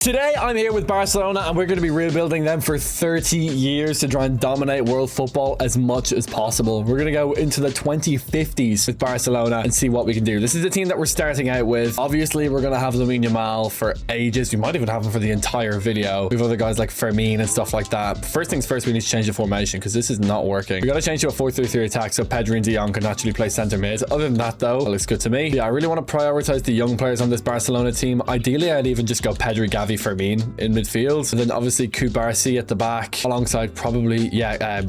Today, I'm here with Barcelona and we're going to be rebuilding them for 30 years to try and dominate world football as much as possible. We're going to go into the 2050s with Barcelona and see what we can do. This is the team that we're starting out with. Obviously, we're going to have Lamine Yamal for ages. We might even have him for the entire video. We have other guys like Fermin and stuff like that. First things first, we need to change the formation because this is not working. We got to change to a 4-3-3 attack so Pedri and De Jong can actually play centre mid. Other than that, though, it looks good to me. Yeah, I really want to prioritize the young players on this Barcelona team. Ideally, I'd even just go Pedri, Gavi, Fermin in midfield, and then obviously Kubarsi at the back alongside probably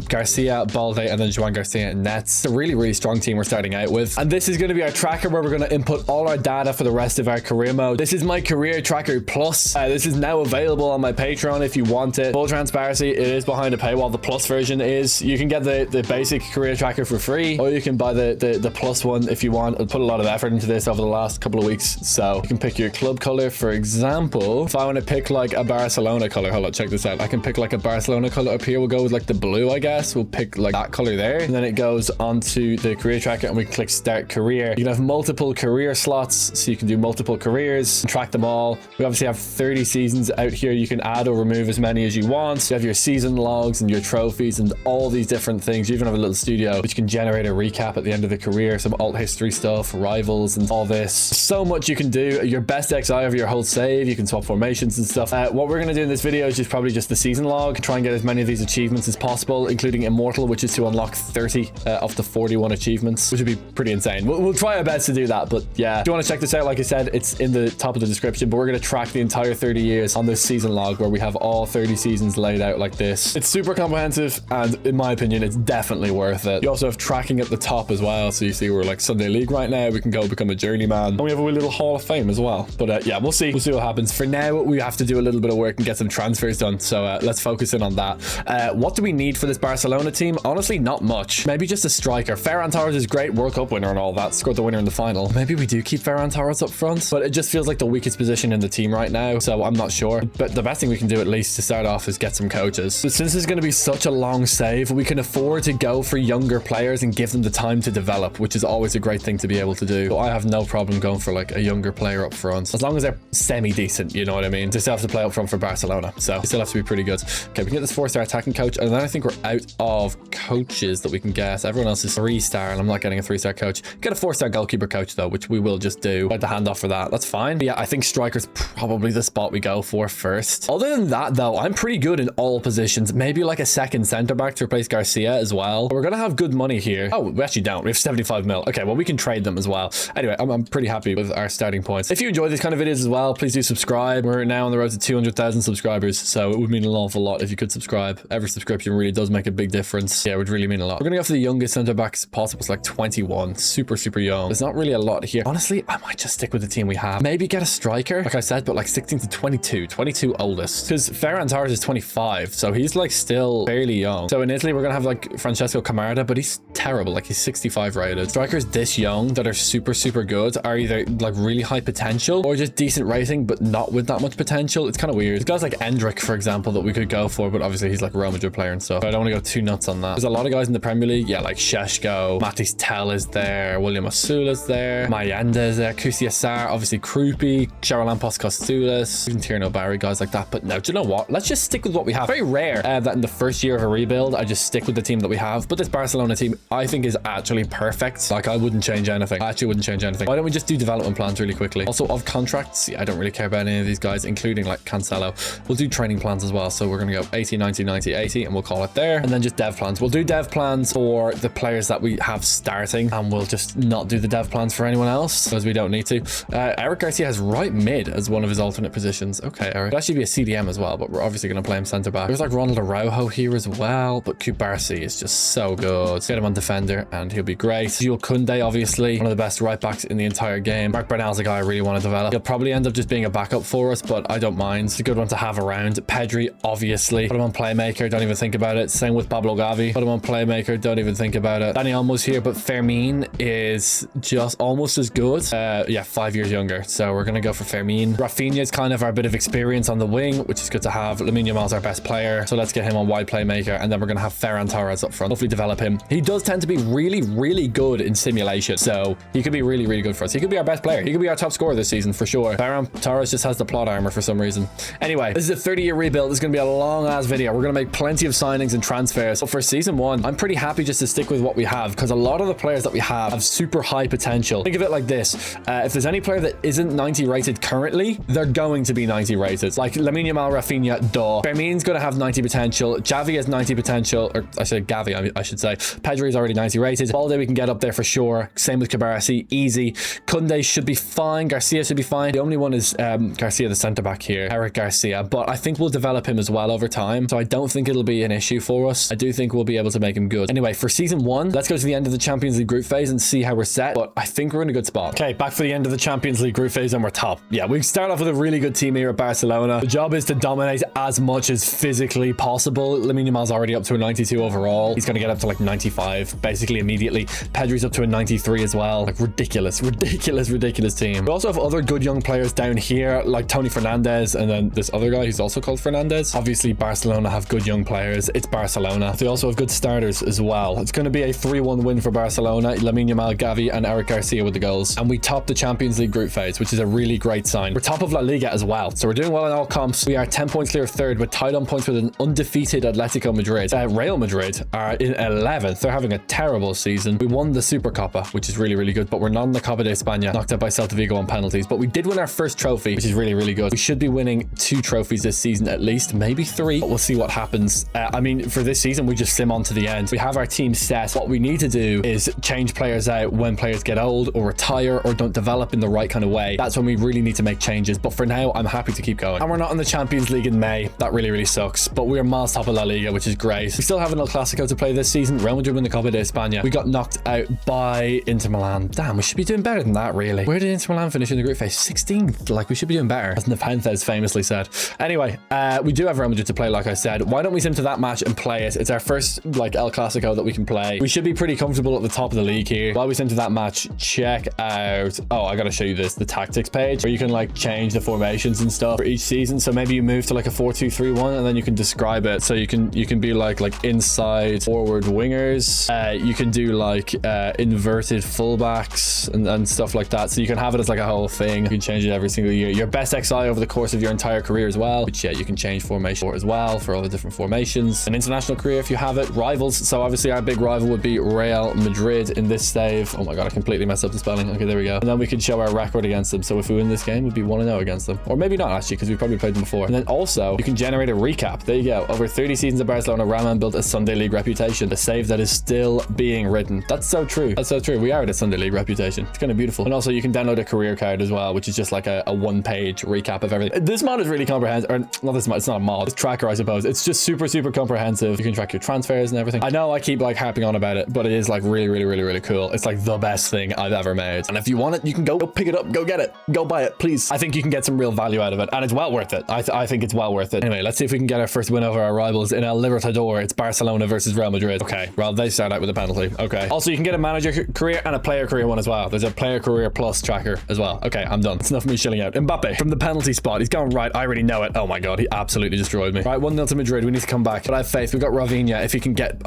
Garcia, Balde, and then Joan Garcia in nets. It's a really strong team we're starting out with, and this is going to be our tracker where we're going to input all our data for the rest of our career mode. This is my career tracker plus. This is now available on my Patreon if you want it. Full transparency, it is behind a paywall. The plus version is you can get the basic career tracker for free, or you can buy the plus one if you want. I put a lot of effort into this over the last couple of weeks, so you can pick your club color. For example, if I want to pick like a Barcelona color, hold on, check this out. I can pick like a Barcelona color up here. We'll go with like the blue, I guess. We'll pick like that color there, and then it goes onto the career tracker and we click start career. You can have multiple career slots, so you can do multiple careers and track them all. We obviously have 30 seasons out here. You can add or remove as many as you want. You have your season logs and your trophies and all these different things. You even have a little studio which can generate a recap at the end of the career, some alt history stuff, rivals, and all this. So much you can do. Your best XI of your whole save. You can swap formations and stuff. What we're going to do in this video is just probably just the season log, try and get as many of these achievements as possible, including Immortal, which is to unlock 30 of the 41 achievements, which would be pretty insane. We'll try our best to do that, but yeah, if you want to check this out, like I said, it's in the top of the description, but we're going to track the entire 30 years on this season log where we have all 30 seasons laid out like this. It's super comprehensive, and in my opinion, it's definitely worth it. You also have tracking at the top as well, so you see we're like Sunday League right now. We can go become a journeyman, and we have a wee little Hall of Fame as well. But yeah, we'll see what happens. For now, we have to do a little bit of work and get some transfers done, so let's focus in on that. What do we need for this Barcelona team? Honestly, not much. Maybe just a striker. Ferran Torres is great, World Cup winner and all that, scored the winner in the final. Maybe we do keep Ferran Torres up front, but it just feels like the weakest position in the team right now, so I'm not sure. But the best thing we can do, at least to start off, is get some coaches. But since it's going to be such a long save, we can afford to go for younger players and give them the time to develop, which is always a great thing to be able to do. So I have no problem going for like a younger player up front, as long as they're semi-decent, you know what I mean? They still have to play up front for Barcelona, so they still have to be pretty good. Okay, we can get this 4-star attacking coach, and then I think we're out of coaches that we can get. Everyone else is 3-star, and I'm not getting a 3-star coach. Get a 4-star goalkeeper coach though, which we will just do. Like the handoff for that, that's fine. But yeah, I think striker's probably the spot we go for first. Other than that though, I'm pretty good in all positions. Maybe like a second centre back to replace Garcia as well. We're gonna have good money here. Oh, we actually don't. We have 75 mil. Okay, well, we can trade them as well. Anyway, I'm pretty happy with our starting points. If you enjoy these kind of videos as well, please do subscribe. We're now on the road to 200,000 subscribers, so it would mean an awful lot if you could subscribe. Every subscription really does make a big difference. Yeah, it would really mean a lot. We're gonna go for the youngest centre backs possible. It's like 21, super young. There's not really a lot here. Honestly, I might just stick with the team we have. Maybe get a striker, like I said, but like 16 to 22 oldest, because Ferran Torres is 25, so he's like still fairly young. So in Italy, we're gonna have like Francesco Camarda, but he's terrible. Like he's 65 rated. Strikers this young that are super good are either like really high potential or just decent rating, but not with that much potential. It's kind of weird. There's guys like Endrick, for example, that we could go for, but obviously he's like a Real Madrid player and stuff. So I don't want to go too nuts on that. There's a lot of guys in the Premier League, yeah, like Sheshko, Matis Tel is there, William Osula's there, Mayenda is there, Kusi Asar, obviously Krupi, Charalampos Kostulis, even Tierno Barry, guys like that. But no, do you know what? Let's just stick with what we have. Very rare that in the first year of a rebuild, I just stick with the team that we have. But this Barcelona team, I think, is actually perfect. Like, I wouldn't change anything. I actually wouldn't change anything. Why don't we just do development plans really quickly? Also, of contracts, yeah, I don't really care about any of these guys, including like Cancelo. We'll do training plans as well. So we're going to go 80, 90, 90, 80, and we'll call it there. And then just dev plans. We'll do dev plans for the players that we have starting, and we'll just not do the dev plans for anyone else because we don't need to. Eric Garcia has right mid as one of his alternate positions. Okay, Eric. Could actually be a CDM as well, but we're obviously going to play him centre back. There's like Ronald Araujo here as well, but Kubarsi is just so good. Let's get him on defender and he'll be great. Jules Koundé, obviously one of the best right backs in the entire game. Mark Bernal's a guy I really want to develop. He'll probably end up just being a backup for us, but I don't mind. It's a good one to have around. Pedri, obviously. Put him on playmaker, don't even think about it. Same with Pablo Gavi. Put him on playmaker, don't even think about it. Dani Olmo's here, but Fermin is just almost as good. Yeah, 5 years younger. So we're going to go for Fermin. Rafinha is kind of our bit of experience on the wing, which is good to have. Lamine Yamal's our best player. So let's get him on wide playmaker, and then we're going to have Ferran Torres up front. Hopefully develop him. He does tend to be really good in simulation. So he could be really good for us. He could be our best player. He could be our top scorer this season for sure. Ferran Torres just has the plot armor. armor for some reason. Anyway, this is a 30-year rebuild. This is going to be a long-ass video. We're going to make plenty of signings and transfers. But for season 1, I'm pretty happy just to stick with what we have because a lot of the players that we have super high potential. Think of it like this. If there's any player that isn't 90 rated currently, they're going to be 90 rated. Like Lamine Yamal, Rafinha, duh. Fermin's going to have 90 potential. Javi has 90 potential. Or I said Gavi, I should say. Pedri is already 90 rated. Balde we can get up there for sure. Same with Cabarrasi. Easy. Kunde should be fine. Garcia should be fine. The only one is Garcia, the centre back here. Eric Garcia. But I think we'll develop him as well over time. So I don't think it'll be an issue for us. I do think we'll be able to make him good. Anyway, for season 1, let's go to the end of the Champions League group phase and see how we're set. But I think we're in a good spot. Okay, back for the end of the Champions League group phase and we're top. Yeah, we start off with a really good team here at Barcelona. The job is to dominate as much as physically possible. Lamine Yamal's already up to a 92 overall. He's going to get up to like 95 basically immediately. Pedri's up to a 93 as well. Like ridiculous team. We also have other good young players down here like Tony Fernandez and then this other guy who's also called Fernandez. Obviously Barcelona have good young players. It's Barcelona. They also have good starters as well. It's going to be a 3-1 win for Barcelona. Lamine Yamal, Gavi and Eric Garcia with the goals. And we topped the Champions League group phase, which is a really great sign. We're top of La Liga as well. So we're doing well in all comps. We are 10 points clear of third with tied on points with an undefeated Atletico Madrid. Real Madrid are in 11th. They're having a terrible season. We won the Supercopa, which is really good, but we're not in the Copa de España, knocked out by Celta Vigo on penalties. But we did win our first trophy, which is really good. We should be winning 2 trophies this season at least, maybe 3, but we'll see what happens. I mean, for this season, we just sim on to the end. We have our team set. What we need to do is change players out when players get old or retire or don't develop in the right kind of way. That's when we really need to make changes. But for now, I'm happy to keep going. And we're not in the Champions League in May. That really sucks. But we're miles top of La Liga, which is great. We still have an El Clasico to play this season. Real Madrid win the Copa de España. We got knocked out by Inter Milan. Damn, we should be doing better than that, really. Where did Inter Milan finish in the group phase? 16th. Like, we should be doing better, as Nepenthes famously said. Anyway, we do have Real Madrid to play, like I said. Why don't we sim to that match and play it? It's our first, like, El Clasico that we can play. We should be pretty comfortable at the top of the league here. While we sim to that match, check out... Oh, I gotta show you this. The tactics page, where you can, like, change the formations and stuff for each season. So maybe you move to, like, a 4-2-3-1, and then you can describe it. So you can be, like inside forward wingers. You can do, like, inverted fullbacks and stuff like that. So you can have it as, like, a whole thing. You can change it every single year. Your best XI over the course of your entire career as well, which, yeah, you can change formation for as well for all the different formations. An international career if you have it. Rivals. So obviously our big rival would be Real Madrid in this save. Oh my god, I completely messed up the spelling. Okay, there we go. And then we can show our record against them. So if we win this game, we'd be 1-0 against them. Or maybe not, actually, because we probably played them before. And then also, you can generate a recap. There you go. Over 30 seasons of Barcelona, Ramman built a Sunday League reputation. A save that is still being written. That's so true. That's so true. We are at a Sunday League reputation. It's kind of beautiful. And also, you can download a career card as well, which is just like a one-page recap of everything. This mod is really comprehensive. Or not this mod. It's not a mod. It's tracker, I suppose. It's just super comprehensive. You can track your transfers and everything. I know I keep like harping on about it, but it is like really cool. It's like the best thing I've ever made. And if you want it, you can go pick it up, go get it, go buy it, please. I think you can get some real value out of it, and it's well worth it. I think it's well worth it. Anyway, let's see if we can get our first win over our rivals in El Libertador. It's Barcelona versus Real Madrid. Okay, well, they start out with a penalty. Okay. Also, you can get a manager career and a player career one as well. There's a player career plus tracker as well. Okay, I'm done. It's enough of me shilling out. Mbappe from the penalty spot. He's going right. I already know it. Oh my god, he absolutely destroyed me. Right, 1-0 to Madrid. We need to come back. But I have faith. We've got Rafinha. If he can get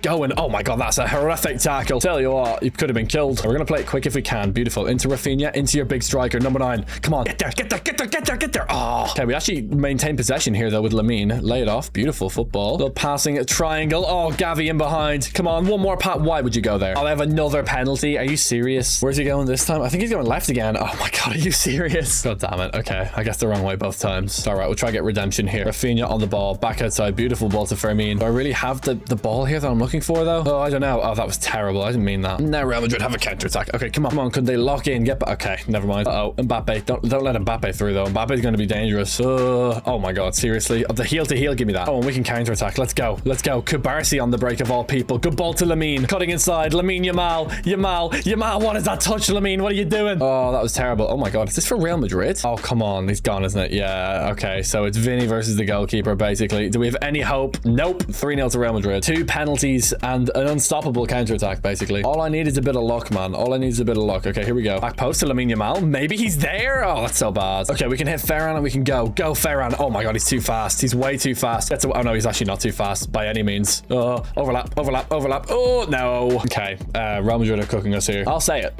going. Oh my god, that's a horrific tackle. Tell you what, he could have been killed. We're gonna play it quick if we can. Beautiful. Into Rafinha, into your big striker, number 9. Come on, get there. Oh. Okay, we actually maintain possession here though with Lamine. Lay it off. Beautiful football. Little passing, a triangle. Oh, Gavi in behind. Come on, one more pat. Why would you go there? I'll have another penalty. Are you serious? Where's he going this time? I think he's going left again. Oh my god, are you serious? God damn it. Okay, I guess the wrong way both times. All right, we'll try to get redemption here. Rafinha on the ball, back outside. Beautiful ball to Fermin. Do I really have the ball here that I'm looking for though? Oh, I don't know. Oh, that was terrible. I didn't mean that. Now Real Madrid have a counter attack. Okay, come on. Could they lock in? Okay, never mind. Uh-oh, Mbappe. Don't let Mbappe through though. Mbappe's going to be dangerous. Oh my god, seriously. The heel to heel, give me that. Oh, and we can counter attack. Let's go. Cabarrasi on the break of all people. Good ball to Lamine. Cutting inside. Lamine Yamal. What is that touch, Lamine? What are you doing? Oh, that was terrible. Oh my god, is this for Real Madrid? Oh, come on. He's gone, isn't it? Yeah, okay. So it's Vinny versus the goalkeeper, basically. Do we have any hope? Nope. 3-0 to Real Madrid. 2 penalties and an unstoppable counter attack, basically. All I need is a bit of luck, man. All I need is a bit of luck. Okay, here we go. Back post to Lamine Yamal. Maybe he's there. Oh, that's so bad. Okay, we can hit Ferran and we can go. Go, Ferran. Oh my god, he's too fast. He's way too fast. Oh no, he's actually not too fast by any means. Overlap. Oh, no. Okay, Real Madrid are cooking us here. I'll say it.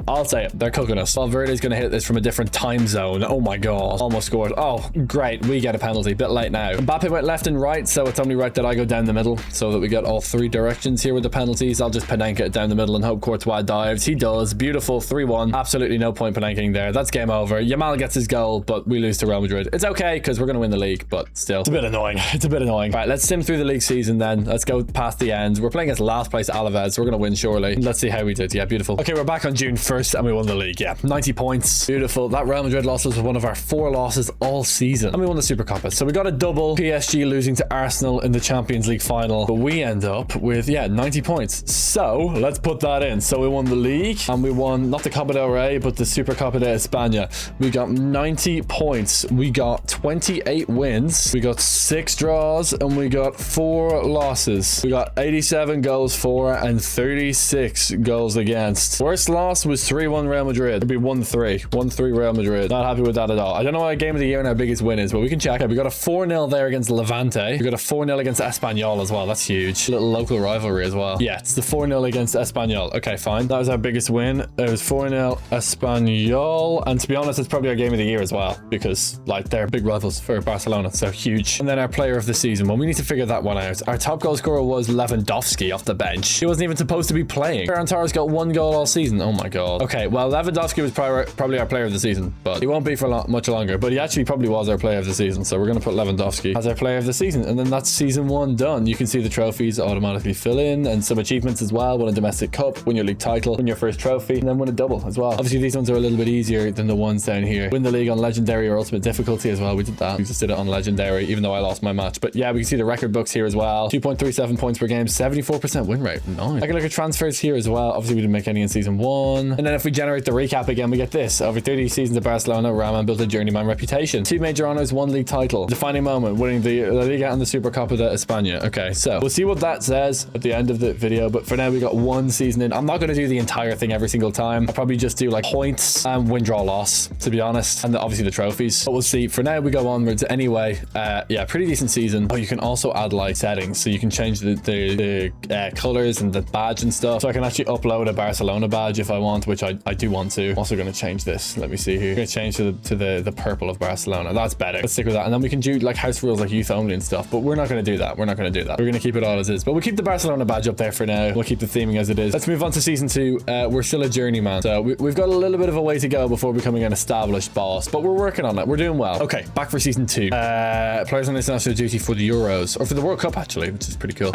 They're cooking us. Valverde's going to hit this from a different time zone. Oh my god. almost scored. Oh, great. We get a penalty. Bit late now. Mbappe went left and right, so it's only right that I go down the middle so that we get all three directions here with the penalties. I'll just Panenka it down the middle and hope Courtois dives. He does. Beautiful. 3-1. Absolutely no point Panenking there. That's game over. Yamal gets his goal, but we lose to Real Madrid. It's okay because we're going to win the league, but still. It's a bit annoying. It's a bit annoying. Right, let's sim through the league season then. Let's go past the end. We're playing against last place Alaves. We're going to win surely. Let's see how we did. Yeah, beautiful. Okay, we're back on June 1st and we won the league. Yeah, 90 points. Beautiful. That Real Madrid loss was one of our 4 losses all season. And we won the Super Cup. So we got a double. PSG losing to Arsenal in the Champions League final. But we end up with, yeah, 90 points. So let's put that in. So we won the league and we won not the Copa del Rey, but the Super Copa de España. We got 90 points. We got 28 wins. We got 6 draws and we got 4 losses. We got 87 goals for and 36 goals against. Worst loss was 3-1 Real Madrid. It'd be 1-3. 1-3 Real Madrid. Not happy with that at all. I don't know what game of the year and our biggest win is, but we can check. We got a 4-0 there against Levante. We got a 4-0 against Espanyol as well. That's huge. A little local rivalry as well. Yeah, it's the 4-0 against Espanyol. Okay, fine. That was our biggest win. It was 4-0 Espanyol. And to be honest, it's probably our game of the year as well because like they're big rivals for Barcelona. So huge. And then our player of the season. Well, we need to figure that one out. Our top goal scorer was Lewandowski off the bench. He wasn't even supposed to be playing. Ferran Torres got 1 goal all season. Oh my God. Okay, well, Lewandowski was probably our player of the season, but he won't be for much longer. But he actually probably was our player of the season. So we're going to put Lewandowski as our player of the season. And then that's season 1 done. You can see the trophies automatically fill in and some achievements as well. Win a domestic cup, win your league title, win your first trophy, and then win a double as well. Obviously, these ones are a little bit easier than the ones down here. Win the league on legendary or ultimate difficulty as well. We did that. We just did it on legendary, even though I lost my match. But yeah, we can see the record books here as well. 2.37 points per game, 74% win rate. Nice. I can look at transfers here as well. Obviously, we didn't make any in season 1. And then if we generate the recap again, we get this. Over 30 seasons of Barcelona, Ramman built a journeyman reputation. 2 major honors, 1 league title. Defining moment, winning the La Liga and the Super Copa de España. Okay, so we'll see what that says at the end of the video. But for now, we got 1 season in. I'm not going to do the entire thing every single time. I'll probably just do like points and win, draw, loss, to be honest. And obviously the trophies. But we'll see. For now, we go onwards anyway. Yeah, pretty decent season. Oh, you can also add like settings. So you can change the colors and the badge and stuff. So I can actually upload a Barcelona badge if I want, which I do want to. I'm also going to change this. Let me see here. I'm going to change to the purple of Barcelona. That's better. Let's stick with that. And then we can do like house rules like youth only and stuff. But we're not going to do that. We're not going to do that. We're going to keep it all as is. But we'll keep the Barcelona badge up there for now. We'll keep the theming as it is. Let's move on to season 2. We're still a journeyman. So we've got a little bit of a way to go before becoming an established boss. But we're working on it. We're doing well. Okay, back for season 2. Players on international duty for the Euros. Or for the World Cup, actually, which is pretty cool.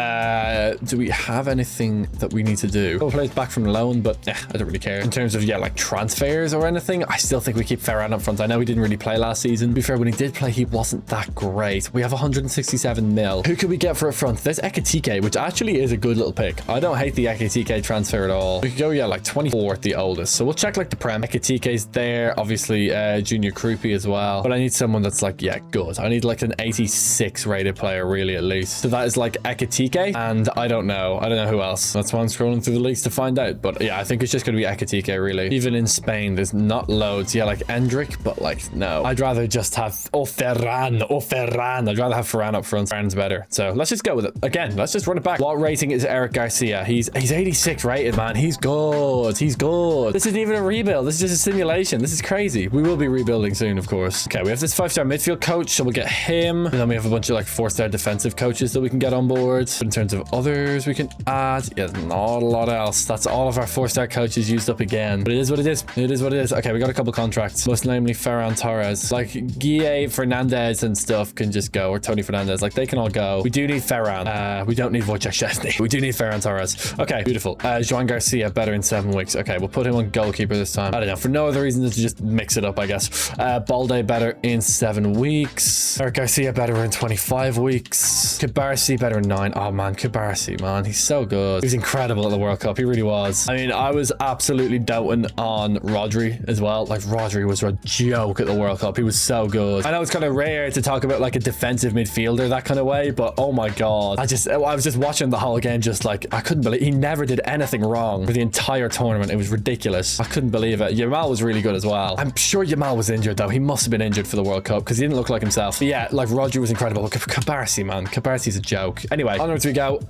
Do we have anything that we need to do? Couple players back from loan, but I don't really care. In terms of, yeah, like transfers or anything, I still think we keep Ferran up front. I know he didn't really play last season. To be fair, when he did play, he wasn't that great. We have 167 mil. Who could we get for a front? There's Ekitike, which actually is a good little pick. I don't hate the Ekitike transfer at all. We could go, yeah, like 24 at the oldest. So we'll check like the Prem. Ekitike's there. Obviously, Junior Krupi as well. But I need someone that's like, yeah, good. I need like an 86 rated player, really, at least. So that is like Ekitike. And I don't know. I don't know who else. That's why I'm scrolling through the leagues to find out. But yeah, I think it's just going to be Ekitike, really. Even in Spain, there's not loads. Yeah, like Endrick, but like, no. I'd rather just have Ferran. I'd rather have Ferran up front. Ferran's better. So let's just go with it. Again, let's just run it back. What rating is Eric Garcia? He's 86 rated, man. He's good. He's good. This isn't even a rebuild. This is just a simulation. This is crazy. We will be rebuilding soon, of course. Okay, we have this 5-star midfield coach, so we'll get him. And then we have a bunch of like 4-star defensive coaches that we can get on board. But in terms of others we can add, yeah, not a lot else. That's all of our 4-star coaches used up again. But it is what it is. It is what it is. Okay, we got a couple contracts, most namely Ferran Torres. Like Guille Fernandez and stuff can just go, or Tony Fernandez. Like they can all go. We do need Ferran. We don't need Wojciech Szczesny. We do need Ferran Torres. Okay, beautiful. Joan Garcia better in 7 weeks. Okay, we'll put him on goalkeeper this time. I don't know, for no other reason than to just mix it up, I guess. Balde better in 7 weeks. Eric Garcia better in 25 weeks. Kubarsi better in 9. Oh man, Kubarsi, man, he's so good. He was incredible at the World Cup. He really was. I mean, I was absolutely doubting on Rodri as well. Like Rodri was a joke at the World Cup. He was so good. I know it's kind of rare to talk about like a defensive midfielder that kind of way, but oh my god, I was just watching the whole game, just like I couldn't believe he never did anything wrong for the entire tournament. It was ridiculous. I couldn't believe it. Yamal was really good as well. I'm sure Yamal was injured though. He must have been injured for the World Cup because he didn't look like himself. But yeah, like Rodri was incredible. Kubarsi, man, Kubarsi's a joke. Anyway, onwards we go.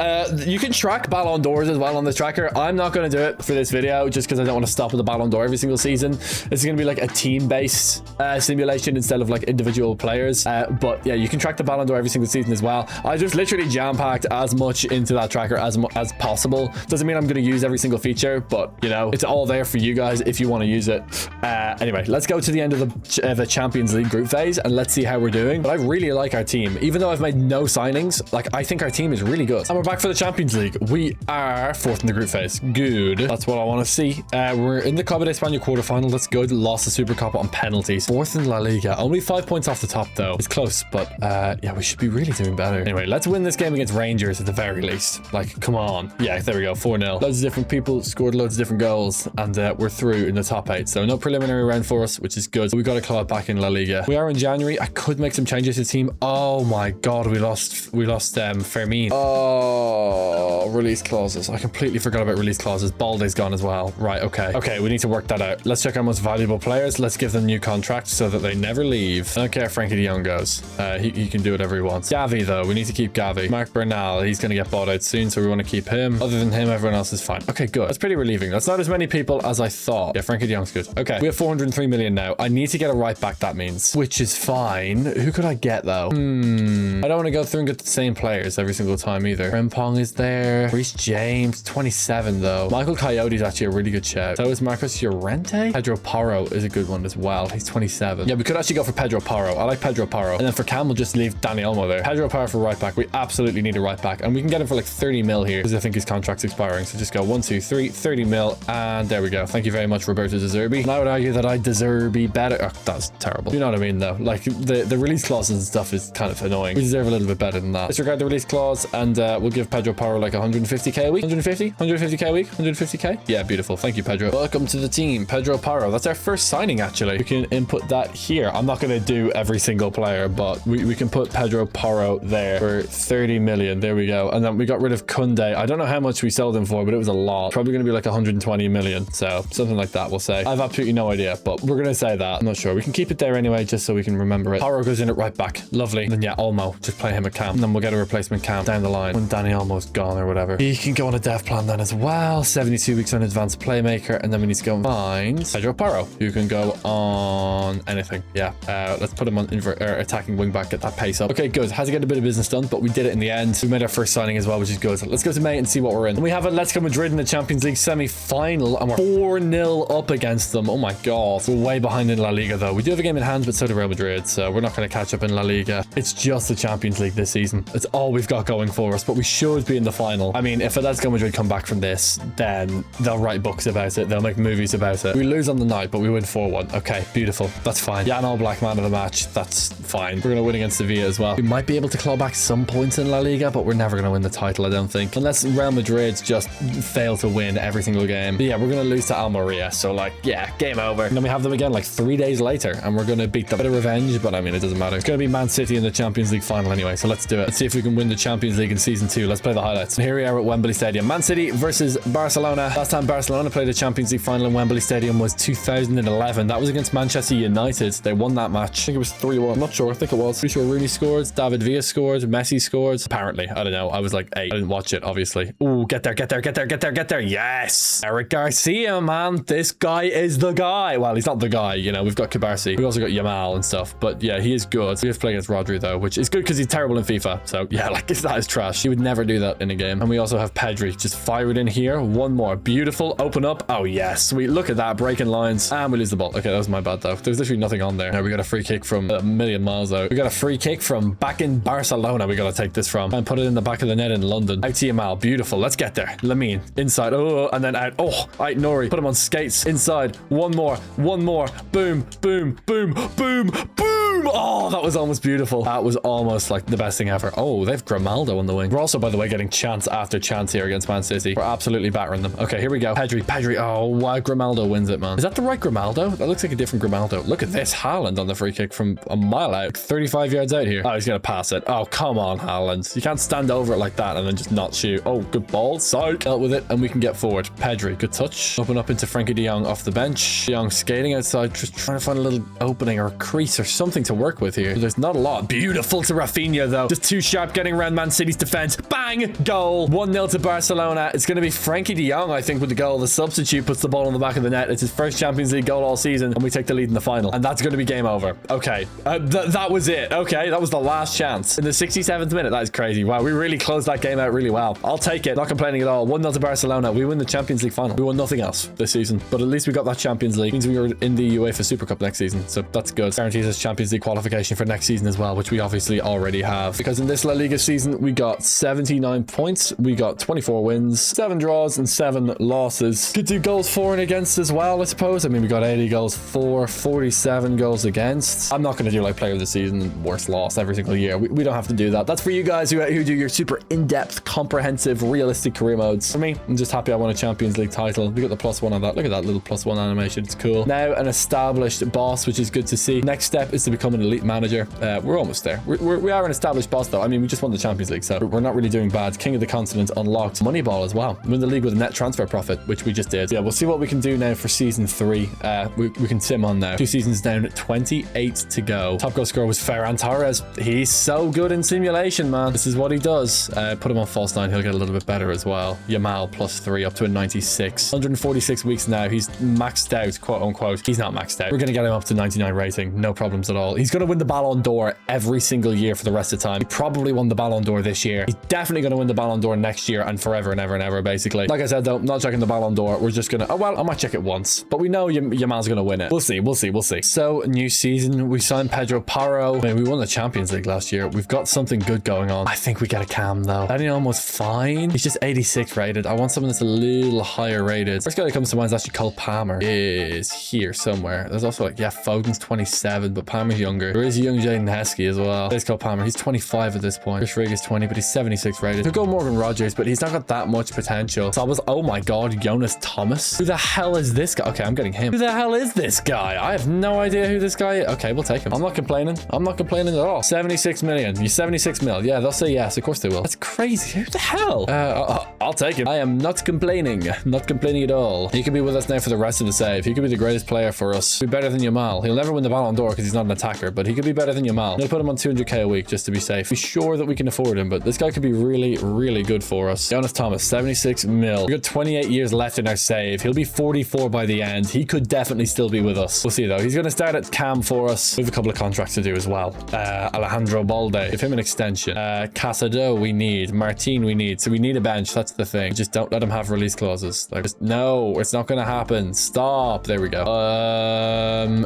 You can track Ballon d'Ors as well on the tracker. I'm not going to do it for this video just because I don't want to stop with the Ballon d'Or every single season. This is going to be like a team-based simulation simulation instead of like individual players. But yeah, you can track the Ballon d'Or every single season as well. I just literally jam-packed as much into that tracker as possible. Doesn't mean I'm going to use every single feature, but you know, it's all there for you guys if you want to use it. Anyway, let's go to the end of the Champions League group phase and let's see how we're doing. But I really like our team, even though I've made no signings. Like, I think our team is really good. And we're back for the Champions League. We are 4th in the group phase. Good. That's what I want to see. We're in the Copa de España quarterfinal. Let's go. Lost the Super Cup on penalties. 4th in La Liga. Only 5 points off the top though. It's close, but yeah, we should be really doing better. Anyway, let's win this game against Rangers at the very least. Like, come on. Yeah, there we go. 4-0. Loads of different people scored loads of different goals, and we're through in the top 8. So no preliminary round for us, which is good. So we got to claw it back in La Liga. We are in January. I could make some changes to the team. Oh my god, we lost Fermin. Oh, release clauses. I completely forgot about release clauses. Balde's gone as well. Right, okay, we need to work that out. Let's check our most valuable players. Let's give them new contracts so that they never leave. I don't care if Frankie de Jong goes. He can do whatever he wants. Gavi though, we need to keep Gavi. Mark Bernal, he's going to get bought out soon, so we want to keep him. Other than him, everyone else is fine. Okay, good. That's pretty relieving. That's not as many people as I thought. Yeah, Frankie de Jong's good. Okay, we have 403 million now. I need to get a right back, that means, which is fine. Who could I get though? I don't want to go through and get the same players every single time either. Frimpong is there. Reece James, 27 though. Michael Coyote's actually a really good shout. So is Marcos Llorente. Pedro Porro is a good one as well. He's 27. Yeah, we could actually go for Pedro Porro. I like Pedro Porro. And then for Cam, we'll just leave Dani Olmo there. Pedro Porro for right back. We absolutely need a right back. And we can get him for like 30 mil here because I think his contract's expiring. So just go 1, 2, 3, 30 mil. And there we go. Thank you very much, Roberto De Zerbi. And I would argue that I deserve better. Oh, that's terrible. You know what I mean though? Like the release clauses and stuff is kind of annoying. We deserve a little bit better than that. Disregard the release clause and we'll give Pedro Porro like 150k a week. 150k a week. 150k. Yeah, beautiful. Thank you, Pedro. Welcome to the team, Pedro Porro. That's our first signing actually. We can input that here. I'm not going to do every single player, but we can put Pedro Porro there for 30 million. There we go. And then we got rid of Kunde. I don't know how much we sold him for, but it was a lot. Probably going to be like 120 million. So something like that, we'll say. I have absolutely no idea, but we're going to say that. I'm not sure. We can keep it there anyway, just so we can remember it. Porro goes in at right back. Lovely. And then yeah, Olmo. Just play him at Cam. And then we'll get a replacement Cam down the line when Dani Olmo's gone or whatever. He can go on a dev plan then as well. 72 weeks on advanced playmaker. And then we need to go and find Pedro Porro, who can go on anything. Yeah. Let's put him on attacking wing back, get that pace up. Okay, good. Had to get a bit of business done, but we did it in the end. We made our first signing as well, which is good. Let's go to May and see what we're in. And we have Atletico Madrid in the Champions League semi-final, and we're 4-0 up against them. Oh my god. We're way behind in La Liga though. We do have a game in hand, but so do Real Madrid, so we're not going to catch up in La Liga. It's just the Champions League this season. It's all we've got going for us, but we should be in the final. I mean, if Atletico Madrid come back from this, then they'll write books about it. They'll make movies about it. We lose on the night, but we win 4-1. Okay, beautiful. That's fine. Jan All Black man of the match. That's fine. We're going to win against Sevilla as well. We might be able to claw back some points in La Liga, but we're never going to win the title, I don't think. Unless Real Madrid just fail to win every single game. But yeah, we're going to lose to Almeria. So like, yeah, game over. And then we have them again like 3 days later, and we're going to beat them. Bit of revenge, but I mean, it doesn't matter. It's going to be Man City in the Champions League final anyway, so let's do it. Let's see if we can win the Champions League in season 2. Let's play the highlights. And here we are at Wembley Stadium. Man City versus Barcelona. Last time Barcelona played a Champions League final in Wembley Stadium was 2011. That was against Manchester United. They won that match. I think it was 3-1. I'm not sure. I think it was. Pretty sure Rooney scored, David Villa scored, Messi scored. Apparently. I don't know. I was like 8. I didn't watch it, obviously. Ooh, get there, get there, get there, get there, get there. Yes! Eric Garcia, man. This guy is the guy. Well, he's not the guy, you know. We've got Kibarsi. We've also got Yamal and stuff. But yeah, he is good. We have to play against Rodri though, which is good because he's terrible in FIFA. So yeah, like that is trash. He would never do that in a game. And we also have Pedri. Just fire it in here. One more. Beautiful. Open up. Oh yeah, sweet. Look at that. Breaking lines. And we lose the ball. Okay, that was my bad though. There's literally nothing on there. Now we got a free kick from a million miles out. We got a free kick from back in Barcelona. We got to take this from and put it in the back of the net in London. Out to Yamal. Beautiful. Let's get there. Lamine. Inside. Oh, and then out. Oh, out Nori. Put him on skates. Inside. One more. One more. Boom. Boom. Boom. Boom. Boom. Oh, that was almost beautiful. That was almost like the best thing ever. Oh, they have Grimaldo on the wing. We're also, by the way, getting chance after chance here against Man City. We're absolutely battering them. Okay, here we go. Pedri. Oh, wow. Grimaldo wins it, man. Is that the right Grimaldo? That looks like a different Grimaldo. Look at this. Haaland on the free kick from a mile out. 35 yards out here. Oh, he's going to pass it. Oh, come on, Haaland. You can't stand over it like that and then just not shoot. Oh, good ball. So dealt with it and we can get forward. Pedri, good touch. Open up into Frankie de Jong off the bench. De Jong skating outside, just trying to find a little opening or a crease or something to work with here. There's not a lot. Beautiful to Rafinha though. Just too sharp getting around Man City's defense. Bang! Goal. 1-0 to Barcelona. It's going to be Frankie de Jong, I think, with the goal. The substitute puts the ball on the back of the net. It's his first Champions League goal all season and we take the lead in the final. And that's going to be game over. Okay. That was it. Okay. That was the last chance. In the 67th minute. That is crazy. Wow. We really closed that game out really well. I'll take it. Not complaining at all. 1-0 to Barcelona. We win the Champions League final. We won nothing else this season, but at least we got that Champions League. It means we were in the UEFA Super Cup next season. So that's good. Guarantees us Champions League qualification for next season as well, which we obviously already have. Because in this La Liga season, we got 79 points. We got 24 wins, 7 draws, and 7 losses. Could do goals for and against as well, I suppose. I mean, we got 80 goals for, 47 goals against. I'm not going to do like player of the season, worst loss every single year. We don't have to do that. That's for you guys who do your super in-depth, comprehensive, realistic career modes. For me, I'm just happy I won a Champions League title. We got the +1 on that. Look at that little +1 animation. It's cool. Now an established boss, which is good to see. Next step is to become an elite manager. We're almost there. We are an established boss though. I mean, we just won the Champions League, so we're not really doing bad. King of the Continent unlocked. Moneyball as well. Win the league with a net transfer profit, which we just did. Yeah, we'll see what we can do now for season 3. We can sim on now. 2 seasons down, 28 to go. Top goal scorer was Ferran Torres. He's so good in simulation, man. This is what he does. Put him on false 9. He'll get a little bit better as well. Yamal +3 up to a 96. 146 weeks now. He's maxed out, quote unquote. He's not maxed out. We're going to get him up to 99 rating. No problems at all. He's going to win the Ballon d'Or every single year for the rest of the time. He probably won the Ballon d'Or this year. He's definitely going to win the Ballon d'Or next year and forever and ever and ever, basically. Like I said, though, not checking the Ballon d'Or. We're just going to... Oh, well, I might check it once. But we know Yamal's going to win it. We'll see. We'll see. We'll see. So, new season. We signed Pedro Porro. I mean, we won the Champions League last year. We've got something good going on. I think we get a cam, though. Daniel was fine. He's just 86 rated. I want someone that's a little higher rated. First guy that comes to mind is actually Cole Palmer. Is here somewhere. There's also like, yeah, Foden's 27, but Palmer's younger. There is young Jaden Heskey as well. There's Cole Palmer. He's 25 at this point. Chris Rigg is 20, but he's 76 rated. Could go Morgan Rogers, but he's not got that much potential. So I was, oh my God, Jonas Thomas. Who the hell is this guy? Okay, I'm getting him. Who the hell is this guy? I have no idea who this guy is. Okay, we'll take him. I'm not complaining. I'm not complaining at all. 76 million. You're 76 mil. Yeah, they'll say yes. Of course they will. That's crazy. Who the hell? I'll take him. I am not complaining. Not complaining at all. He could be with us now for the rest of the save. He could be the greatest player for us. Be better than Yamal. He'll never win the Ballon d'Or because he's not an attacker, but he could be better than Yamal. We'll put him on 200k a week just to be safe. Be sure that we can afford him, but this guy could be really, really good for us. Jonas Thomas, 76 mil. We've got 28 years left in our save. He'll be 44 by the end. He could definitely still be with us. We'll see though. He's going to start at cam for us. We have a couple of contracts to do as well. Alejandro Balde, give him an extension. Casado we need. Martin we need. So we need a bench. That's the thing. Just don't let him have release clauses. Like, just, no, it's not going to happen. Stop. There we go.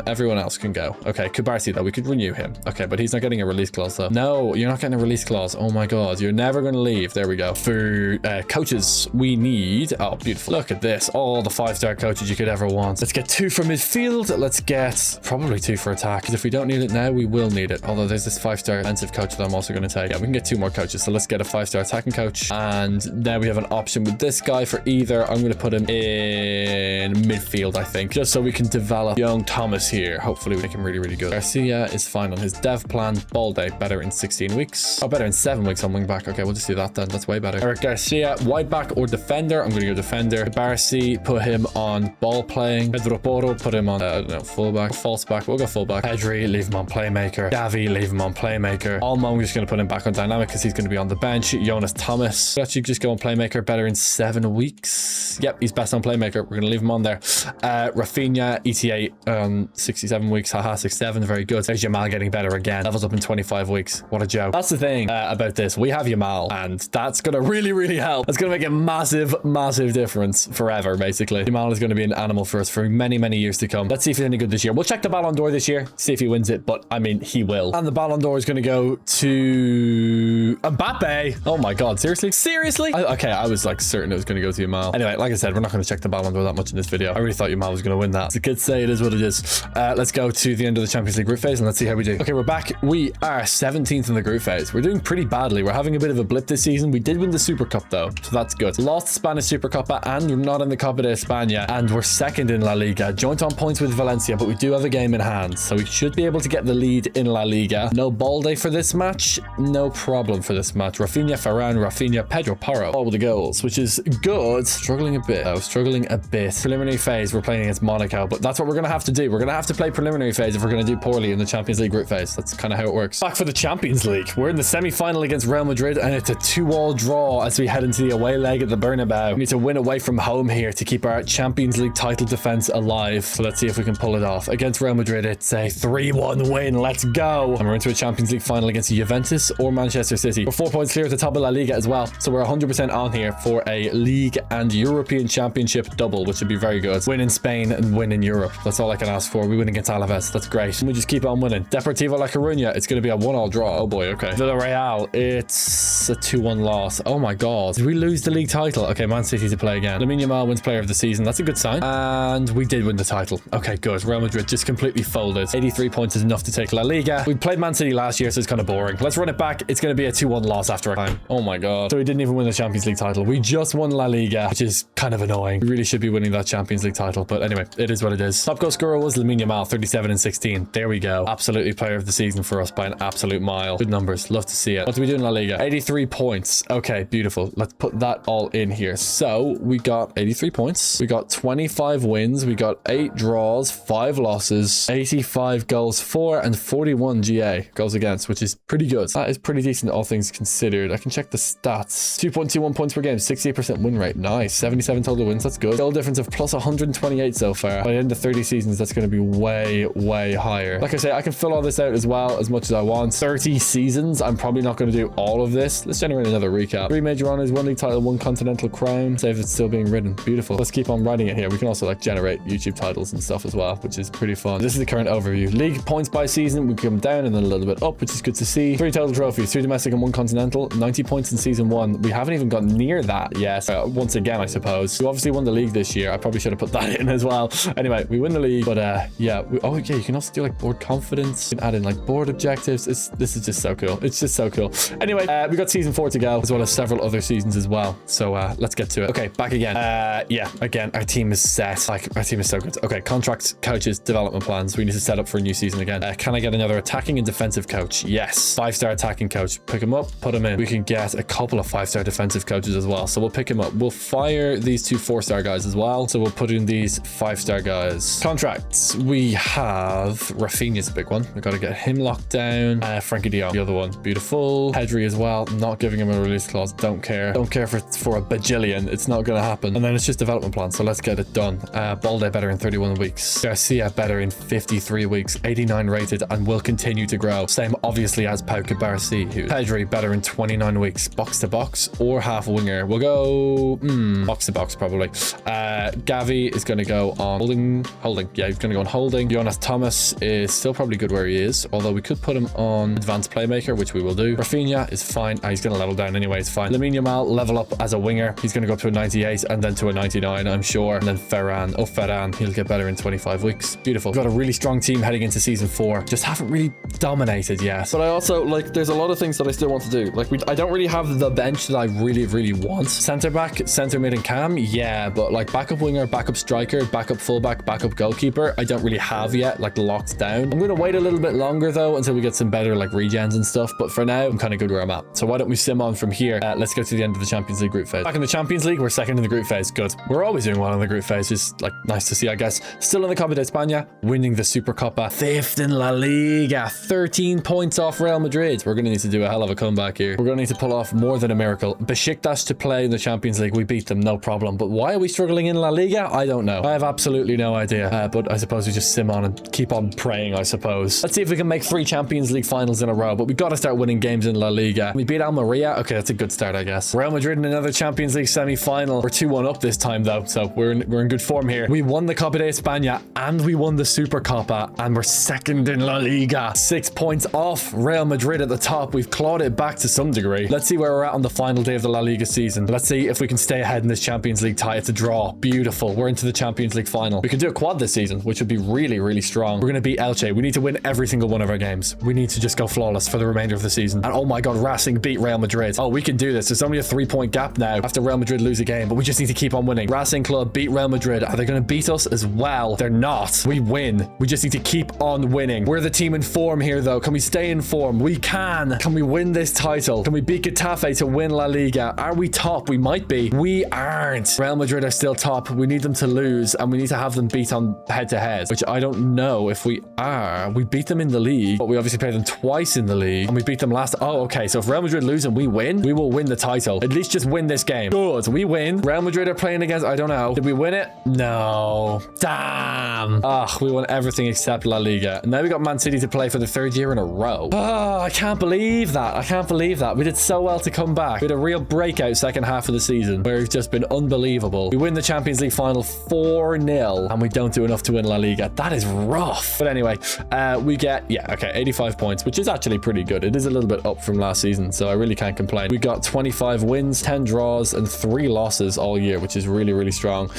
Everyone else can go. Okay, Kubarsi though, we could renew him. Okay, but he's not getting a release clause though. No, you're not getting a release clause. Oh my God, you're never going to leave. There we go. For coaches, we need... Oh, beautiful. Look at this. All the 5-star coaches you could ever want. Let's get 2 for midfield. Let's get probably 2 for attack, because if we don't need it now, we will need it. Although there's this 5-star defensive coach that I'm also going to take. Yeah, we can get 2 more coaches. So let's get a 5-star attacking coach. And now we have an option with this guy for either. I'm going to put him in midfield, I think, just so we can develop young Thomas here. Hopefully we make him really, really good. Garcia is fine on his dev plan. Balde, better in 16 weeks. Oh, better in 7 weeks on wing back. Okay, we'll just do that then. That's way better. Eric Garcia, wide back or defender. I'm going to go defender. Barcy, put him on ball playing. Pedro Porro, put him on, I don't know, fullback, false back. We'll go fullback. Pedri, leave him on playmaker. Gavi, leave him on playmaker. Almo, I'm just going to put him back on dynamic because he's going to be on the bench. Jonas Thomas, actually just go on playmaker, better in 7 weeks. Yep, he's best on playmaker. We're going to leave him on there. Rafinha, ETA, 67 weeks. Haha, 67, very good. There's Yamal getting better again. Levels up in 25 weeks. What a joke. That's the thing about this. We have Yamal, and that's going to really, really help. That's going to make a massive, massive difference forever, basically. Yamal is going to be an animal for us for many, many years to come. Let's see if he's any good this year. We'll check the Ballon d'Or this year, see if he wins it, but I mean, he will. And the Ballon d'Or is going to go to Mbappe. Oh my God, seriously? Seriously? Okay, I was like certain it was going to go to Yamal. Anyway, like I said, we're not going to check the Ballon d'Or that much in this video. I really thought Yamal was going to win that. The kids say it is what it is. Let's go to the end of the Champions League group phase and let's see how we do. Okay, we're back. We are 17th in the group phase. We're doing pretty badly. We're having a bit of a blip this season. We did win the Super Cup though, so that's good. Lost the Spanish Super Copa and we're not in the Copa de España, and we're 2nd in La Liga, joint on points with Valencia, but we do have a game in hand, so we should be able to get the lead in La Liga. No Balde for this match, no problem for for this match. Rafinha, Varane, Rafinha, Pedro Porro. All with the goals, which is good. Struggling a bit, though. Struggling a bit. Preliminary phase, we're playing against Monaco, but that's what we're going to have to do. We're going to have to play preliminary phase if we're going to do poorly in the Champions League group phase. That's kind of how it works. Back for the Champions League. We're in the semi-final against Real Madrid, and it's a 2-2 draw as we head into the away leg at the Bernabeu. We need to win away from home here to keep our Champions League title defense alive. So let's see if we can pull it off. Against Real Madrid, it's a 3-1 win. Let's go. And we're into a Champions League final against Juventus or Manchester City. We're 4 points clear at the top of La Liga as well. So we're 100% on here for a League and European Championship double, which would be very good. Win in Spain and win in Europe. That's all I can ask for. We win against Alaves. That's great. And we just keep on winning. Deportivo La Coruña, it's going to be a 1-1 draw. Oh boy, okay. Villarreal, it's a 2-1 loss. Oh my god. Did we lose the league title? Okay, Man City to play again. Lamine Yamal wins player of the season. That's a good sign. And we did win the title. Okay, good. Real Madrid just completely folded. 83 points is enough to take La Liga. We played Man City last year, so it's kind of boring. Let's run it back. It's going to be a 2-1 loss after a time. Oh my god. So we didn't even win the Champions League title. We just won La Liga, which is kind of annoying. We really should be winning that Champions League title, but anyway, it is what it is. Top goal scorer was Lamine Yamal, 37 and 16. There we go. Absolutely player of the season for us by an absolute mile. Good numbers. Love to see it. What do we do in La Liga? 83 points. Okay, beautiful. Let's put that all in here. So we got 83 points. We got 25 wins. We got 8 draws, 5 losses, 85 goals for, and 41 GA goals against, which is pretty good. That is pretty decent, all things considered. I can check the stats. 2.21 points per game, 68% win rate. Nice. 77 total wins. That's good. Goal difference of plus 128 so far. By the end of 30 seasons, that's going to be way higher. Like I say, I can fill all this out as well as much as I want. 30 seasons. I'm probably not going to do all of this. Let's generate another recap. 3 major honors, 1 league title, 1 continental crown. Save it's still being written. Beautiful. Let's keep on writing it here. We can also like generate YouTube titles and stuff as well, which is pretty fun. This is the current overview. League points by season. We come down and then a little bit up, which is good to see. 3 total trophies, 2 domestic and 1 continental. 90 points in season 1. We haven't even got near that yet. Once again, I suppose. We obviously won the league this year. I probably should have put that in as well. Anyway, we win the league, but yeah. Oh yeah, you can also do like board confidence. You can add in like board objectives. This is just so cool. It's just so cool. Anyway, we got season 4 to go, as well as several other seasons as well. So let's get to it. Okay, back again. Yeah, again, our team is set. Like, our team is so good. Okay, contracts, coaches, development plans. We need to set up for a new season again. Can I get another attacking and defensive coach? Yes. 5-star attacking coach. Pick him up, put him in. We can get a couple of 5-star defensive coaches as well. So we'll pick him up. We'll fire these 2 4-star guys as well. So we'll put in these 5-star guys. Contracts. We have Rafinha's a big one. We got to get him locked down. Frankie de Jong, the other one. Beautiful. Pedri as well. Not giving him a release clause. Don't care. Don't care for a bajillion. It's not going to happen. And then it's just development plan. So let's get it done. Balde better in 31 weeks. Garcia better in 53 weeks. 89 rated and will continue to grow. Same obviously as Pau Cabarresi, who Pedri better in 29 weeks. Box to box or half winger. We'll go box to box probably. Gavi is going to go on holding. Yeah, he's going to go on holding. Jonas Thomas is still probably good where he is, although we could put him on advanced playmaker, which we will do. Rafinha is fine. He's going to level down anyway. It's fine. Lamine Yamal level up as a winger. He's going to go up to a 98 and then to a 99, I'm sure. And then Ferran, he'll get better in 25 weeks. Beautiful. We've got a really strong team heading into season 4. Just haven't really dominated yet. But I also, like, there's a lot of things that I still want to do. Like, I don't really have the bench that I really want. Center back, center mid and cam, yeah, but like backup winger, backup striker, backup fullback, backup goalkeeper, I don't really have yet, like, locked down. I'm gonna wait a little bit longer though until we get some better like regens and stuff, but for now I'm kind of good where I'm at. So why don't we sim on from here? Let's go to the end of the Champions League group phase. Back in the Champions League, we're second in the group phase. Good. We're always doing well in the group phase. Just like nice to see, I guess. Still in the Copa de España, winning the Super Copa, 5th in La Liga, 13 points off Real Madrid. We're gonna need to do a hell of a comeback here. We're gonna need to pull off more than a miracle. Besiktas to play in the Champions League, we beat them, no problem. But why are we struggling in La Liga? I don't know. I have absolutely no idea. But I suppose we just sim on and keep on praying, I suppose. Let's see if we can make 3 Champions League finals in a row. But we got to start winning games in La Liga. We beat Almeria. Okay, that's a good start, I guess. Real Madrid in another Champions League semi-final. We're 2-1 up this time though, so we're in good form here. We won the Copa de España and we won the Super Copa, and we're second in La Liga. 6 points off Real Madrid at the top. We've clawed it back to some degree. Let's see where we're at on the final day of the La Liga season. Let's see if we can stay ahead in this Champions League tie. It's a draw. Beautiful. We're into the Champions League final. We can do a quad this season, which would be really strong. We're going to beat Elche. We need to win every single one of our games. We need to just go flawless for the remainder of the season. And oh my god, Racing beat Real Madrid. Oh, we can do this. There's only a 3-point gap now after Real Madrid lose a game, but we just need to keep on winning. Racing Club beat Real Madrid. Are they going to beat us as well? They're not. We win. We just need to keep on winning. We're the team in form here though. Can we stay in form? We can. Can we win this this title. Can we beat Getafe to win La Liga? Are we top? We might be. We aren't. Real Madrid are still top. We need them to lose, and we need to have them beat on head-to-head, which I don't know if we are. We beat them in the league, but we obviously played them twice in the league, and we beat them last. Oh, okay. So if Real Madrid lose and we win, we will win the title. At least just win this game. Good. We win. Real Madrid are playing against, I don't know. Did we win it? No. Damn. Ah, we won everything except La Liga. And now we got Man City to play for the 3rd year in a row. Oh, I can't believe that. I can't believe that. We did so well to come back. We had a real breakout second half of the season where we've just been unbelievable. We win the Champions League final 4-0 and we don't do enough to win La Liga. That is rough. But anyway, we get, 85 points, which is actually pretty good. It is a little bit up from last season, so I really can't complain. We got 25 wins, 10 draws, and 3 losses all year, which is really, really strong.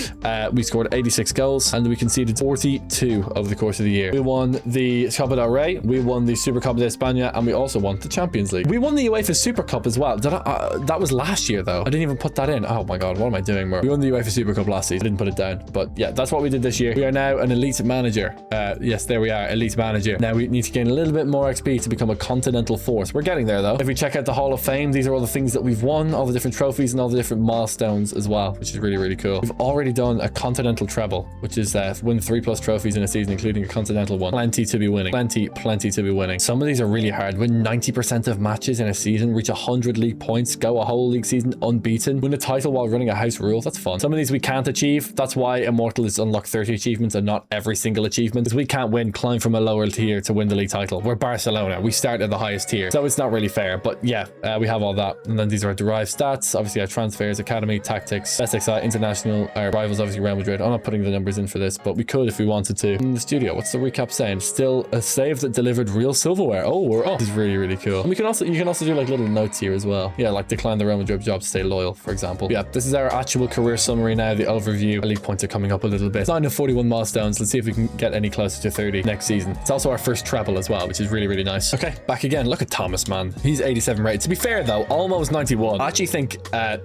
We scored 86 goals and we conceded 42 over the course of the year. We won the Copa del Rey, we won the Supercopa de España, and we also won the Champions League. We won the UEFA Super Cup as well. That was last year though. I didn't even put that in. Oh my god, what am I doing, bro? We won the UEFA Super Cup last season. I didn't put it down, but yeah, that's what we did this year. We are now an elite manager. Yes, there we are, elite manager. Now we need to gain a little bit more XP to become a continental force. We're getting there though. If we check out the Hall of Fame, these are all the things that we've won, all the different trophies and all the different milestones as well, which is really, really cool. We've already done a continental treble, which is win 3+ trophies in a season, including a continental one. Plenty to be winning. Plenty to be winning. Some of these are really hard. Win 90% of matches in a season, reach 100 league points, go a whole league season unbeaten, win a title while running a house rule. That's fun. Some of these we can't achieve. That's why Immortal is unlock 30 achievements and not every single achievement, because we can't climb from a lower tier to win the league title. We're Barcelona. We start at the highest tier, so it's not really fair. But yeah, we have all that. And then these are our derived stats. Obviously our transfers, academy, tactics, SXI, international, our rivals obviously Real Madrid. I'm not putting the numbers in for this, but we could if we wanted to. In the studio, what's the recap saying? Still a save that delivered real silverware. Oh, we're up. This is really, really cool. And you can also do like little notes here as well. Yeah, like decline the Real Madrid job to stay loyal, for example. Yeah, this is our actual career summary now, the overview. Our league points are coming up a little bit. 9 of 41 milestones. Let's see if we can get any closer to 30 next season. It's also our first treble as well, which is really, really nice. Okay, back again. Look at Thomas, man. He's 87 rated. To be fair though, almost 91. I actually think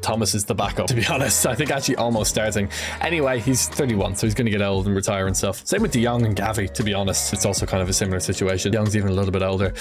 Thomas is the backup, to be honest. I think actually almost starting. Anyway, he's 31, so he's going to get old and retire and stuff. Same with De Jong and Gavi, to be honest. It's also kind of a similar situation. De Jong's even a little bit older.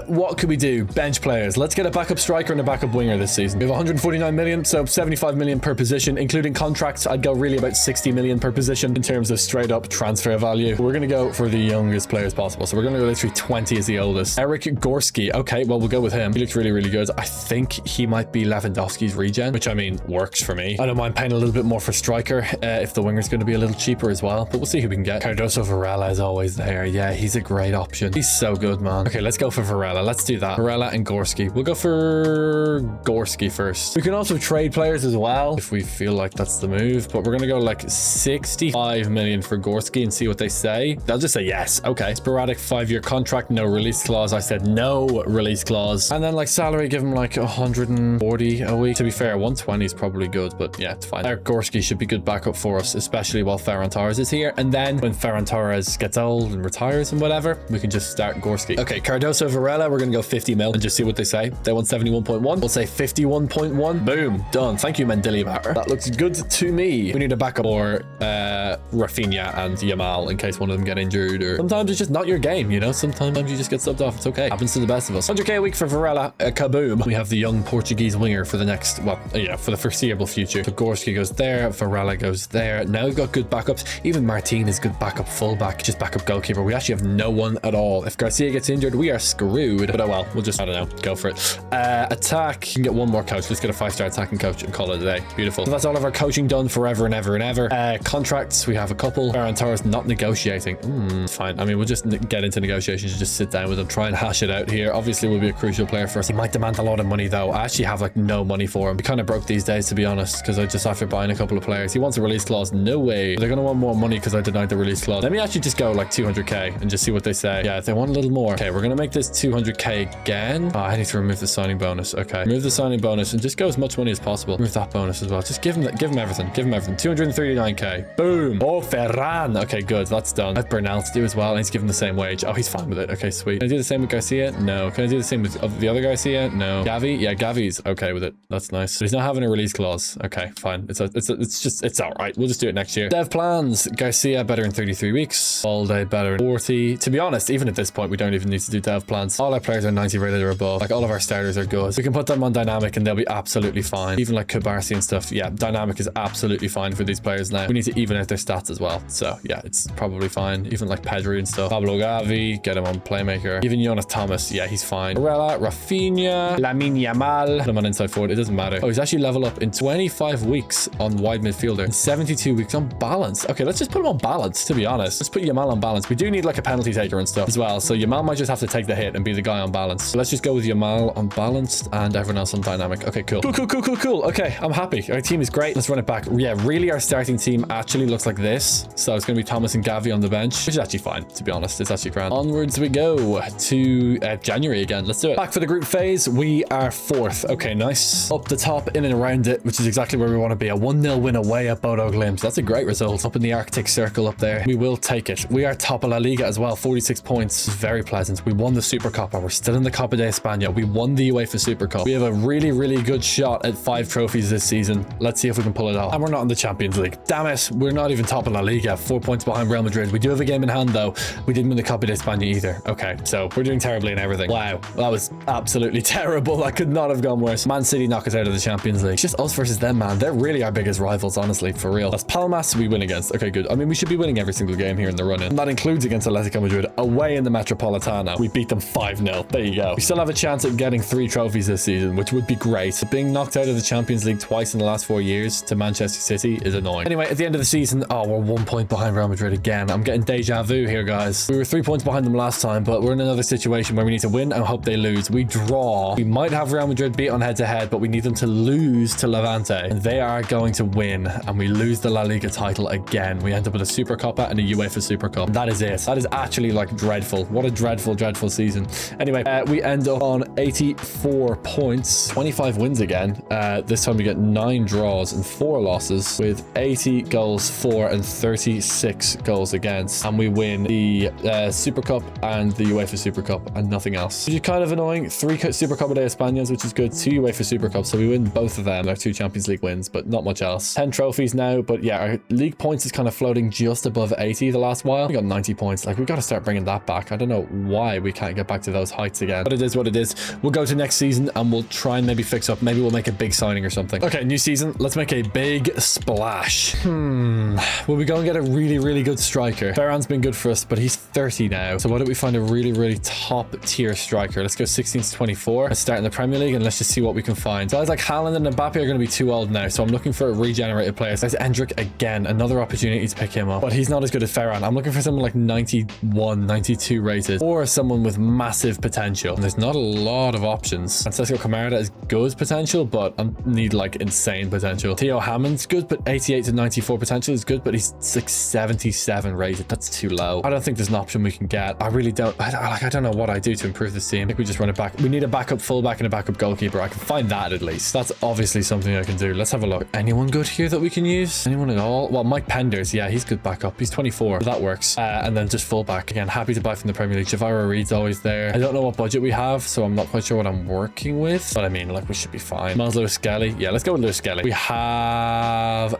What could we do? Bench players. Let's get a backup striker and a backup winger this season. We have 149 million, so 75 million per position, including contracts. I'd go really about 60 million per position in terms of straight up transfer value. We're going to go for the youngest players possible. So we're going to go literally 20 as the oldest. Eric Gorski. Okay, well, we'll go with him. He looks really, really good. I think he might be Lewandowski's regen, which I mean, works for me. I don't mind paying a little bit more for striker if the winger's going to be a little cheaper as well, but we'll see who we can get. Cardoso Varela is always there. Yeah, he's a great option. He's so good, man. Okay, let's go for Varela. Let's do that. Varela and Gorski. We'll go for Gorski first. We can also trade players as well if we feel like that's the move, but we're going to go like 65 million for Gorski and see what they say. They'll just say yes. Okay. Sporadic 5-year contract, no release clause. I said no release clause. And then like salary, give him like 140 a week. To be fair, 120 is probably good, but yeah, it's fine. Eric Gorski should be good backup for us, especially while Ferran Torres is here. And then when Ferran Torres gets old and retires and whatever, we can just start Gorski. Okay, Cardoso Varela, we're going to go 50 mil and just see what they say. They want 71.1. We'll say 51.1. Boom. Done. Thank you, Mendilibar. That looks good to me. We need a backup or Rafinha and Yamal in case one of them get injured, or sometimes it's just not your game, you know? Sometimes you just get subbed off. It's okay. Happens to the best of us. 100k a week for Varela. Kaboom. We have the young Portuguese winger for the next, well, yeah, for the foreseeable future. So Gorski goes there. Varela goes there. Now we've got good backups. Even Martin is good backup fullback, just backup goalkeeper. We actually have no one at all. If Garcia gets injured, we are screwed. But oh well, we'll just, I don't know, go for it. Attack. You can get one more coach. Let's get a 5-star attacking coach and call it a day. Beautiful. So that's all of our coaching done forever and ever and ever. Contracts. We have a couple. Ferran Torres not negotiating. Fine. I mean, we'll just get into negotiations and just sit down with him, try and hash it out here. Obviously, will be a crucial player for us. He might demand a lot of money though. I actually have like no money for him. We kind of broke these days, to be honest, because I just after buying a couple of players. He wants a release clause. No way. They're gonna want more money because I denied the release clause. Let me actually just go like 200k and just see what they say. Yeah, if they want a little more. Okay, we're gonna make this 200k again. Oh, I need to remove the signing bonus. Okay, remove the signing bonus and just go as much money as possible. Remove that bonus as well. Just give him everything. Give him everything. 239k. Boom. Oh, Ferran. Okay, good. That's done. I have Bernal to do as well. I need to give him the same wage. Oh, he's fine with it. Okay, sweet. Can I do the same with Garcia? No. Can I do the same with the other Garcia? No. Gavi? Yeah, Gavi's okay with it. That's nice. So he's not having a release clause. Okay, fine. It's all right. We'll just do it next year. Dev plans. Garcia better in 33 weeks. All day better in 40. To be honest, even at this point, we don't even need to do dev plans. All our players are 90 rated or above. Like all of our starters are good. We can put them on dynamic and they'll be absolutely fine. Even like Kubarsi and stuff. Yeah, dynamic is absolutely fine for these players now. We need to even out their stats as well. So yeah, it's probably fine. Even like Pedri and stuff. Pablo Gavi, get him on playmaker. Even Jonas Thomas, yeah, he's fine. Barella, Rafinha, Lamine Yamal. Put him on inside forward. It doesn't matter. Oh, he's actually level up in 25 weeks on wide midfielder and 72 weeks on balance. Okay, let's just put him on balance, to be honest. Let's put Yamal on balance. We do need like a penalty taker and stuff as well. So Yamal might just have to take the hit and be the guy on balance. So let's just go with Yamal on balanced and everyone else on dynamic. Okay, cool. Cool. Okay, I'm happy. Our team is great. Let's run it back. Yeah, really our starting team actually looks like this. So it's going to be Thomas and Gavi on the bench, which is actually fine, to be honest. It's actually grand. Onwards we go to January again. Let's do it. Back for the group phase. We are 4th. Okay, nice. Up the top, in and around it, which is exactly where we want to be. A 1-0 win away at Bodo Glimt. That's a great result. Up in the Arctic Circle up there. We will take it. We are top of La Liga as well. 46 points. Very pleasant. We won the Super Copa. We're still in the Copa de España. We won the UEFA Super Cup. We have a really, really good shot at 5 trophies this season. Let's see if we can pull it off. And we're not in the Champions League. Damn it. We're not even top of La Liga. 4 points behind Real Madrid. We do have a game in hand though. We didn't win the Copa de España either. Okay, so we're doing terribly in everything. Wow, that was absolutely terrible. That could not have gone worse. Man City knock us out of the Champions League. It's just us versus them, man. They're really our biggest rivals, honestly, for real. Las Palmas we win against. Okay, good. I mean, we should be winning every single game here in the run-in. And that includes against Atletico Madrid away in the Metropolitano. We beat them 5-0. There you go. We still have a chance at getting 3 trophies this season, which would be great. But being knocked out of the Champions League twice in the last 4 years to Manchester City is annoying. Anyway, at the end of the season, oh, we're 1 point behind Real Madrid again. I'm getting deja vu here, guys. We were 3 points behind them last time, but we're in another situation where we need to win and hope they lose. We draw. We might have Real Madrid beat on head-to-head, but we need them to lose to Levante. And they are going to win, and we lose the La Liga title again. We end up with a Super Copa and a UEFA Super Cup. That is it. That is actually like dreadful. What a dreadful, dreadful season. Anyway, we end up on 84 points, 25 wins again. This time we get 9 draws and 4 losses with 80 goals for and 36 goals against. And we win the Super Cup and the UEFA Super Cup and nothing else. Which is kind of annoying. 3 Super Copa de Españas, which is good. 2 UEFA Super Cups. So we win both of them. Our 2 Champions League wins, but not much else. 10 trophies now, but yeah, our league points is kind of floating just above 80 the last while. We got 90 points. Like, we got to start bringing that back. I don't know why we can't get back to those heights again, but it is what it is. We'll go to next season and we'll try and maybe fix up. Maybe we'll make a big signing or something. Okay, new season. Let's make a big splash. Will we go and get a really, really good striker? Ferran's been good for us, but he's 30 now. So why don't we find a really, really top tier striker? Let's go 16 to 24. Let's start in the Premier League and let's just see what we can find. Guys like Haaland and Mbappe are going to be too old now, so I'm looking for a regenerated player. So there's Endrick again. Another opportunity to pick him up, but he's not as good as Ferran. I'm looking for someone like 91, 92 rated, or someone with massive potential. And there's not a lot of options. Francesco Camarda is good potential, but I need like insane potential. Theo Hammond's good, but 88 to 94 potential is good, but he's 77 rated. That's too low. I don't think there's an option we can get. I really don't. I don't know what I do to improve this team. I think we just run it back. We need a backup fullback and a backup goalkeeper. I can find that at least. That's obviously something I can do. Let's have a look. Anyone good here that we can use? Anyone at all? Well, Mike Penders. Yeah, he's good backup. He's 24. That works. And then just fullback. Again, happy to buy from the Premier League. Javaro Reed's always there. I don't know what budget we have, so I'm not quite sure what I'm working with. But I mean, like, we should be fine. Miles Lewis Skelly. Yeah, let's go with Lewis Skelly. We have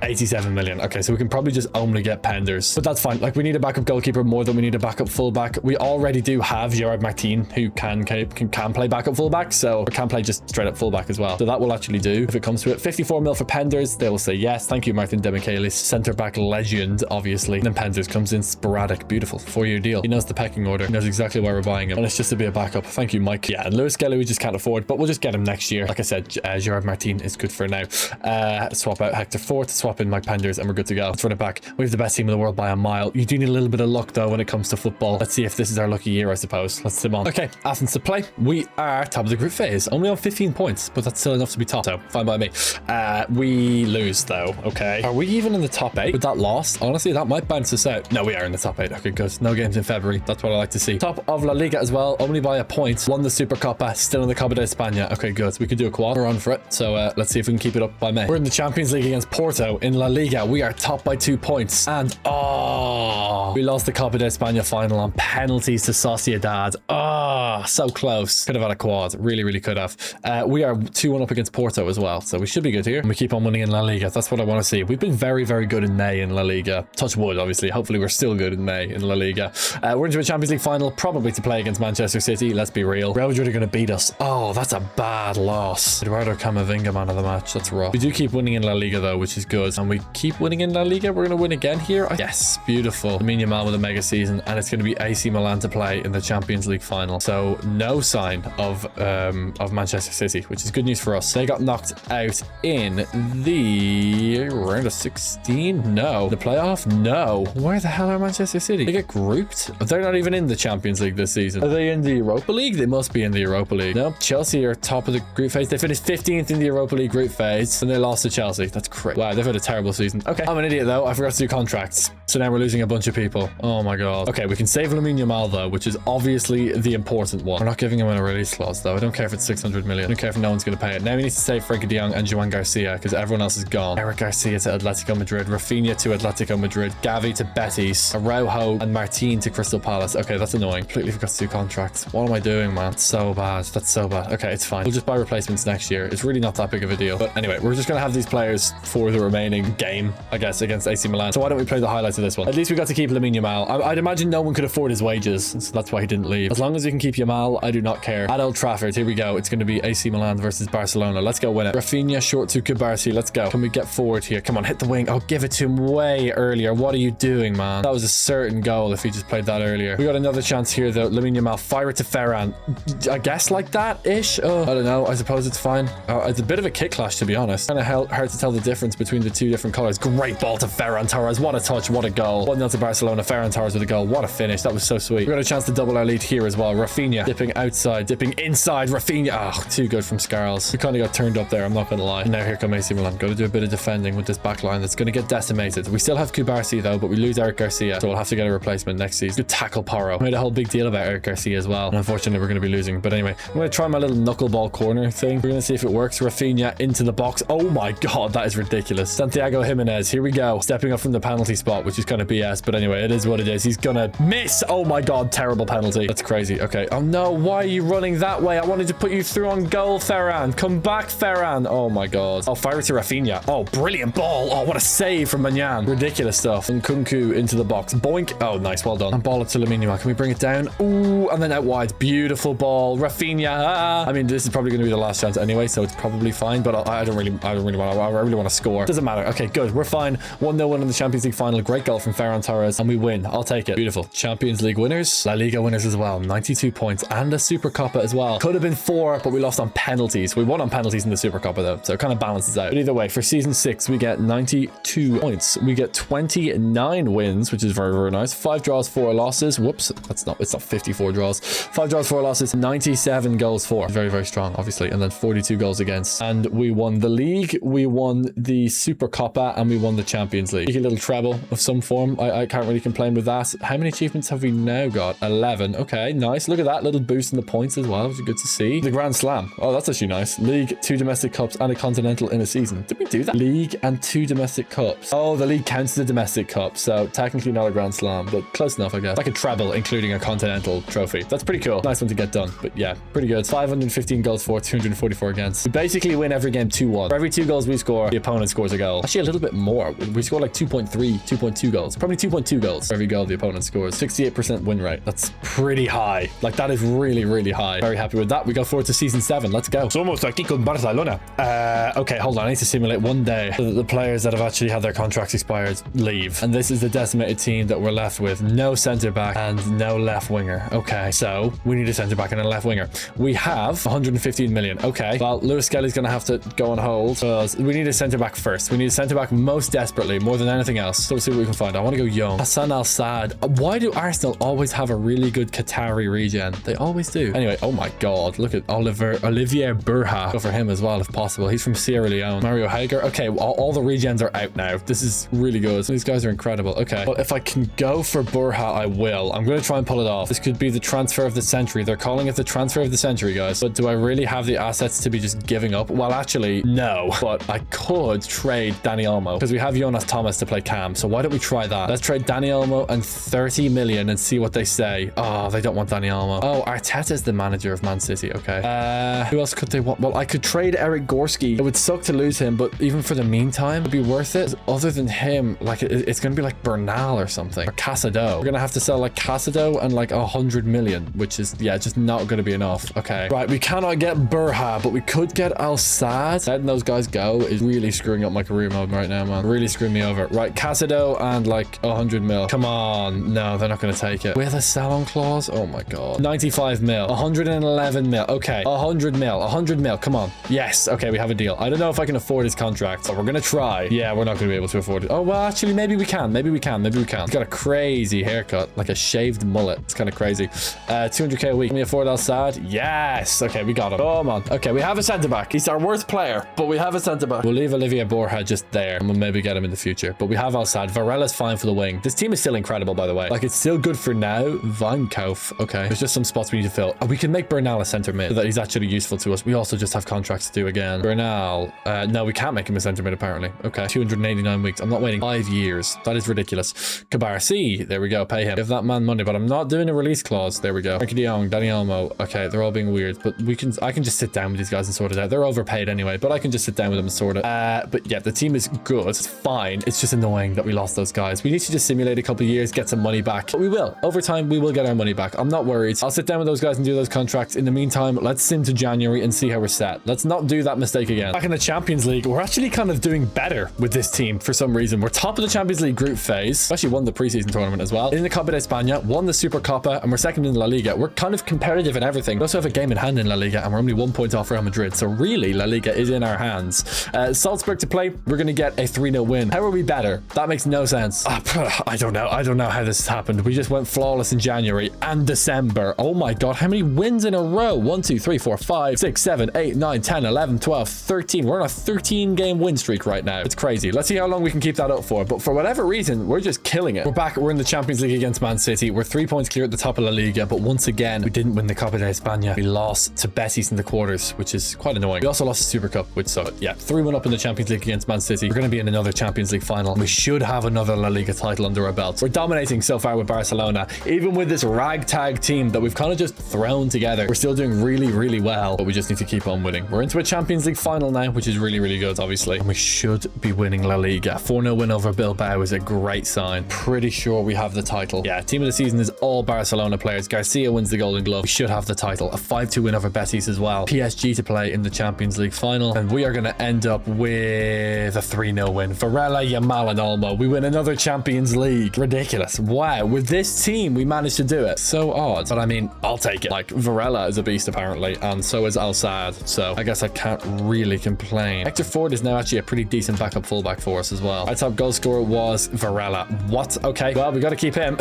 87 million. Okay, so we can probably just only get Penders. But that's fine. Like, we need a backup goalkeeper more than we need a backup fullback. We already do have Gerard Martin, who can play backup fullback, so or can play just straight up fullback as well. So that will actually do if it comes to it. 54 mil for Penders. They will say yes. Thank you, Martin Demichelis. Centre back legend, obviously. And then Penders comes in sporadic. Beautiful. 4-year deal. He knows the pecking order. He knows exactly why we're buying him. And it's just to be a backup. Thank you, Mike. Yeah, and Lewis Skelly we just can't afford, but we'll just get him next year. Like I said, Gerard Martin is good for now. Swap out Hector Fort, swap in Mike Penders, and we're good to go. Let's run it back. We have the best team in the world by a mile. You do need a little bit of luck though when it comes to football. Let's see if this is our lucky year, I suppose. Let's sim on. Okay, Athens to play. We are top of the group phase. Only on 15 points, but that's still enough to be top, so fine by me. We lose though. Okay, are we even in the top 8 with that loss? Honestly, that might bounce us out. No, we are in the top 8. Okay, good. No games in February. That's what I like to see. Top of La Liga as well, only by a point. Won the Super Copa, still in the Copa de España. Okay, good. We could do a quad. We're on for it. So let's see if we can keep it up by May. We're in the Champions League against Porto in La Liga. We are top by 2 points. And we lost the Copa de España final on penalties to Sociedad. So close. Could have had a quad. Really, really could have. We are 2-1 up against Porto as well. So we should be good here. And we keep on winning in La Liga. That's what I want to see. We've been very, very good in May in La Liga. Touch wood, obviously. Hopefully we're still good in May in La Liga. We're into a Champions League final, probably to play against Manchester City. Let's be real. Real Madrid are going to beat us. Oh, that's a bad loss. Eduardo Camavinga, man of the match. That's rough. We do keep winning in La Liga though, which is good. And we keep winning in La Liga. We're going to win again here. Yes, beautiful. Lamine Yamal with a mega season, and it's going to be AC Milan to play in the Champions League final. So no sign of Manchester City, which is good news for us. They got knocked out in the round of 16. No. The playoff. No. Where the hell are Manchester City? They get grouped. They're not even in the Champions League this season. Are they in the Europa League? They must be in the Europa League. No. Chelsea are top of the group phase. They finished 15th in the Europa League group phase, and they lost to Chelsea. That's crazy. Wow, they've had a terrible season. Okay, I'm an idiot though. I forgot to do contracts. So now we're losing a bunch of people. Oh my god. Okay, we can save Lamine Yamal though, which is obviously the important one. We're not giving him a release clause though. I don't care if it's 600 million. I don't care if no one's going to pay it. Now we need to save Frenkie de Jong and Joan Garcia because everyone else is gone. Eric Garcia to Atletico Madrid, Rafinha to Atletico Madrid, Gavi to Betis, Araujo and Martin to Crystal Palace. Okay, that's annoying. Completely forgot to do contracts. What am I doing, man? It's so bad. That's so bad. Okay, it's fine. We'll just buy replacements next year. It's really not that big of a deal. But anyway, we're just going to have these players for the remaining game, I guess, against AC Milan. So why don't we play the highlights of this one? At least we got to keep Lamine Yamal. I'd imagine no one could afford his wages, so that's why he didn't leave. As long as we can keep Yamal, I do not care. At Old Trafford, here we go. It's going to be AC Milan versus Barcelona. Let's go win it. Rafinha short to Kubarsi. Let's go. Can we get forward here? Come on, hit the wing. Oh, give it to him way earlier. What are you doing, man? That was a certain goal if he just played that earlier. We got another chance here though. Lamine Yamal, fire it to Ferran. I guess like that-ish. Oh, I don't know. I suppose it's fine. It's a bit of a kick clash, to be honest. Kind of hard to tell the difference between the two different colors. Great ball to Ferran Torres. What a touch. What a goal. 1-0 to Barcelona. Ferran Torres with a goal. What a finish. That was so sweet. We got a chance to double our lead here as well. Rafinha dipping outside, dipping inside. Rafinha. Oh, too good from Scarles. We kind of got turned up there. I'm not going to lie. And now here come AC Milan. Got to do a bit of defending with this back line that's going to get decimated. We still have Kubarsi though, but we lose Eric Garcia. So we'll have to get a replacement next season. Good tackle, Porro. Made a whole big deal about Eric Garcia as well. And unfortunately, we're going to be losing. But anyway, I'm going to try my little knuckleball corner thing. We're going to see if it works. Rafinha into the box. Oh my god, that is ridiculous. Santiago Jimenez. Here we go. Stepping up from the penalty spot, which is kind of BS. But anyway, it is what it is. He's going to miss. Oh my god, terrible penalty. That's crazy. Okay. Oh no, why are you running that way? I wanted to put you through on goal, Ferran. Come back, Ferran. Oh my god. Oh, fire it to Rafinha. Oh, brilliant ball. Oh, what a save from Manyan. Ridiculous stuff. And Kunku into the box. Boink. Oh, nice. Well done. And ball it to Lamine Yamal. Can we bring it down? Ooh, and then out wide. Beautiful ball. Rafinha. I mean, this is probably going to be the last chance anyway, so it's probably fine, but I really want to score. Doesn't matter. Okay, good. We're fine. 1-0 win in the Champions League final. Great goal from Ferran Torres, and we win. I'll take it. Beautiful. Champions League winners. La Liga winners as well. 92 points and a Super Copa as well. Could have been 4, but we lost on penalties. We won on penalties in the Super Copa though, so it kind of balances out. But either way, for season 6, we get 92 points. We get 29 wins, which is very, very nice. 5 draws, 4 losses. Whoops. It's not 54 draws. 5 draws, 4 losses. 97 goals for. Very, very strong, obviously. And then 42 goals against. And we won the league. We won the Super Copa, and we won the Champions League. A little treble of some form. I can't really complain with that. How many achievements have we now got? 11. Okay, nice. Look at that little boost in the points as well, which is good to see. The Grand Slam. Oh, that's actually nice. League, 2 domestic cups, and a continental in a season. Did we do that? League and 2 domestic cups. Oh, the league counts as a domestic cup, so technically not a Grand Slam, but close enough, I guess. Like a treble, including a continental trophy. That's pretty cool. Nice one to get done, but yeah, pretty good. 515 goals for, 244 against. We basically win every game 2-1. For every 2 goals we score, the opponent scores a goal. Actually, a little bit more. We score like 2.3, 2.2 goals. Probably 2.2 goals for every goal the opponent scores. 68% win rate. That's pretty high. Like, that is really, really high. Very happy with that. We go forward to season 7. Let's go. Somos aquí con Barcelona. Okay, hold on. I need to simulate one day so that the players that have actually had their contracts expired leave. And this is the decimated team that we're left with. No centre back and no left winger. Okay, so we need a centre back and a left winger. We have 115 million. Okay, well, Lewis Skelly's going to have to go on hold because we need a centre back first. We need a centre back most desperately, more than anything else. So let's see what we can find. I want to go young. Hassan Al-Saad. Why do Arsenal always have a really good Qatari regen? They always do. Anyway, oh my god, look at Olivier Burha. Go for him as well if possible. He's from Sierra Leone. Mario Hager. Okay, all the regens are out now. This is really good. These guys are incredible. Okay, well, if I can go for Burha, I will. I'm going to try and pull it off. This could be the transfer of the century. They're calling it the transfer of the century, guys. But do I really have the assets to be just giving up? Well, actually, no. But I could trade Dani Olmo because we have Jonas Thomas to play Cam. So why don't we try that? Let's trade Dani Olmo and 30 million and see what they say. Oh, they don't want Dani Olmo. Oh, Arteta's the manager of Man City. Okay. Who else could they want? Well, I could trade Eric Gorski. It would suck to lose him, but even for the meantime, it'd be worth it. Other than him, like it's going to be like Bernal or something. Or Casado. We're going to have to sell like Casado and like 100 million, which is, yeah, just not going to be enough. Okay. Right, we cannot get Burha, but we could get Al Sadd. Letting those guys go is really screwing up my career mode right now, man. Really screwing me over. Right, Casado and like 100 mil. Come on. No, they're not going to take it. With a sell-on clause? Oh my god. 95 mil. 111 mil. Okay. 100 mil. 100 mil. Come on. Yes. Okay, we have a deal. I don't know if I can afford his contract, but we're going to try. Yeah, we're not going to be able to afford it. Oh, well, actually, maybe we can. Maybe we can. Maybe we can. He's got a crazy haircut, like a shaved mullet. It's kind of crazy. 200k a week. Can we afford Al Sadd? Yes. Okay, we got him. Come on. Okay, we have a centre-back. He's our worst player, but we have a centre-back. We'll leave Olivier Borja just there, and we'll maybe get him in the future. But we have Al Sadd. Varella's fine for the wing. This team is still incredible, by the way. Like, it's still good for now. Vinkauf. Okay. There's just some spots we need to fill. We can make Bernal a centre mid so that he's actually useful to us. We also just have contracts to do again. Bernal. No, we can't make him a centre mid, apparently. Okay. 289 weeks. I'm not waiting 5 years. That is ridiculous. Cabarsi. There we go. Pay him. Give that man money, but I'm not doing a release clause. There we go. Frankie de Jong, Dani Olmo. Okay, they're all being weird, but I can just sit down with these guys and sort it out. They're overpaid anyway, but I can just sit down with them and sort it. But yeah, the team is good. It's fine. It's just annoying that we lost those guys. We need to just simulate a couple of years, get some money back. But we will. Over time, we will get our money back. I'm not worried. I'll sit down with those guys and do those contracts. In the meantime, let's sim to January and see how we're set. Let's not do that mistake again. Back in the Champions League, we're actually kind of doing better with this team for some reason. We're top of the Champions League group phase. We actually won the preseason tournament as well. In the Copa de España, won the Super Copa, and we're second in La Liga. We're kind of competitive in everything. We also have a game in hand in La Liga, and we're only 1 point off Real Madrid. So really, La Liga is in our hands. Salzburg to play. We're going to get a 3-0 win. How are we better? That makes no sense. I don't know. I don't know how this has happened. We just went flawless in January and December. Oh my god, how many wins in a row? 1, 2, 3, 4, 5, 6, 7, 8, 9, 10, 11, 12, 13. We're on a 13 game win streak right now. It's crazy. Let's see how long we can keep that up for. But for whatever reason, we're just killing it. We're back. We're in the Champions League against Man City. We're 3 points clear at the top of La Liga, but once again, we didn't win the Copa de España. We lost to Betis in the quarters, which is quite annoying. We also lost the Super Cup, which sucked. Yeah, 3-1 up in the Champions League against Man City. We're going to be in another Champions League final. We should have another La Liga title under our belts. We're dominating so far with Barcelona. Even with this ragtag team that we've kind of just thrown together, we're still doing really, really well, but we just need to keep on winning. We're into a Champions League final now, which is really, really good, obviously. And we should be winning La Liga. 4-0 win over Bilbao is a great sign. Pretty sure we have the title. Yeah, team of the season is all Barcelona players. Garcia wins the Golden Glove. We should have the title. A 5-2 win over Betis as well. PSG to play in the Champions League final. And we are going to end up with a 3-0 win. Varela, Yamal, and Olmo. We win another Champions League. Ridiculous. Wow. With this team, we managed to do it. So odd. But I mean, I'll take it. Like, Varela is a beast apparently, and so is Al Sadd. So I guess I can't really complain. Hector Ford is now actually a pretty decent backup fullback for us as well. Our top goal scorer was Varela. What? Okay. Well, we got to keep him.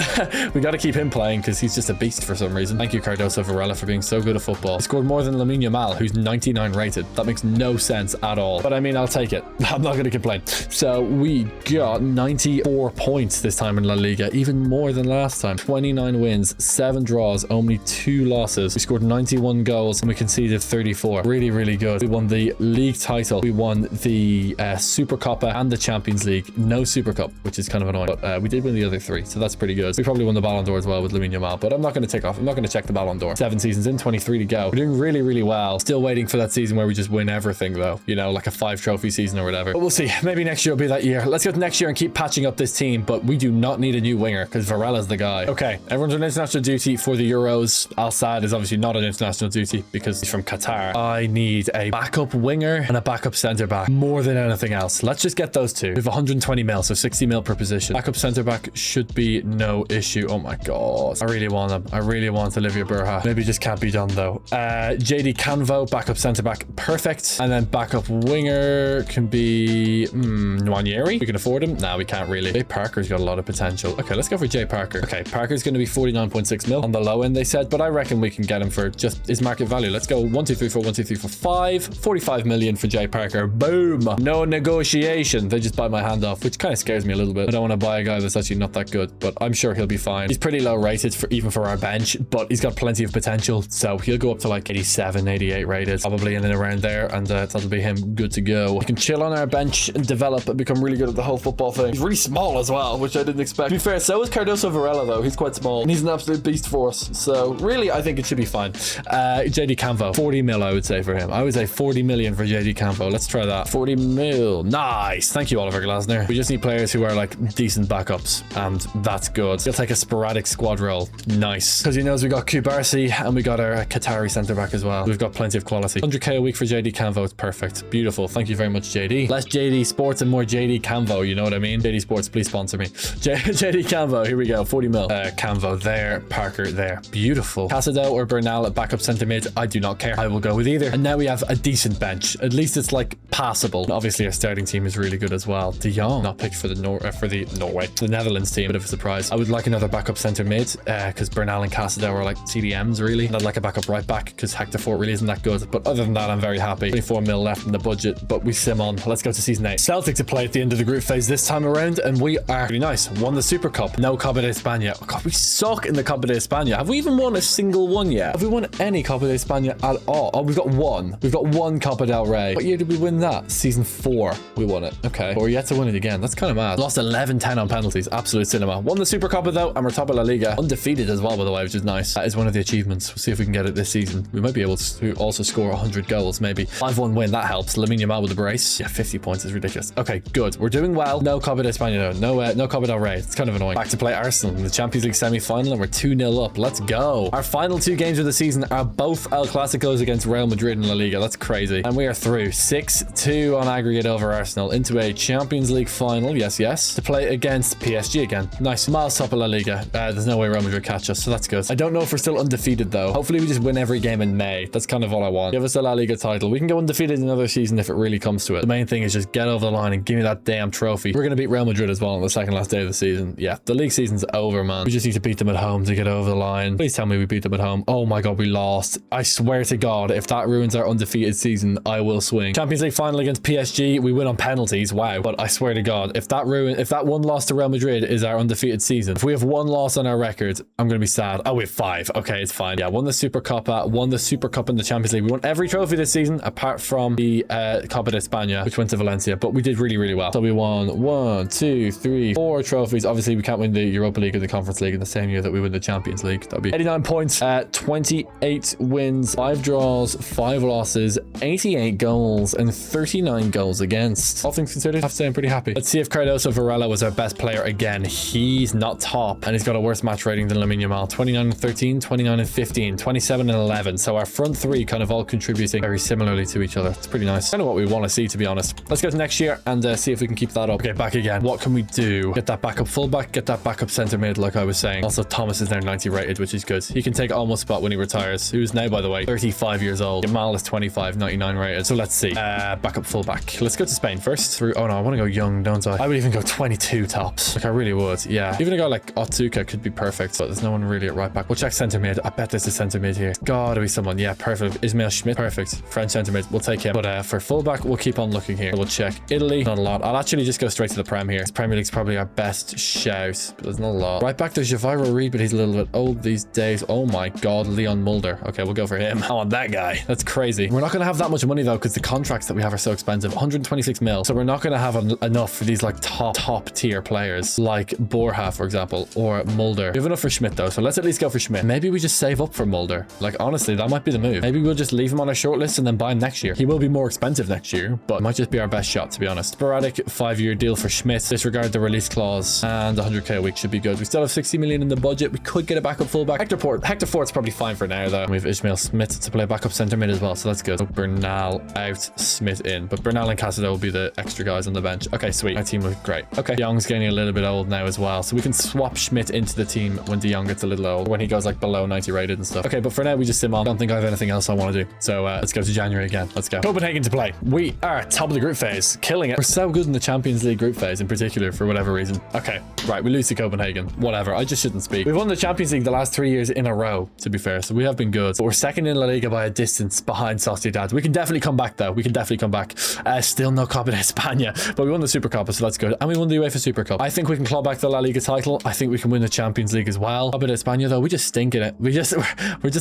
We got to keep him playing because he's just a beast for some reason. Thank you, Cardoso Varela, for being so good at football. He scored more than Lamine Yamal, who's 99 rated. That makes no sense at all. But I mean, I'll take it. I'm not going to complain. So we got 94 points this time in La Liga, even more than last time. 29 wins, 7 draws, only 2 losses. We scored 91 goals and we conceded 34. Really, really good. We won the league title. We won the Super Copa and the Champions League. No Super Cup, which is kind of annoying. But we did win the other 3, so that's pretty good. We probably won the Ballon d'Or as well with Lamine Yamal, but I'm not going to take off. I'm not going to check the Ballon d'Or. 7 seasons in, 23 to go. We're doing really, really well. Still waiting for that season where we just win everything though. You know, like a 5 trophy season or whatever. But we'll see. Maybe next year will be that year. Let's go to next year and keep patching up this team, but we do not need a new winger because Varela's the guy. Okay, everyone's on international duty for the Euros. Al Sadd is obviously not on international duty because he's from Qatar. I need a backup winger and a backup centre back more than anything else. Let's just get those 2. We have 120 mil, so 60 mil per position. Backup centre back should be no issue. Oh my god, I really want him. I really want Olivier Berha. Maybe just can't be done though. JD Canvo, backup centre back, perfect. And then backup winger can be Nwaneri. We can afford him. Nah, we can't really. Jay Parker's got a lot of potential. Okay, let's go for Jay Parker. Okay, Parker's going to be 49.6 mil on the low end, they said, but I reckon we can get him for just his market value. Let's go 1, 2, 3, 4, 1, 2, 3, 4, 5. 45 million for Jay Parker. Boom. No negotiation. They just bite my hand off, which kind of scares me a little bit. I don't want to buy a guy that's actually not that good, but I'm sure he'll be fine. He's pretty low rated for even for our bench, but he's got plenty of potential, so he'll go up to like 87, 88 rated, probably in and around there, and that'll be him good to go. He can chill on our bench and develop and become really good at the whole football thing. He's really small as well, which I didn't expect. To be fair, so is Cardoso Varela though. He's quite small and he's an absolute beast for us, so really I think it should be fine. JD Canvo, 40 mil I would say for him. I would say 40 million for JD Canvo. Let's try that. 40 mil. Nice. Thank you, Oliver Glasner. We just need players who are like decent backups, and that's good. He'll take a sporadic squad role. Nice. Because he knows we got Barcy, and we got our Qatari centre back as well. We've got plenty of quality. 100k a week for JD Canvo. It's perfect. Beautiful. Thank you very much, JD. Less JD Sports and more JD Canvo. You know what I mean? JD Sports, please sponsor me. JD Canvo. Here we go. 40 mil. Canvo there. Parker there. Beautiful. Casado or Bernal at backup centre mid. I do not care. I will go with either. And now we have a decent bench. At least it's like passable. And obviously our starting team is really good as well. De Jong not picked for the Netherlands team. Bit of a surprise. I would like another backup centre mid because Bernal and Casado are like CDMs really. And I'd like a backup right back because Hector Fort really isn't that good. But other than that, I'm very happy. 24 mil left in the budget, but we sim on. Let's go to season 8. Celtic to play at the end of the group phase this time around, and we are pretty nice. Won the Super Cup. No Copa de España. Oh God, we suck in the Copa de España. Have we even won a single one yet? Have we won any Copa de España at all? Oh, we've got one. We've got one Copa del Rey. What year did we win that? Season 4. We won it. Okay. But we're yet to win it again. That's kind of mad. Lost 11-10 on penalties. Absolute cinema. Won the Super Cup though, and we're top of La Liga. Undefeated as well, by the way, which is nice. That is one of the achievements. We'll see if we can get it this season. We might be able to also score 100 goals, maybe. 5-1 win. That helps. Lamine Yamal with the brace. Yeah, 50 points is ridiculous. Okay, good. We're doing well. No Copa de España though. No Copa del Rey. It's kind of annoying. Back to play Arsenal in the Champions League semi-final, and we're 2-0 up. Let's go. Our final 2 games of the season are both El Clasicos against Real Madrid in La Liga. That's crazy. And we are through 6-2 on aggregate over Arsenal into a Champions League final. Yes, to play against PSG again. Nice. Miles top of La Liga. There's no way Real Madrid catch us, so that's good. I don't know if we're still undefeated though. Hopefully we just win every game in May. That's kind of all I want. Give us a La Liga title. We can go undefeated in another season if it really comes to it. The main thing is just get over the line and give me that damn trophy. We're going to beat Real Madrid as well on the second last day of the season. Yeah, the league season's over, man. We just need to beat them at home to get over the line. Please tell me we beat them at home. Oh my God, we lost. I swear to God, if that ruins our undefeated season, I will swing. Champions League final against PSG. We win on penalties. Wow. But I swear to God, if that one loss to Real Madrid is our undefeated season, if we have one loss on our record, I'm going to be sad. Oh, we have 5. Okay, it's fine. Yeah, won the Super Cup in the Champions League. We won every trophy this season apart from the Copa de España, which went to Valencia, but we did really, really well. So we won 1, 2, 3, 4 trophies. Obviously, we can't win the Europa League or the Conference League in the same year that we win the Champions League. That'd be 89 points, 28 wins, 5 draws, 5 losses, 88 goals, and 39 goals against. All things considered, I have to say I'm pretty happy. Let's see if Cardoso Varela was our best player again. He's not top, and he's got a worse match rating than Lamine Yamal. 29 and 13, 29 and 15, 27 and 11. So our front 3 kind of all contributing very similarly to each other. It's pretty nice. Kind of what we want to see, to be honest. Let's go to next year and see if we can keep that up. Okay, back again. What can we do? Get that backup fullback, get that backup centre mid, like I was saying. Also, Thomas is now 90 rated, which is good. He can take Almo's spot when he retires, who's now, by the way, 35 years old. Yamal is 25, 99 rated. So let's see. Backup fullback. Let's go to Spain first. Oh no, I want to go young, don't I? I would even go 22 tops. Like I really would. Yeah. Even a guy like Otsuka could be perfect, but there's no one really at right back. We'll check centre mid. I bet there's a centre mid here. Gotta be someone. Yeah, perfect. Ismail Schmidt. Perfect. French centre mid. We'll take him. But for fullback, we'll keep on looking here. We'll check Italy. Not a lot. I'll actually just go straight to the Prem here. Premier League's probably our best shout, but there's not a lot. Right back, there's Javiro Reed, but he's a little bit old these days. Oh my God, Leon Mulder. Okay, we'll go for him. I want that guy. That's crazy. We're not going to have that much money though, because the contracts that we have are so expensive. 126 mil. So we're not going to have enough for these like top tier players like Borja, for example, or Mulder. We have enough for Schmidt though, so let's at least go for Schmidt. Maybe we just save up for Mulder. Like honestly, that might be the move. Maybe we'll just leave him on our short list and then buy him next year. He will be more expensive next year, but it might just be our best shot, to be honest. Sporadic 5-year deal for Schmidt. Disregard the release clause, and 100k a week should be good. We still have 60 million in the budget. We could get a backup fullback. Hector Fort's probably fine for now though. And we have Ismail Smith to play backup centre mid as well, so that's good. So Bernal out, Smith in, but Bernal and Casado will be the extra guys on the bench. Okay, sweet. Our team looks great. Okay, Young's getting a little bit old now as well, so we can swap Schmidt into the team when De Jong gets a little old, when he goes like below 90 rated and stuff. Okay, but for now we just sim on. I don't think I have anything else I want to do, so let's go to January again. Let's go. Copenhagen to play. We are top of the group phase, killing it. We're so good in the Champions League group phase in particular for whatever reason. Okay, right, we lose to Copenhagen. Whatever, I just shouldn't speak. We've won the Champions League the last 3 years in a row, to be fair, so we have been good, but we're second in La Liga by a distance behind Sociedad. We can definitely come back though. We can definitely come back. Still no Copa de España, but we won the Super Cup, so that's good. And we won the UEFA Super Cup. I think we can claw back the La Liga title. I think we can win the Champions League as well. Copa de España though, we just stink in it. We're just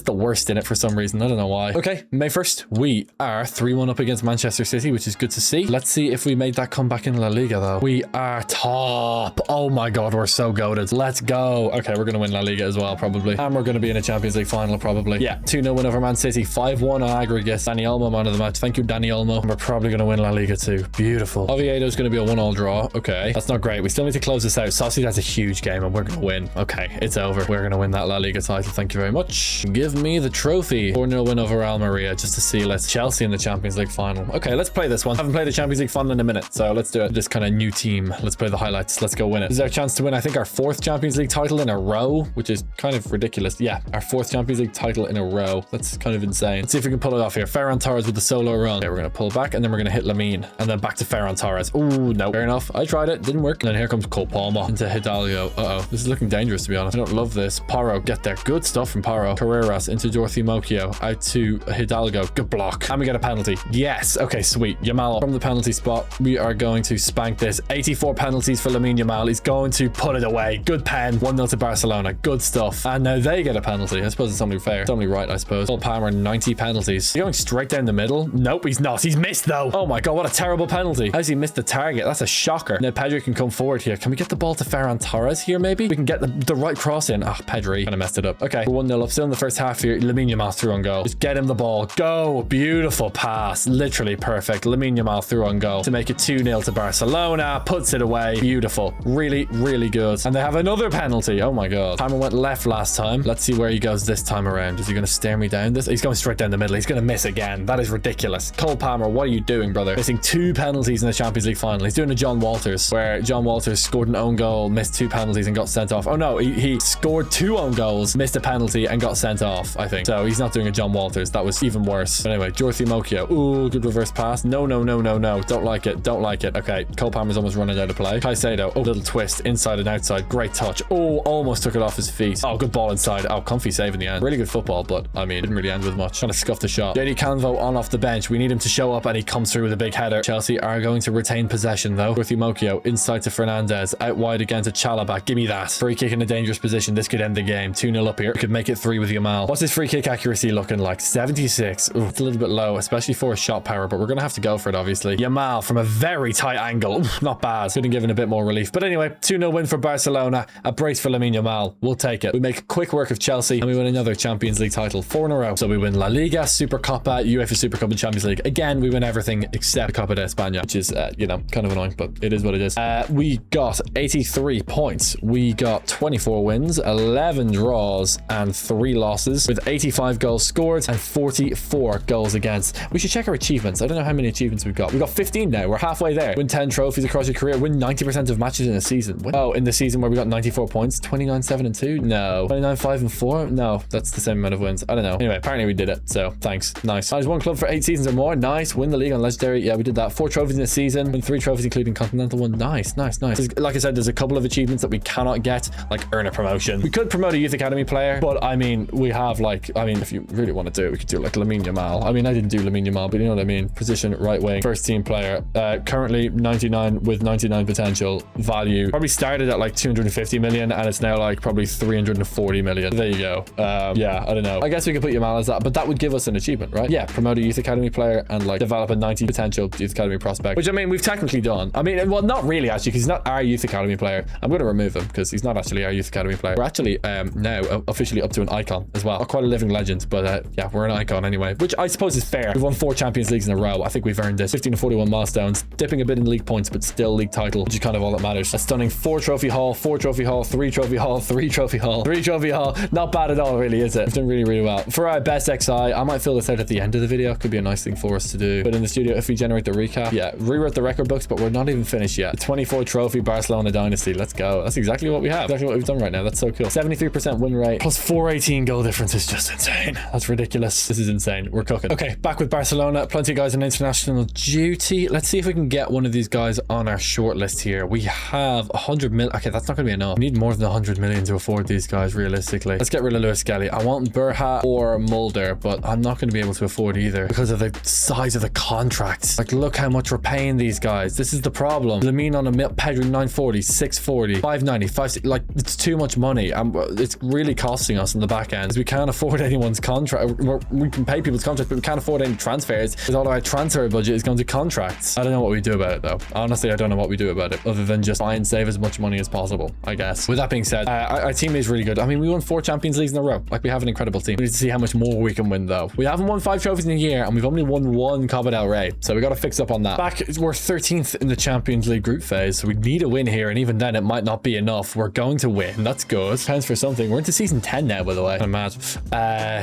the worst in it for some reason. I don't know why. Okay, May 1st, we are 3-1 up against Manchester City, which is good to see. Let's see if we made that comeback in La Liga though. We are top. Oh my God, we're so goated. Let's go. Okay, we're gonna win La Liga as well probably, and we're gonna be in a Champions League final probably. Yeah, 2-0 win over Man City, 5-1 on aggregate. Dani Olmo man of the match. Thank you, Dani Olmo. And we're probably gonna win La Liga too. Beautiful. Oviedo's gonna be a 1-1 draw. Okay, that's not great. We still need to close this out. Sociedad's a huge game and we're gonna win. Okay, it's over. We're gonna win that La Liga title. title, thank you very much. Give me the trophy. 4-0 win over Almeria, just to see. Let's Chelsea in the Champions League final. Okay, let's play this one. I haven't played the Champions League final in a minute, so let's do it. This kind of new team. Let's play the highlights. Let's go win it. This is our chance to win, I think, our 4th Champions League title in a row, which is kind of ridiculous. Yeah, our 4th Champions League title in a row. That's kind of insane. Let's see if we can pull it off here. Ferran Torres with the solo run. Okay, we're going to pull back, and then we're going to hit Lamine, and then back to Ferran Torres. Ooh, no. Fair enough. I tried it. Didn't work. And then here comes Cole Palmer into Hidalgo. Uh-oh. This is looking dangerous, to be honest. I don't love this. Paro, get there. Good stuff from Paro. Carreras into Dorothy Mokio. Out to Hidalgo. Good block. And we get a penalty. Yes. Okay, sweet. Yamal from the penalty spot. We are going to spank this. 84 penalties for Lamine Yamal. He's going to put it away. Good pen. 1-0 to Barcelona. Good stuff. And now they get a penalty. I suppose it's only fair. It's only right, I suppose. Cole Palmer, 90 penalties. Is he going straight down the middle? Nope, he's not. He's missed, though. Oh my god, what a terrible penalty. How's he missed the target? That's a shocker. Now Pedri can come forward here. Can we get the ball to Ferran Torres here, maybe? We can get the right cross in. Ah, Pedri kind of messed it up. Okay, we're 1-0 up. Still in the first half here. Lamine Yamal through on goal. Just get him the ball. Go. Beautiful pass. Literally perfect. Lamine Yamal through on goal to make it 2-0 to Barcelona. Puts it away. Beautiful. Really, really good. And they have another penalty. Oh my god. Palmer went left last time. Let's see where he goes this time around. Is he going to stare me down? He's going straight down the middle. He's going to miss again. That is ridiculous. Cole Palmer, what are you doing, brother? Missing 2 penalties in the Champions League final. He's doing a John Walters, where John Walters scored an own goal, missed 2 penalties and got sent off. Oh no, he scored 2 own goals, missed a penalty and got sent off, I think. So he's not doing a John Walters. That was even worse. But anyway, Dorothy Mokio. Ooh, good reverse pass. No, no, no, no, no. Don't like it. Don't like it. Okay, Cole Palmer's almost running out of play. Caicedo. Oh, little twist inside and outside. Great touch. Oh, almost took it off his feet. Oh, good ball inside. Oh, comfy save in the end. Really good football, but I mean, it didn't really end with much. Trying to scuff the shot. JD Canvo on off the bench. We need him to show up, and he comes through with a big header. Chelsea are going to retain possession though. Dorothy Mokio inside to Fernandez. Out wide again to Chalobah. Give me that. Free kick in a dangerous position. This could end the game. 2-0 up here. We could make it 3 with Yamal. What's his free kick accuracy looking like? 76. Ooh, it's a little bit low, especially for a shot power, but we're going to have to go for it, obviously. Yamal from a very tight angle. Ooh, not bad. Could have given a bit more relief. But anyway, 2-0 win for Barcelona. A brace for Lamine Yamal. We'll take it. We make quick work of Chelsea, and we win another Champions League title. 4 in a row. So we win La Liga, Super Copa, UEFA Super Cup, and Champions League. Again, we win everything except Copa de España, which is, you know, kind of annoying, but it is what it is. We got 83 points. We got 24 wins, 11 draws, and 3 losses, with 85 goals scored and 44 goals against. We should check our achievements. I don't know how many achievements we've got. We've got 15 now. We're halfway there. Win 10 trophies across your career. Win 90% of matches in a season. Oh, in the season where we got 94 points. 29, 7, and 2? No. 29, 5, and 4? No. That's the same amount of wins. I don't know. Anyway, apparently we did it. So thanks. Nice. Managed 1 club for 8 seasons or more. Nice. Win the league on legendary. Yeah, we did that. 4 trophies in a season. Win 3 trophies, including continental one. Nice, nice, nice. Like I said, there's a couple of achievements that we cannot get, like earn a promotion. We could promote a youth academy player, but I mean, we have like, I mean, if you really want to do it, we could do like Lamine Yamal. I mean, I didn't do Lamine Yamal, but you know what I mean. Position right wing, first team player. Currently 99 with 99 potential. Value probably started at like 250 million, and it's now like probably 340 million. There you go. Yeah, I don't know. I guess we could put Yamal as that, but that would give us an achievement, right? Yeah, promote a youth academy player and like develop a 90 potential youth academy prospect, which I mean, we've technically done. I mean, well, not really actually, because he's not our youth academy player. I'm going to remove him because he's not actually our youth academy player. We're actually now officially up to an icon as well. Not quite a living legend, but yeah, we're an icon anyway, which I suppose is fair. We've won 4 Champions Leagues in a row. I think we've earned this. 15 to 41 milestones, dipping a bit in league points, but still league title, which is kind of all that matters. A stunning 4 trophy haul, 4 trophy haul, 3 trophy haul, 3 trophy haul, 3 trophy haul. Not bad at all, really, is it? We've done really, really well. For our best XI, I might fill this out at the end of the video. Could be a nice thing for us to do. But in the studio, if we generate the recap, yeah, rewrote the record books, but we're not even finished yet. The 24 trophy Barcelona dynasty. Let's go. That's exactly what we have. Exactly what we've done right now. That's so cool. 73% win rate plus 418 goal difference is just insane. That's ridiculous. This is insane. We're cooking. Okay, back with Barcelona. Plenty of guys on international duty. Let's see if we can get one of these guys on our short list here. We have 100 million. Okay, that's not going to be enough. We need more than 100 million to afford these guys, realistically. Let's get rid of Lewis Skelly. I want Berha or Mulder, but I'm not going to be able to afford either because of the size of the contracts. Like, look how much we're paying these guys. This is the problem. Lamine on a Pedri 940, 640, 590, 560. Like, it's too much money. It's really costing us in the back end because we can't afford anyone's contract. We can pay people's contracts, but we can't afford any transfers because all our transfer budget is going to contracts. I don't know what we do about it though. Honestly, I don't know what we do about it other than just try and save as much money as possible, I guess. With that being said, our team is really good. I mean, we won 4 Champions Leagues in a row. Like, we have an incredible team. We need to see how much more we can win though. We haven't won 5 trophies in a year and we've only won 1 Copa del Rey, so we got to fix up on that. We're 13th in the Champions League group phase, so we need a win here, and even then it might not be enough. We're going to win. That's good. Counts for something. We're into season 10 now, by the way. I'm mad.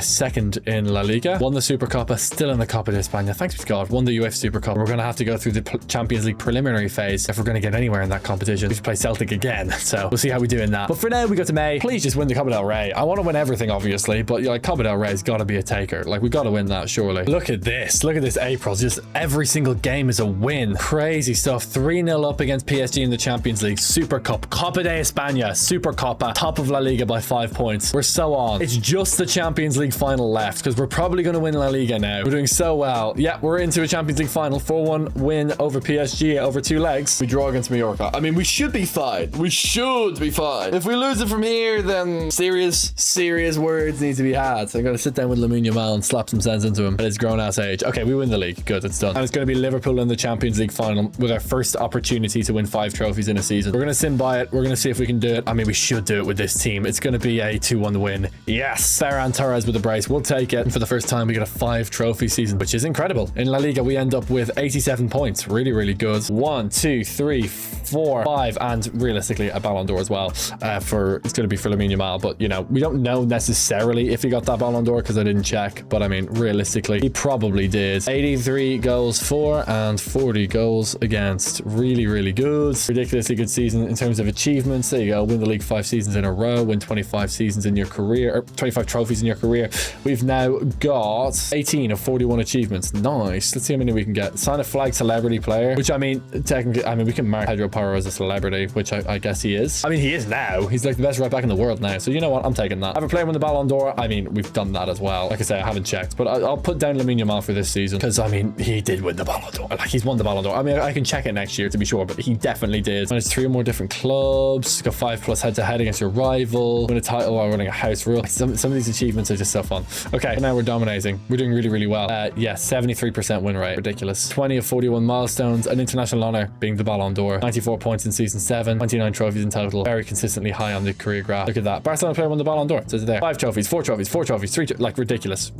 Second in La Liga. Won the Supercopa, still in the Copa de España. Thanks to God. Won the UEFA Supercup. We're going to have to go through the Champions League preliminary phase if we're going to get anywhere in that competition. We should play Celtic again. So we'll see how we do in that. But for now, we go to May. Please just win the Copa del Rey. I want to win everything, obviously, but like Copa del Rey's got to be a taker. Like, we got to win that, surely. Look at this. Look at this April. Just every single game is a win. Crazy stuff. 3-0 up against PSG in the Champions League. Super Cup. Copa de España. Super Copa. Top of La Liga by 5 points. We're so on. It's just the Champions League final left because we're probably going to win La Liga now. We're doing so well. Yeah, we're into a Champions League final. 4-1 win over PSG over 2 legs. We draw against Mallorca. I mean, we should be fine. We should be fine. If we lose it from here, then serious words need to be had. So I'm going to sit down with Lamine Yamal and slap some sense into him at his grown-ass age. Okay, we win the league. Good, it's done. And it's going to be Liverpool in the Champions League final with our first opportunity to win 5 trophies in a season. We're going to sim by it. We're going to see if we can do it. I mean, we should do it with this team. It's going to be a 2-1 win. Yes. Ferran Torres with a brace. We'll take it. And for the first time, we get a 5 trophy season, which is incredible. In La Liga, we end up with 87 points. Really, really good. 1, 2, 3, 4, 5, and realistically a Ballon d'Or as well. It's going to be for Lamine Yamal, but you know, we don't know necessarily if he got that Ballon d'Or because I didn't check, but I mean, realistically, he probably did. 83 goals for and 40 goals against. Really, really good. Ridiculously good season in terms of achievements. There you go. Win the league 5 seasons in a row. Win 25 seasons in your career, or 25 trophies in your career. We've now got 18 of 41 achievements. Nice. Let's see how many we can get. Sign a flag celebrity player, which I mean, technically, I mean, we can mark Pedro Porro as a celebrity, which I guess he is. I mean, he is now. He's like the best right back in the world now. So you know what? I'm taking that. Have a player win the Ballon d'Or. I mean, we've done that as well. Like I say, I haven't checked, but I'll put down Lamine Yamal for this season because I mean, he did win the Ballon d'Or. Like, he's won the Ballon d'Or. I mean, I can check it next year to be sure, but he definitely did. And it's 3 or more different clubs. Got 5+ head-to-head against your rival. Win a title while running a house rule. Some of these achievements are just so fun. Okay, now we're dominating. We're doing really, really well. Yeah, 73% win rate. Ridiculous. 20 of 41 milestones. An international honor being the Ballon d'Or. 94 points in season 7. 29 trophies in total. Very consistently high on the career graph. Look at that. Barcelona player won the Ballon d'Or. Says it there. 5 trophies, 4 trophies, 4 trophies, 3 like ridiculous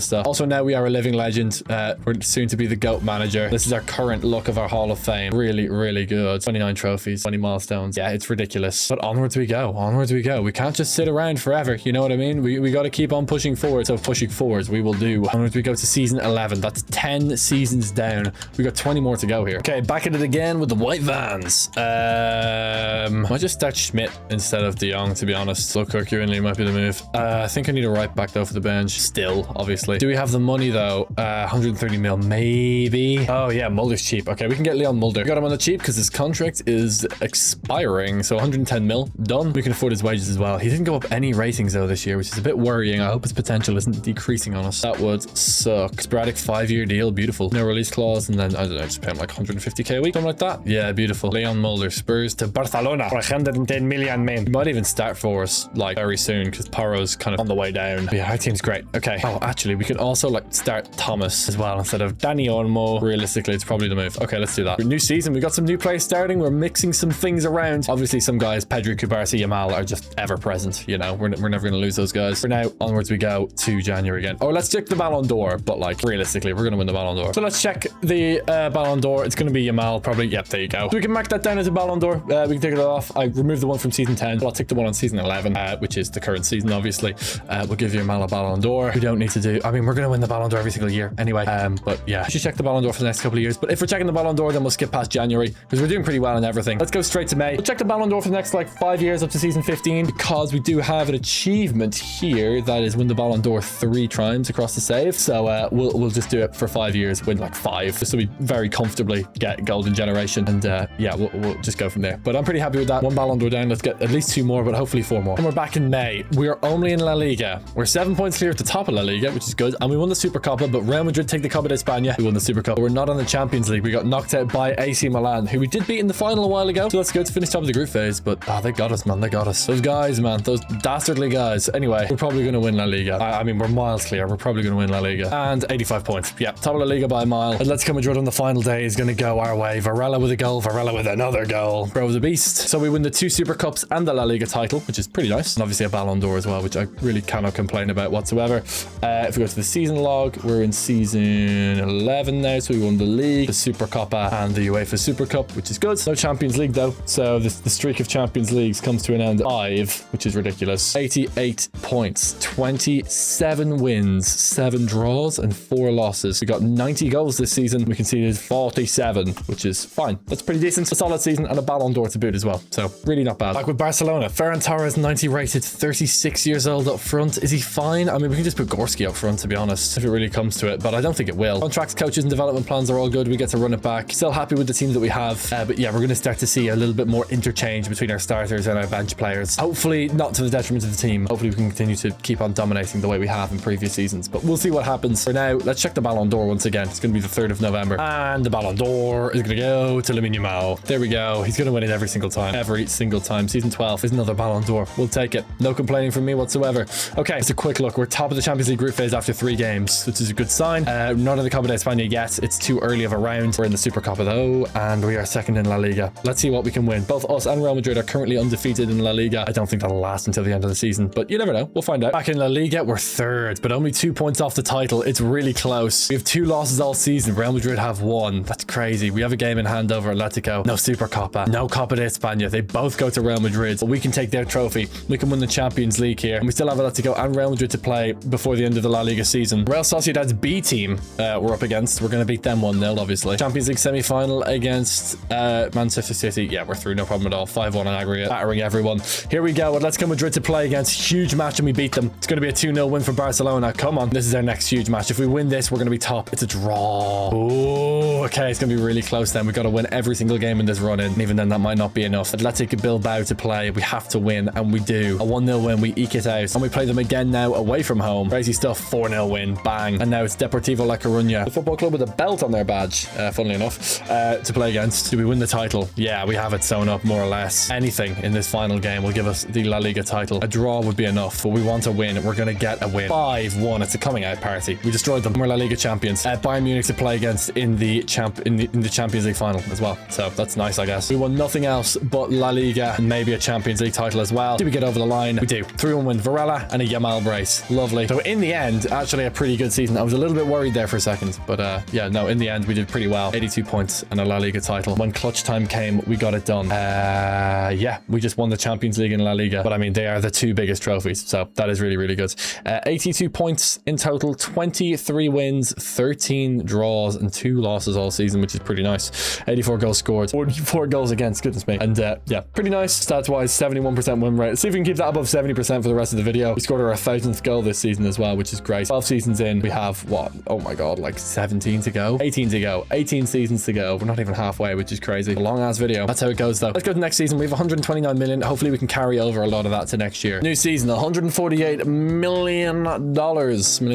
stuff. Also now we are a living legend. We're soon to be the GOAT manager. This is our current look of our Hall of Fame. Really, really good. 29 trophies, 20 milestones. Yeah, it's ridiculous. But onwards we go. Onwards we go. We can't just sit around forever. You know what I mean? We got to keep on pushing forward. So pushing forwards we will do. Onwards we go to season 11. That's 10 seasons down. We got 20 more to go here. Okay, back at it again with the white vans. Might just start Schmidt instead of De Jong, to be honest. So Kirk Ewinley might be the move. I think I need a right back though for the bench. Still, obviously. Do we have the money though? 130 mil, maybe. Oh yeah, Mulder's cheap. Okay, we can get Leon Mulder. We got him on the cheap because his contract is expiring. So 110 mil, done. We can afford his wages as well. He didn't go up any ratings though this year, which is a bit worrying. I hope his potential isn't decreasing on us. That would suck. Sporadic 5-year deal, beautiful. No release clause, and then I don't know, just pay him like 150k a week, something like that. Yeah, beautiful. Leon Mulder, Spurs to Barcelona for 110 million, man. He might even start for us like very soon because Porro's kind of on the way down. But yeah, our team's great. Okay. Oh, actually, we could also like start Thomas as well instead of Dani Olmo. Realistically, it's probably the move. Okay, let's do that. New season, we got some new players starting. We're mixing some things around. Obviously, some guys, Pedri, Kubarsi, Yamal, are just ever present. You know, we're never going to lose those guys. For now, onwards we go to January again. Oh, let's check the Ballon d'Or. But like, realistically, we're going to win the Ballon d'Or. So let's check the Ballon d'Or. It's going to be Yamal, probably. Yep, there you go. So we can mark that down as a Ballon d'Or. We can take it off. I removed the one from season 10, but I'll take the one on season 11, which is the current season, obviously. We'll give Yamal a Ballon d'Or. We don't need to do... I mean, we're going to win the Ballon d'Or every single year anyway. But yeah, we should check the Ballon d'Or for the next couple of years. But if we're checking the Ballon d'Or, then we'll skip past January because we're doing pretty well in everything. Let's go straight to May. We'll check the Ballon d'Or for the next like 5 years up to season 15 because we do have an achievement here that is win the Ballon d'Or 3 times across the save. So we'll just do it for 5 years, win like 5, just so we very comfortably get golden generation. And yeah, we'll just go from there. But I'm pretty happy with that. 1 Ballon d'Or down. Let's get at least 2 more, but hopefully 4 more. And we're back in May. We're only in La Liga. We're 7 points clear at the top of La Liga, which is good. And we won the Supercopa, but Real Madrid take the Copa de España. We won the Supercopa. We're not on the Champions League. We got knocked out by AC Milan, who we did beat in the final a while ago. So that's good to finish top of the group phase. But they got us, man. They got us. Those guys, man. Those dastardly guys. Anyway, we're probably going to win La Liga. I mean, we're miles clear. We're probably going to win La Liga. And 85 points. Yeah, top of La Liga by a mile. Atletico Madrid on the final day is going to go our way. Varela with a goal. Varela with another goal. Bro's a beast. So we win the 2 Super Cups and the La Liga title, which is pretty nice. And obviously a Ballon d'Or as well, which I really cannot complain about whatsoever. If we go to the season log, we're in season 11 now. So we won the league, the Super Copa, and the UEFA Super Cup, which is good. No Champions League though. So the streak of Champions Leagues comes to an end 5, which is ridiculous. ridiculous. 88 points, 27 wins, 7 draws, and 4 losses. We got 90 goals this season. We conceded 47, which is fine. That's pretty decent. A solid season and a Ballon d'Or to boot as well. So really not bad. Back with Barcelona. Ferran Torres, 90 rated, 36 years old up front. Is he fine? I mean, we can just put Gorski up front, to be honest, if it really comes to it, but I don't think it will. Contracts, coaches, and development plans are all good. We get to run it back. Still happy with the team that we have. But yeah, we're going to start to see a little bit more interchange between our starters and our bench players. Hopefully not to the detriment of the team. Hopefully we can continue to keep on dominating the way we have in previous seasons, but we'll see what happens. For now, let's check the Ballon d'Or once again. It's going to be the 3rd of November, and the Ballon d'Or is going to go to Lamine Yamal. There we go. He's going to win it every single time. Every single time. Season 12 is another Ballon d'Or. We'll take it. No complaining from me whatsoever. Okay, it's a quick look. We're top of the Champions League group phase after 3 games, which is a good sign. Not in the Copa de España yet. It's too early of a round. We're in the Super Copa though, and we are 2nd in La Liga. Let's see what we can win. Both us and Real Madrid are currently undefeated in La Liga. I don't think that'll last until the end of the season, but you never know. We'll find out. Back in La Liga, we're 3rd, but only 2 points off the title. It's really close. We have 2 losses all season. Real Madrid have 1. That's crazy. We have a game in hand over Atletico. No Super Copa. No Copa de España. They both go to Real Madrid, but we can take their trophy. We can win the Champions League here, and we still have Atletico and Real Madrid to play before the end of the La Liga season. Real Sociedad's B team we're up against. We're going to beat them 1-0, obviously. Champions League semi-final against Manchester City. Yeah, we're through, no problem at all. 5-1 on aggregate, battering everyone. Here we go. Atletico Madrid to play against. Huge match, and we beat them. It's going to be a 2-0 win for Barcelona. Come on. This is our next huge match. If we win this, we're going to be top. It's a draw. Oh, okay. It's going to be really close then. We've got to win every single game in this run-in. And even then, that might not be enough. Athletic Bilbao to play. We have to win, and we do. A 1-0 win. We eke it out. And we play them again now away from home. Crazy stuff. 4-0 win. Bang. And now it's Deportivo La Coruña, the football club with a belt on their badge, funnily enough, to play against. Do we win the title? Yeah, we have it sewn up more or less. Anything in this final game will give us the La Liga title. A draw would be enough, but we want a win. We're going to get a win. 5-1. It's a coming out party. We destroyed them. We're La Liga champions. Bayern Munich to play against in the Champions League final as well. So that's nice, I guess. We won nothing else but La Liga and maybe a Champions League title as well. Do we get over the line? We do. 3-1 win. Varela and a Yamal brace. Lovely. So in the end, actually a pretty good season. I was a little bit worried there for a second, but yeah, no, in the end we did pretty well. 82 points and a La Liga title. When clutch time came, we got it done. Yeah, we just won the Champions League and La Liga, but I mean, they are the 2 biggest trophies, so that is really, really good. 82 points in total, 23 wins, 13 draws, and 2 losses all season, which is pretty nice. 84 goals scored, 44 goals against, goodness me. And yeah, pretty nice stats-wise, 71% win rate. Let's see if we can keep that above 70% for the rest of the video. We scored our 1,000th goal this season as well, which is great. 12 seasons in, we have, what? Oh my god, like 17 to go? 18 to go. 18 seasons to go. We're not even halfway, which is crazy. A long-ass video. That's how it goes, though. Let's go to next season. We have 129 million. Hopefully, we can carry over a lot of that to next year. New season, $148 million. Million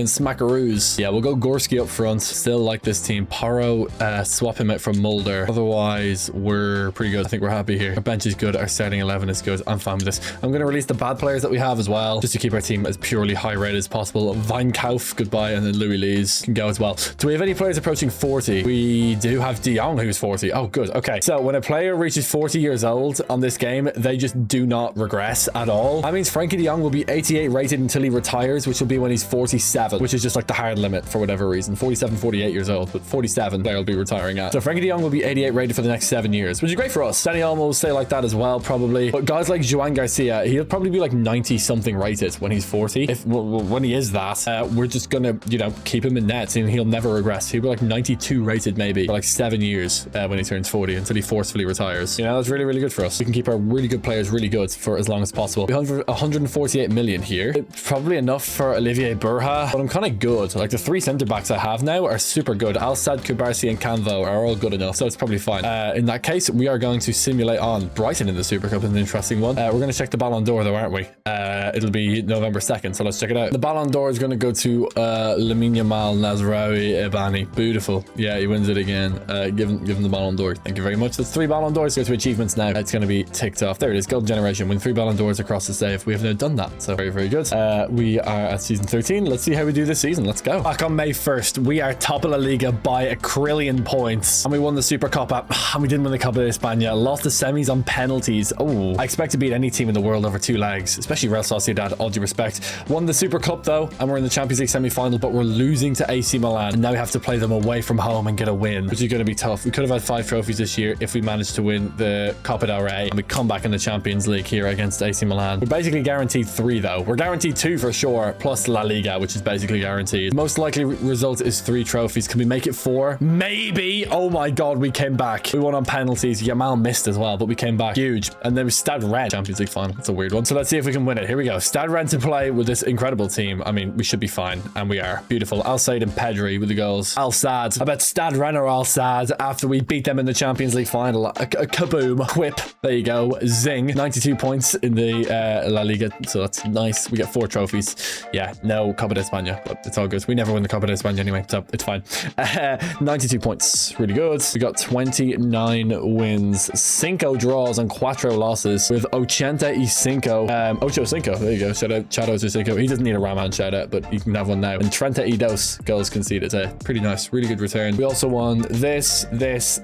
smackaroos. Yeah, we'll go Gorski up front. Still like this team. Paro, swap him out from Mulder. Otherwise, we're pretty good. I think we're happy here. Our bench is good. Our starting 11 is good. I'm fine with this. I'm going to release the bad players that we have as well, just to keep our team as purely high-rated as possible. Wijnkauf, goodbye, and then Louis Lees can go as well. Do we have any players approaching 40? We do have De Jong, who's 40. Oh, good. Okay. So when a player reaches 40 years old on this game, they just do not regress at all. That means Frankie De Jong will be 88 rated until he retires, which will be when he's 47, which is just like the hard limit for whatever reason. 47, 48 years old, but 47 they'll be retiring at. So Frankie De Jong will be 88 rated for the next 7 years, which is great for us. Dani Olmo will stay like that as well, probably. But guys like Joan Garcia, he'll probably be like 90 something rated when he's 40. If when he is that, we're just gonna, you know, keep him in nets and he'll never regress. He'll be like 92 rated maybe for like 7 years when he turns 40 until he forcefully retires. You know, that's really, really good for us. We can keep our really good players really good for as long as possible. We have 148 million here. It's probably enough for Olivier Berha, but I'm kind of good. Like the 3 center backs I have now are super good. Al-Sad, Kubarsi, and Canvo are all good enough, so it's probably fine. In that case, we are going to simulate on Brighton in the Super Cup. An interesting one. We're going to check the Ballon d'Or though, aren't we? It'll be November 2nd, so let's check it out. The Ballon d'Or is going to go to Lamine Yamal Nazraoui Ebani. Beautiful. Yeah, he wins it again. Give him the Ballon d'Or. Thank you very much. That's 3 Ballon d'Ors. Go to achievements now. It's going to be ticked off. There it is. Golden Generation. Win 3 Ballon d'Ors across the save. We have now done that, so very, very good. We are at season 13. Let's see how we do this season. Let's go. Back on May 1st, we are top of La Liga by 1 trillion points, and we won the Super Copa, and we didn't win the Copa de España. Lost the semis on penalties. Oh, I expect to beat any team in the world over 2 legs, especially Real Sociedad, all due respect. Won the Super Cup though, and we're in the Champions League semi-final, but we're losing to AC Milan, and now we have to play them away from home and get a win, which is going to be tough. We could have had 5 trophies this year if we managed to win the Copa del Rey, and we come back in the Champions League here against AC Milan. basically guaranteed 3 though. We're guaranteed 2 for sure, plus La Liga, which is basically guaranteed. Most likely result is 3 trophies. Can we make it 4? Maybe. Oh my god, we came back. We won on penalties. Yamal missed as well, but we came back. Huge. And then we Stade Rennes Champions League final. That's a weird one. So let's see if we can win it. Here we go. Stade Rennes to play with this incredible team. I mean, we should be fine, and we are. Beautiful. Al Sadd and Pedri with the goals. Al Sadd. I bet Stade Rennes or Al Sadd after we beat them in the Champions League final. A kaboom. Whip. There you go. Zing. 92 points in the La Liga. So that's nice. We get 4 trophies. Yeah, no Copa de España, but it's all good. We never win the Copa de España anyway, so it's fine. 92 points. Really good. We got 29 wins, 5 draws, and 4 losses with 85. Ocho Cinco. There you go. Shout out Chad Cinco. He doesn't need a Ramman shout out, but you can have one now. And 32 goals conceded. Pretty nice. Really good return. We also won this, and this.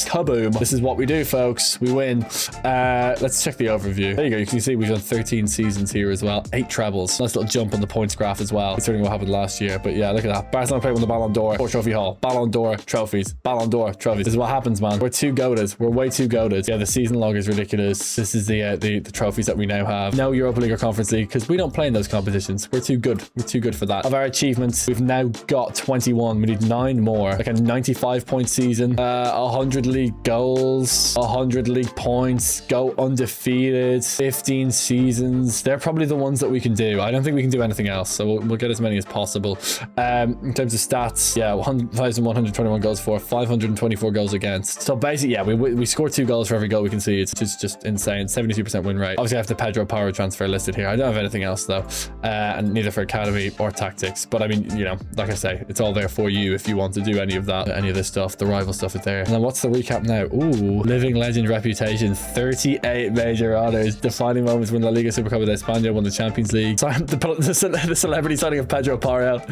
Kaboom. This is what we do, folks. We win. Let's check the overview. There you go. You can see we've done 13 seasons here as well. 8 trebles. Nice little jump on the points graph as well, considering what happened last year. But yeah, look at that. Barcelona played with the Ballon d'Or. 4 trophy haul. Ballon d'Or trophies. Ballon d'Or trophies. This is what happens, man. We're too goated. We're way too goated. Yeah, the season log is ridiculous. This is the trophies that we now have. No Europa League or Conference League, because we don't play in those competitions. We're too good. We're too good for that. Of our achievements, we've now got 21. We need 9 more. Like a 95-point season, 100 league goals, 100 league points, go undefeated, 15 seasons. They're probably the ones that we can do. I don't think we can do anything else, so we'll get as many as possible. In terms of stats, yeah, 1,121 goals for, 524 goals against. So basically, yeah, we score 2 goals for every goal we concede, which is just insane. 72% win rate. Obviously, I have the Pedro Power transfer listed here. I don't have anything else though, and neither for academy or tactics. But I mean, you know, like I say, it's all there for you if you want to do any of that, any of this stuff. The rival stuff is there. And then what's the recap now? Ooh, living legend reputation, 38 major honors, defining moments, win La Liga, Supercopa de España, won the Champions League. The celebrity signing of Pedro Parra.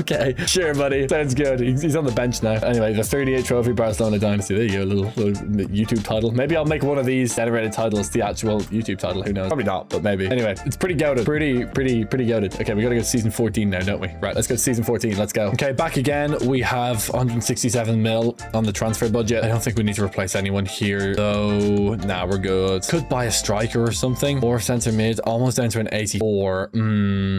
Okay, sure, buddy. Sounds good. He's on the bench now. Anyway, the 38 trophy Barcelona dynasty. There you go, a little YouTube title. Maybe I'll make one of these generated titles the actual YouTube title. Who knows? Probably not, but maybe. Anyway, it's pretty goated. Pretty goated. Okay, we gotta go to season 14 now, don't we? Right, let's go to season 14. Let's go. Okay, back again. We have 167 mil on the transfer budget. I don't think we need to replace anyone here, though. Nah, we're good. Could buy a striker or something, or center mid. Almost down to an 84.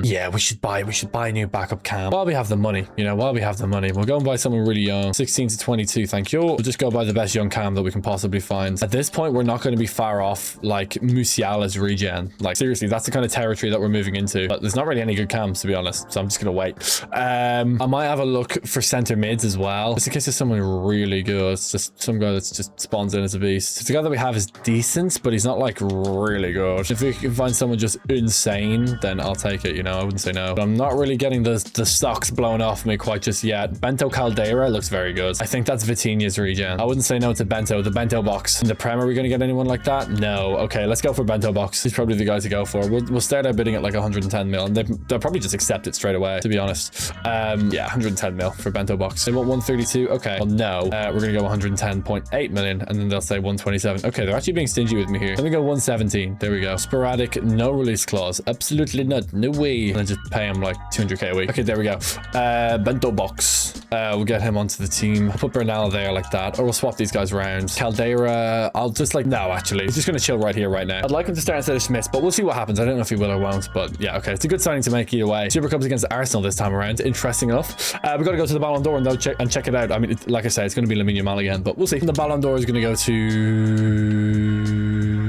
Yeah, we should buy a new backup cam while we have the money. You know, while we have the money, we'll go and buy someone really young. 16 to 22. Thank you. We'll just go buy the best young cam that we can possibly find. At this point, we're not going to be far off like Musiala's regen. Like seriously, that's the kind of territory that we're moving into. But there's not really any good cams, to be honest. So I'm just gonna wait. I might have a look for center mids as well, just in case there's someone really good. It's just some guy that's just spawns in as a beast. The guy that we have is decent, but he's not like really good. If we can find someone just insane, then I'll take it. You know, I wouldn't say no. But I'm not really getting the stocks blown off me quite just yet. Bento Caldera looks very good. I think that's Vitinha's regen. I wouldn't say no to Bento. The Bento box in the Prem. Are we gonna get anyone like that? No. Okay, let's go for Bento box. He's probably the guy to go for. We'll start out bidding at like 110 mil, and they'll probably just accept it straight away, to be honest. Yeah, 110 mil for Bento box. They want 132. Okay, well no, we're gonna go 110.8 million, and then they'll say 127. Okay, they're actually being stingy with me here. Let me go 117. There we go. Sporadic, no release clause. Absolutely not. No way. And then just pay him like 200k a week. Okay, there we go. Bento box. We'll get him onto the team. I'll put Bernal there like that, or we'll swap these guys around. Caldera, I'll just like, no, actually, he's just gonna chill right here, right now. I'd like him to start instead of Smith, but we'll see what happens. I don't know if he will or won't, but yeah, okay. It's a good signing to make either way. Super Cup's against Arsenal this time around. Interesting enough. We've got to go to the Ballon d'Or and check it out. I mean, like I say, it's going to be Lamine Yamal again, but we'll see. The Ballon d'Or is going to go to...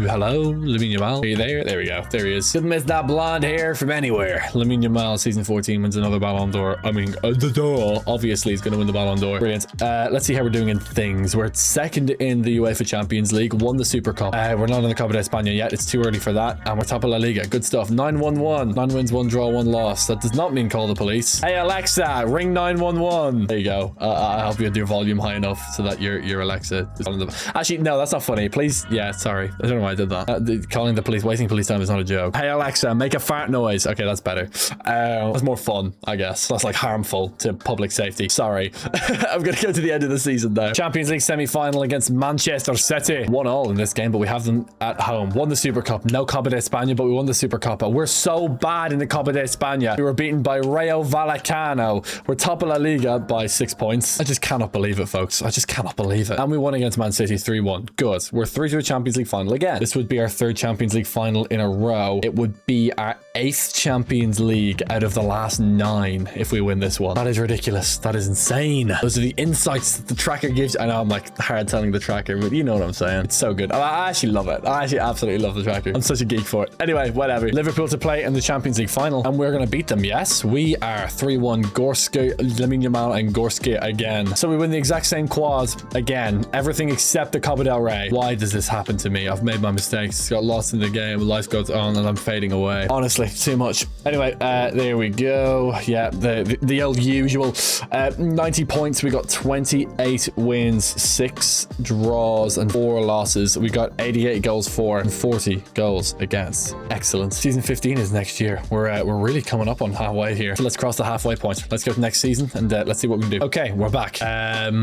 Hello, Lamine Yamal. Are you there? There we go. There he is. Couldn't miss that blonde hair from anywhere. Lamine Yamal, season 14, wins another Ballon d'Or. I mean, the door. Obviously, he's going to win the Ballon d'Or. Brilliant. Let's see how we're doing in things. We're second in the UEFA Champions League. Won the Super Cup. We're not in the Copa de España yet. It's too early for that. And we're top of La Liga. Good stuff. 9-1-1. 9 wins, 1 draw, 1 loss. That does not mean call the police. Hey, Alexa, ring 911. There you go. I hope you had your volume high enough so that your Alexa is on the... Actually, no, that's not funny. Please. Yeah, sorry. I don't know why I did that. Calling the police, wasting police time is not a joke. Hey, Alexa, make a fart noise. Okay, that's better. That's more fun, I guess. That's like harmful to public safety. Sorry. I'm going to go to the end of the season now. Champions League semi-final against Manchester City. 1-1 in this game, but we have them at home. Won the Super Cup. No Copa de España, but we won the Super Cup. We're so bad in the Copa de España. We were beaten by Rayo Vallecano. We're top of La Liga by 6 points. I just cannot believe it, folks. I just cannot believe it. And we won against Man City 3-1. Good. We're through to a Champions League final again. This this would be our 3rd Champions League final in a row. It would be our 8th Champions League out of the last 9 if we win this one. That is ridiculous. That is insane. Those are the insights that the tracker gives. I know I'm like hard telling the tracker, but you know what I'm saying. It's so good. I actually love it. I actually absolutely love the tracker. I'm such a geek for it. Anyway, whatever. Liverpool to play in the Champions League final, and we're going to beat them. Yes, we are 3-1. Gorski, Lamine Yamal, and Gorski again. So we win the exact same quads again. Everything except the Copa del Rey. Why does this happen to me? I've made my mistakes. Got lost in the game. Life goes on, and I'm fading away. Honestly, too much. Anyway, there we go. Yeah, the old usual. 90 points. We got 28 wins, 6 draws, and 4 losses. We got 88 goals for and 40 goals against. Excellent. Season 15 is next year. We're really coming up on halfway here. So let's cross the halfway point. Let's go to next season and let's see what we can do. Okay, we're back.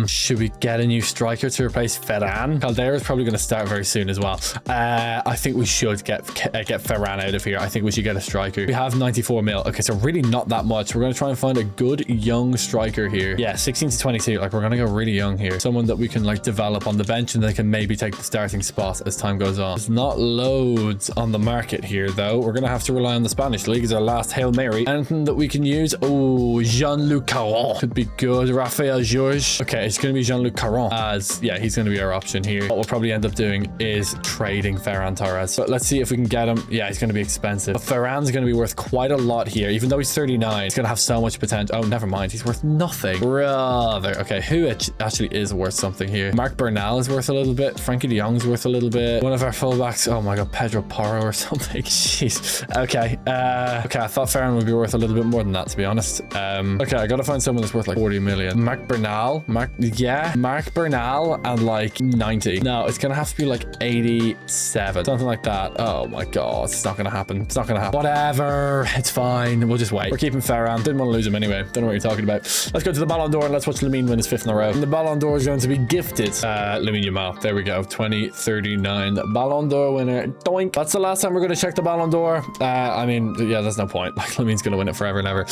Should we get a new striker to replace Ferran? Caldera is probably going to start very soon as well. I think we should get Ferran out of here. I think we should get a striker. We have 94 mil. Okay, so really not that much. We're going to try and find a good young striker here. Yeah, 16 to 22. Like, we're going to go really young here. Someone that we can like develop on the bench and they can maybe take the starting spot as time goes on. There's not loads on the market here though. We're going to have to rely on the Spanish league as our last Hail Mary. Anything that we can use? Oh, Jean-Luc Caron could be good. Raphael Georges. Okay, it's going to be Jean-Luc Caron as, yeah, he's going to be our option here. What we'll probably end up doing is trading Ferran Torres. But let's see if we can get him. Yeah, he's going to be expensive. But Ferran's going to be worth quite a lot here. Even though he's 39, he's going to have so much potential. Oh, never mind. He's worth nothing. Brother. Okay, who actually is worth something here? Mark Bernal is worth a little bit. Frankie de Jong's worth a little bit. One of our fullbacks. Oh my god, Pedro Porro or something. Jeez. Okay. Okay, I thought Ferran would be worth a little bit more than that, to be honest. Okay, I gotta find someone that's worth like 40 million. Mark Bernal. Mark Bernal and like 90. No, it's gonna have to be like 87. Something like that. Oh my god, it's not gonna happen. It's not gonna happen. Whatever. It's fine. We'll just wait. We're keeping Ferran. Didn't want to lose him anyway. Don't know what you're talking about. Let's go to the Ballon d'Or and let's watch Lamine win his 5th in a row. And the Ballon d'Or is going to be gifted. Lamine Yamal. There we go. 2039 Ballon d'Or winner. Doink. That's the last time we're going to check the Ballon d'Or. I mean, yeah, there's no point. Like, Lamine's going to win it forever and ever.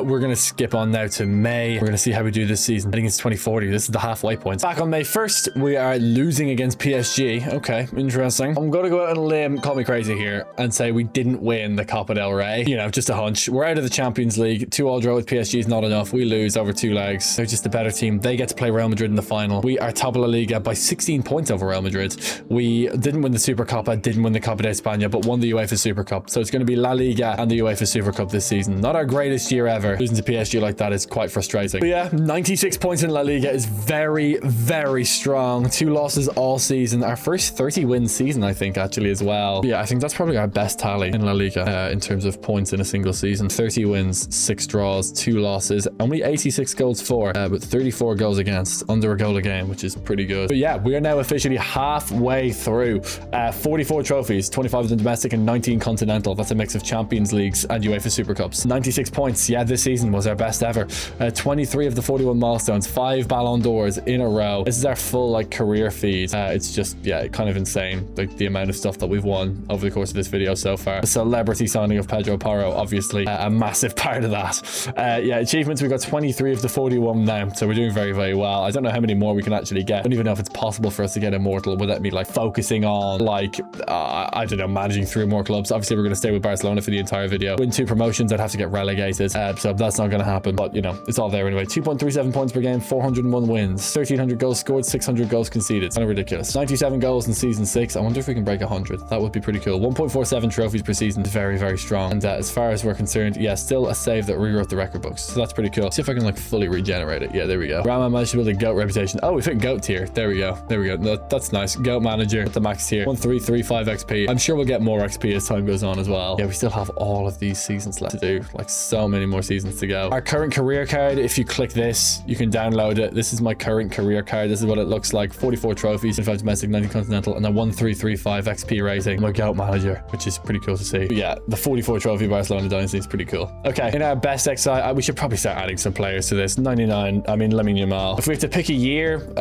We're going to skip on now to May. We're going to see how we do this season. I think it's 2040. This is the halfway point. Back on May 1st, we are losing against PSG. Okay, interesting. I'm going to go out on a limb, call me crazy here, and say we didn't win the Copa del Rey. You know, just a hunch. We're out of the Champions League. 2-all draw with PSG is not enough. We lose over 2 legs. They're just a better team. They get to play Real Madrid in the final. We are top of La Liga by 16 points over Real Madrid. We didn't win the Super Copa, didn't win the Copa de España, but won the UEFA Super Cup. So it's going to be La Liga and the UEFA Super Cup this season. Not our greatest year ever. Losing to PSG like that is quite frustrating. But yeah, 96 points in La Liga is very, very strong. 2 losses all season. Our first 30-win season, I think, actually, as well. Yeah, I think that's probably our best tally in La Liga in terms of points in a single season. 30 wins, 6 draws, 2 losses, only 86 goals for, but 34 goals against, under a goal a game, which is pretty good. But yeah, we are now officially halfway through. 44 trophies, 25 of them domestic and 19 continental. That's a mix of Champions Leagues and UEFA Super Cups. 96 points. Yeah, this season was our best ever. 23 of the 41 milestones, 5 Ballon d'Ors in a row. This is our full like career feed. It's just, yeah, kind of insane, like the amount of stuff that we've won over the course of this video so far. The celebrity signing of Pedro Porro, obviously a massive part of that. Yeah, achievements, we got 23 of the 41 now, so we're doing very, very well. I don't know how many more we can actually get. I don't even know if it's possible for us to get immortal without me like focusing on like I don't know, managing 3 more clubs. Obviously we're going to stay with Barcelona for the entire video. Win 2 promotions, I'd have to get relegated, so that's not going to happen, but you know, it's all there anyway. 2.37 points per game, 401 wins, 1300 goals scored, 600 goals conceded. Kind of ridiculous. 97 goals in season 6. I wonder if we can break 100. That would be pretty cool. 1.47 trophies per season is very, very strong. And as far as we're concerned, yeah, still a save that rewrote the record books, so that's pretty cool. See if I can like fully regenerate it. Yeah, there we go. Ramman managed to build a GOAT reputation. Oh, we hit GOAT tier. There we go. There we go. No, that's nice. GOAT manager at the max tier. 1335 XP. I'm sure we'll get more XP as time goes on as well. Yeah, we still have all of these seasons left to do. Like so many more seasons to go. Our current career card, if you click this, you can download it. This is my current career card. This is what it looks like. 44 trophies, 25 domestic, 90 continental, and a 1335 XP rating. My GOAT manager, which is pretty cool to see. But yeah, the 44 trophy Barcelona dynasty is pretty cool. Okay, in our best XI, we should probably start adding some players to this. 99, I mean, Lamine Yamal. If we have to pick a year,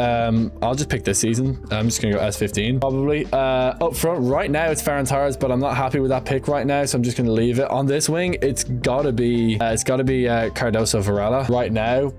I'll just pick this season. I'm just gonna go S15 probably. Up front right now it's Ferran Torres, but I'm not happy with that pick right now, so I'm just gonna leave it. On this wing, it's gotta be Cardoso Varela right now.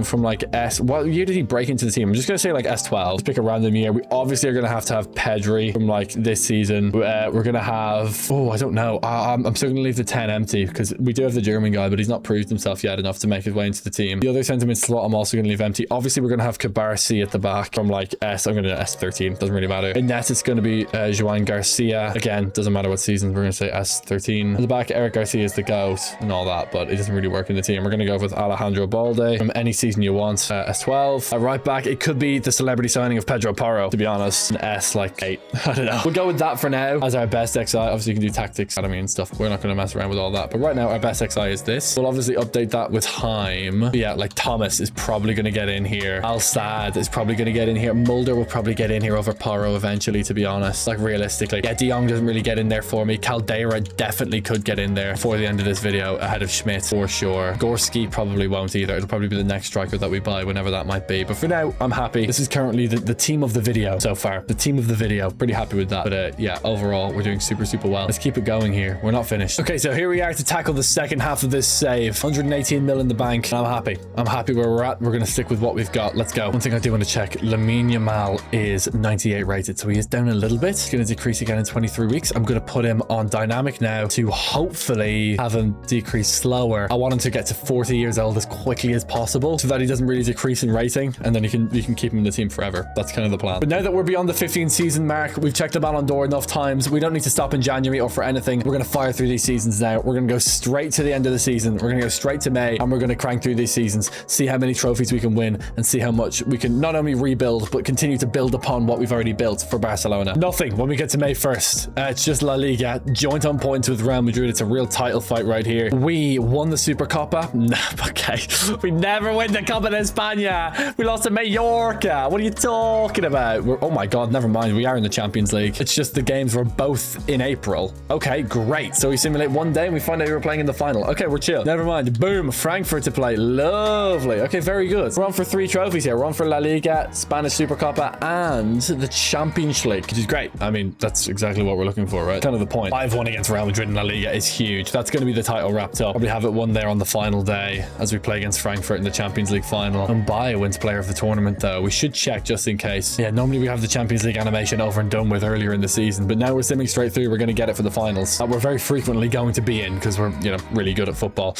From like what year did he break into the team? I'm just gonna say like S12. Let's pick a random year. We obviously are gonna have Pedro Pedri from like this season. We're gonna have, oh, I don't know. I'm still gonna leave the 10 empty because we do have the German guy, but he's not proved himself yet enough to make his way into the team. The other centre mid slot I'm also gonna leave empty. Obviously we're gonna have Cabarsi at the back from like S. I'm gonna do S13, doesn't really matter. In net it's gonna be Joan Garcia. Again, doesn't matter what season, we're gonna say S13. At the back, Eric Garcia is the GOAT and all that, but it doesn't really work in the team. We're gonna go with Alejandro Balde from any season you want. S12. Right back, it could be the celebrity signing of Pedro Porro, to be honest. An S like 8. I don't know. We'll go with that for now as our best XI. Obviously you can do tactics, academy and stuff. We're not gonna mess around with all that, but right now our best XI is this. We'll obviously update that with time. But yeah, like Thomas is probably gonna get in here. Al Sadd is probably gonna get in here. Mulder will probably get in here over Porro eventually, to be honest. Like realistically. Yeah, De Jong doesn't really get in there for me. Caldera definitely could get in there before the end of this video ahead of Schmidt for sure. Gorski probably won't either. It'll probably be the next striker that we buy whenever that might be. But for now, I'm happy. This is currently the team of the video so far. The team of the video. Pretty happy with that. But yeah, overall, we're doing super well. Let's keep it going here. We're not finished. Okay, so here we are to tackle the second half of this save. 118 mil in the bank. I'm happy. I'm happy where we're at. We're going to stick with what we've got. Let's go. One thing I do want to check. Lamine Yamal is 98 rated, so he is down a little bit. It's going to decrease again in 23 weeks. I'm going to put him on dynamic now to hopefully have him decrease slower. I want him to get to 40 years old as quickly as possible so that he doesn't really decrease in rating, and then you can keep him in the team forever. That's kind of the plan. But now that we're beyond the 15 season mark, we've checked the Ballon d'Or enough times. We don't need to stop in January or for anything. We're going to fire through these seasons now. We're going to go straight to the end of the season. We're going to go straight to May, and we're going to crank through these seasons, see how many trophies we can win, and see how much we can not only rebuild, but continue to build upon what we've already built for Barcelona. Nothing when we get to May 1st. It's just La Liga, joint on points with Real Madrid. It's a real title fight right here. We won the Supercopa. No, okay. We never win the Copa de España. We lost to Mallorca. What are you talking about? Oh my God, never mind. We are in the Champions League. It's just the games were both in April. Okay, great. So we simulate one day and we find out we were playing in the final. Okay, we're chill. Never mind. Boom, Frankfurt to play. Lovely. Okay, very good. We're on for 3 trophies here. We're on for La Liga, Spanish Supercopa, and the Champions League, which is great. I mean, that's exactly what we're looking for, right? Kind of the point. 5-1 against Real Madrid in La Liga is huge. That's going to be the title wrapped up. Probably have it won there on the final day as we play against Frankfurt in the Champions League final. And Bayer wins player of the tournament, though. We should check just in case. Yeah, normally we have the Champions League animation over and done with earlier in the season, but now we're simming straight through. We're going to get it for the finals. We're very frequently going to be in because we're, you know, really good at football.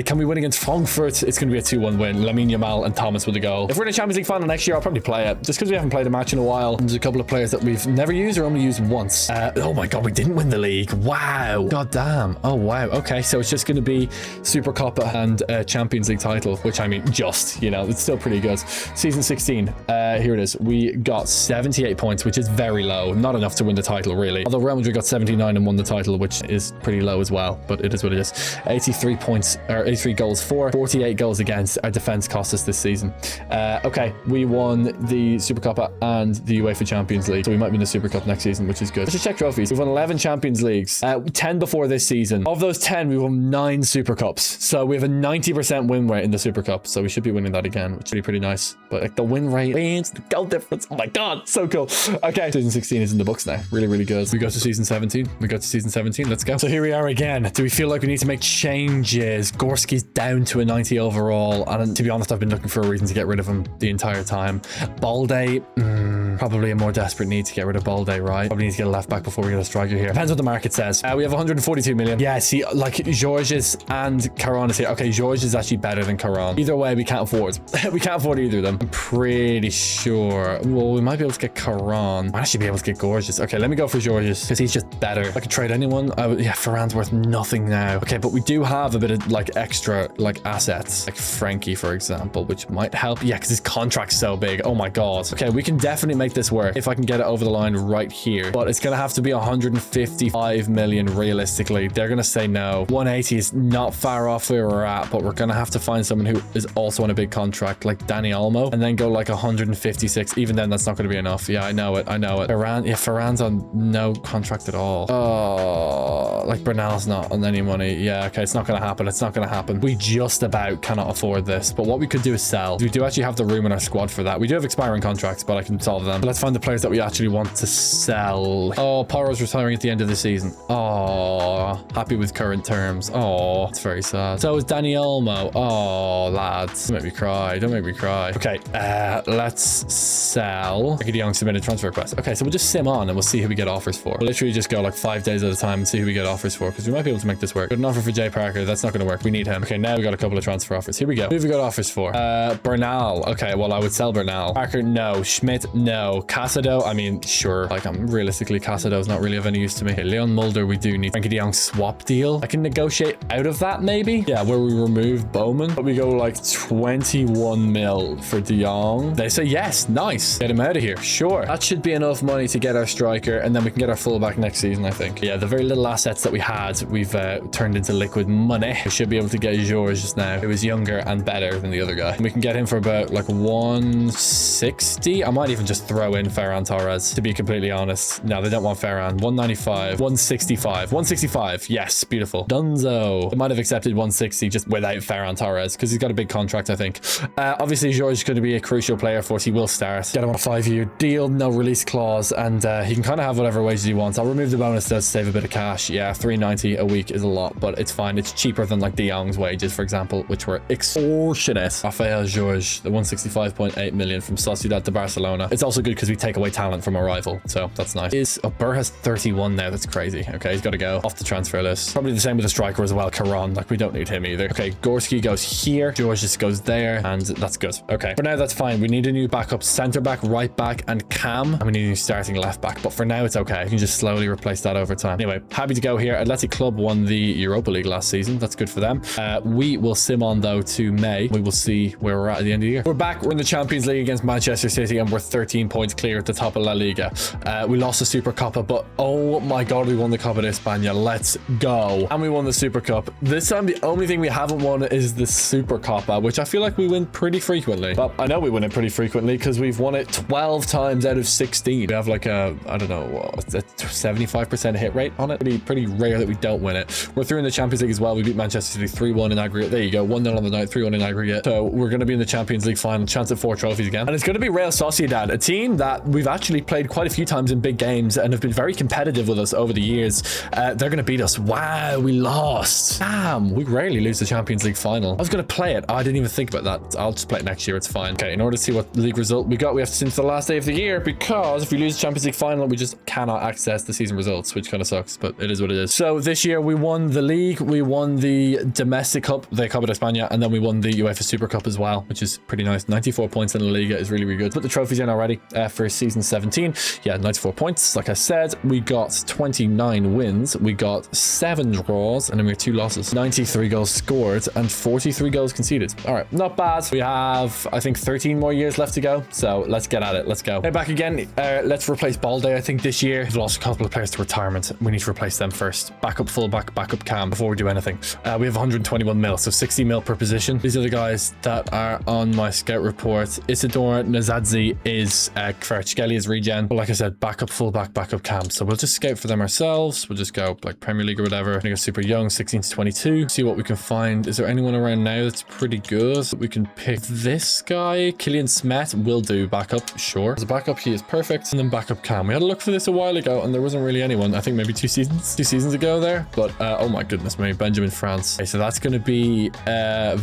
Can we win against Frankfurt? It's going to be a 2-1 win. Lamine Yamal and Thomas with a goal. If we're in a Champions League final next year, I'll probably play it just because we haven't played a match in a while. And there's a couple of players that we've never used or only used once. Oh my God, we didn't win the league. Wow. God damn. Oh wow. Okay, so it's just going to be Super Copa and Champions League title, which I mean, just, you know, it's still pretty good. Season 16. Here it is. We got 78 points, which is very low. Not enough to win the title, really. Although Real Madrid got 79 and won the title, which is pretty low as well, but it is what it is. 83 points, or 83 goals for, 48 goals against. Our defense cost us this season. Okay, we won the Super Copa and the UEFA Champions League, so we might win the Super Cup next season, which is good. Let's just check trophies. We've won 11 Champions Leagues, 10 before this season. Of those 10, we won 9 Super Cups, so we have a 90% win rate in the Super Cup, so we should be winning that again, which would be pretty nice. But like the win rate, the goal difference, oh my God, so cool. Okay, season 16 is in the books now. Really good. We go to season 17. Let's go. So here we are again. Do we feel like we need to make changes? Gorski's down to a 90 overall, and to be honest, I've been looking for a reason to get rid of him the entire time. Balde, probably a more desperate need to get rid of Balde, right? Probably need to get a left back before we get a striker here. Depends what the market says. We have 142 million. Yeah, see, like Georges and Caron is here. Okay, Georges is actually better than Caron. Either way, we can't afford. We can't afford either of them. I'm pretty sure. Well, we might be able to get Caron. Might actually be able to get Gorgeous. Okay, let me go for Georges because he's just better. I could trade anyone. Yeah, Ferran's worth nothing now. Okay, but we do have a bit of like extra like assets, like Frankie, for example, which might help. Yeah, because his contract's so big. Oh my God. Okay, we can definitely make this work if I can get it over the line right here. But it's gonna have to be 155 million realistically. They're gonna say no. 180 is not far off where we're at, but we're gonna have to find someone who is also on a big contract like Danny Olmo, and then go like 156. Even then, that's not gonna be enough. Yeah, I know it. Ferran, yeah, Ferran's on no contract at all. Oh, like Bernal's not on any money. Yeah, okay, it's not gonna happen. We just about cannot afford this, but what we could do is sell. We do actually have the room in our squad for that. We do have expiring contracts, but I can solve them. But let's find the players that we actually want to sell. Oh, Porro's retiring at the end of the season. Oh, happy with current terms. Oh, it's very sad. So is Danny Olmo. Oh, lads, don't make me cry. Okay, let's sell. De Jong submitted transfer request. Okay, Okay, so we'll just sim on and we'll see who we get offers for. We'll literally just go like 5 days at a time and see who we get offers for, because we might be able to make this work. Got an offer for Jay Parker. That's not going to work. We need him. Okay, now we got a couple of transfer offers. Here we go. Who have we got offers for? Bernal. Okay, well, I would sell Bernal. Parker, no. Schmidt, no. Casado, I mean, sure. Like, realistically, Casado is not really of any use to me. Okay, Leon Mulder, we do need. Frankie de Jong swap deal. I can negotiate out of that, maybe. Yeah, where we remove Bowman, but we go like 21 mil for de Jong. They say yes. Nice. Get him out of here. Sure. That should be enough money to get our striker, and then we can get our fullback next season, I think. Yeah, the very little assets that we had, we've turned into liquid money. We should be able to get George just now. It was younger and better than the other guy. And we can get him for about like 160. I might even just throw in Ferran Torres, to be completely honest. No, they don't want Ferran. 195, 165, 165. Yes, beautiful. Dunzo. They might have accepted 160 just without Ferran Torres, because he's got a big contract, I think. Obviously, George is going to be a crucial player for us. He will start. Get him on a 5-year deal, no release clause, and he can kind of have whatever wages he wants. I'll remove the bonus though to save a bit of cash. Yeah, 390 a week is a lot, but it's fine. It's cheaper than like de Jong's wages, for example, which were extortionate. Rafael George, the 165.8 million from Sociedad to Barcelona. It's also good because we take away talent from a rival, so that's nice. Burr has 31 now. That's crazy. Okay, he's got to go off the transfer list. Probably the same with the striker as well, Caron. Like, we don't need him either. Okay, Gorski goes here. George just goes there, and that's good. Okay, for now, that's fine. We need a new backup center back, right back, and cam, and we need a new starting left back, but for now, it's okay. We can just slowly replace that over time. Anyway, happy to go here. Athletic Club won the Europa League last season. That's good for them. We will sim on, though, to May. We will see where we're at the end of the year. We're back. We're in the Champions League against Manchester City, and we're 13 points clear at the top of La Liga. We lost the Super Copa, but oh my God, we won the Copa de España. Let's go. And we won the Super Cup. This time, the only thing we haven't won is the Super Copa, which I feel like we win pretty frequently. Well, I know we win it pretty frequently because we've won it 12 times out of 16. We have like a, I don't know, a 75% hit rate on it. Pretty rare that we don't win it. We're through in the Champions League as well. We beat Manchester City 3-1 in aggregate. There you go. 1-0 on the night, 3-1 in aggregate. So we're going to be in the Champions League final, chance at 4 trophies again. And it's going to be Real Sociedad, a team that we've actually played quite a few times in big games and have been very competitive with us over the years. They're going to beat us. Wow, we lost. Damn, we rarely lose the Champions League final. I was going to play it. Oh, I didn't even think about that. I'll just play it next year. It's fine. Okay, in order to see what league result we got, we have to since the last day of the year, because if we lose the Champions League final, we just cannot access the season results, which kind of sucks, but it is what it is. So this year we won the league, we won the domestic cup, the Copa de España, and then we won the UEFA Super Cup as well, which is pretty nice. 94 points in La Liga is really, really good. Put the trophies in already for season 17. Yeah, 94 points. Like I said, we got 29 wins, we got 7 draws, and then we had 2 losses. 93 goals scored and 43 goals conceded. All right, not bad. We have, I think, 13 more years left to go, so let's get at it. Let's go. Hey, back again. Let's replace Balde, I think, this year. We've lost a couple of players to retirement. We need to replace them first. Backup fullback, backup cam before we do anything. We have 121 mil, so 60 mil per position. These are the guys that are on my scout report. Isidore Nazadzi is Kvaratskhelia regen, but like I said, backup fullback, backup cam. So we'll just scout for them ourselves. We'll just go like Premier League or whatever. Go super young, 16 to 22. See what we can find. Is there anyone around now that's pretty good? We can pick this guy. Kylian Smet will do backup, sure. As a backup, he is perfect. And then backup cam. We had a look for this a while ago, and there wasn't really anyone. I think maybe 2 seasons ago there. But oh my goodness me, Benjamin France. Okay, so that's going to be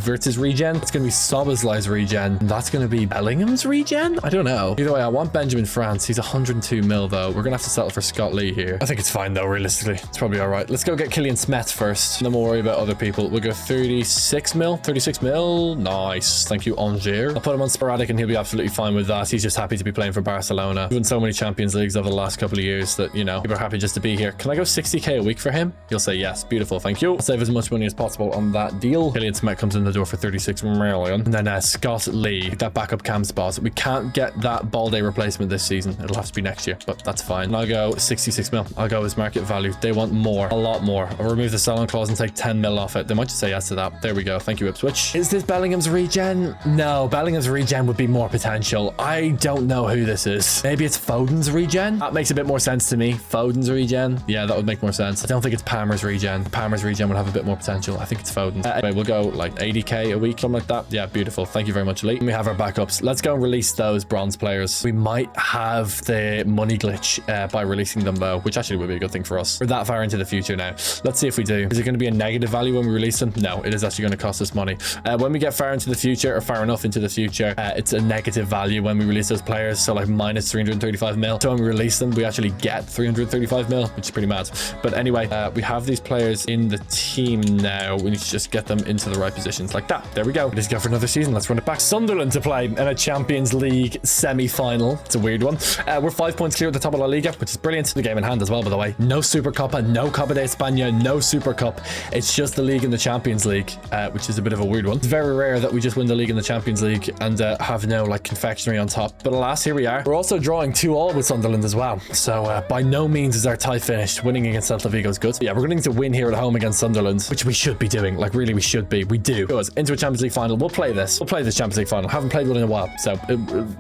Wirtz's regen. It's going to be Szoboszlai's regen. And that's going to be Bellingham's regen? I don't know. Either way, I want Benjamin France. He's 102 mil though. We're going to have to settle for Scott Lee here. I think it's fine though, realistically. It's probably all right. Let's go get Kylian Smet first. Then we'll worry about other people. We'll go 36 mil. 36 mil. Nice. Thank you, Angers. I'll put him on sporadic and he'll be absolutely fine with that. He's just happy to be playing for Barcelona. We've won so many Champions Leagues over the last couple of years that, you know, people are happy just to be here. Can I go 60k a week for him? He'll say yes. Beautiful. Thank you. I'll save as much money as possible on that deal. Kylian Smet comes in the door for 36 million. And then Scott Lee, that backup cam spot. We can't get that Balde replacement this season. It'll have to be next year, but that's fine. And I'll go 66 mil. I'll go as market value. They want more, a lot more. I'll remove the sell-on clause and take 10 mil off it. They might just say yes to that. There we go. Thank you, Ipswich. Is this Bellingham's regen? No, Bellingham's regen would be more potential. I don't know who this is. Maybe it's Foden's regen? That makes a bit more sense to me. Foden's regen? Yeah, that would make more sense. I don't think it's Palmer's regen. Palmer's regen would have a bit more potential. I think it's Foden's. Anyway, we'll go like 80k a week, something like that. Yeah, beautiful. Thank you very much, Lee. We have our backups. Let's go and release those bronze players. We might have the money glitch by releasing them though, which actually would be a good thing for us. We're that far into the future now. Let's see if we do. Is it going to be a negative value when we release them? No, it is actually going to cost us money. When we get far into the future, or far enough into the future, it's a negative value when we release those players. So like minus 335 335 mil. So when we release them, we actually get 335 mil, which is pretty mad. But anyway, we have these players in the team now. We need to just get them into the right positions like that. There we go. Let's go for another season. Let's run it back. Sunderland to play in a Champions League semi-final. It's a weird one. We're 5 points clear at the top of La Liga, which is brilliant. The game in hand as well, by the way. No Super Copa, no Copa de España, no Super Cup. It's just the league and the Champions League, which is a bit of a weird one. It's very rare that we just win the league and the Champions League and have no like confectionery on top. But alas, here we are. We're also drawing 2-2 with Sunderland as well. So by no means is our tie finished. Winning against Celta Vigo is good. Yeah, we're going to win here at home against Sunderland, which we should be doing. Like really, we should be. We do. Goes into a Champions League final. We'll play this. We'll play this Champions League final. Haven't played one in a while, so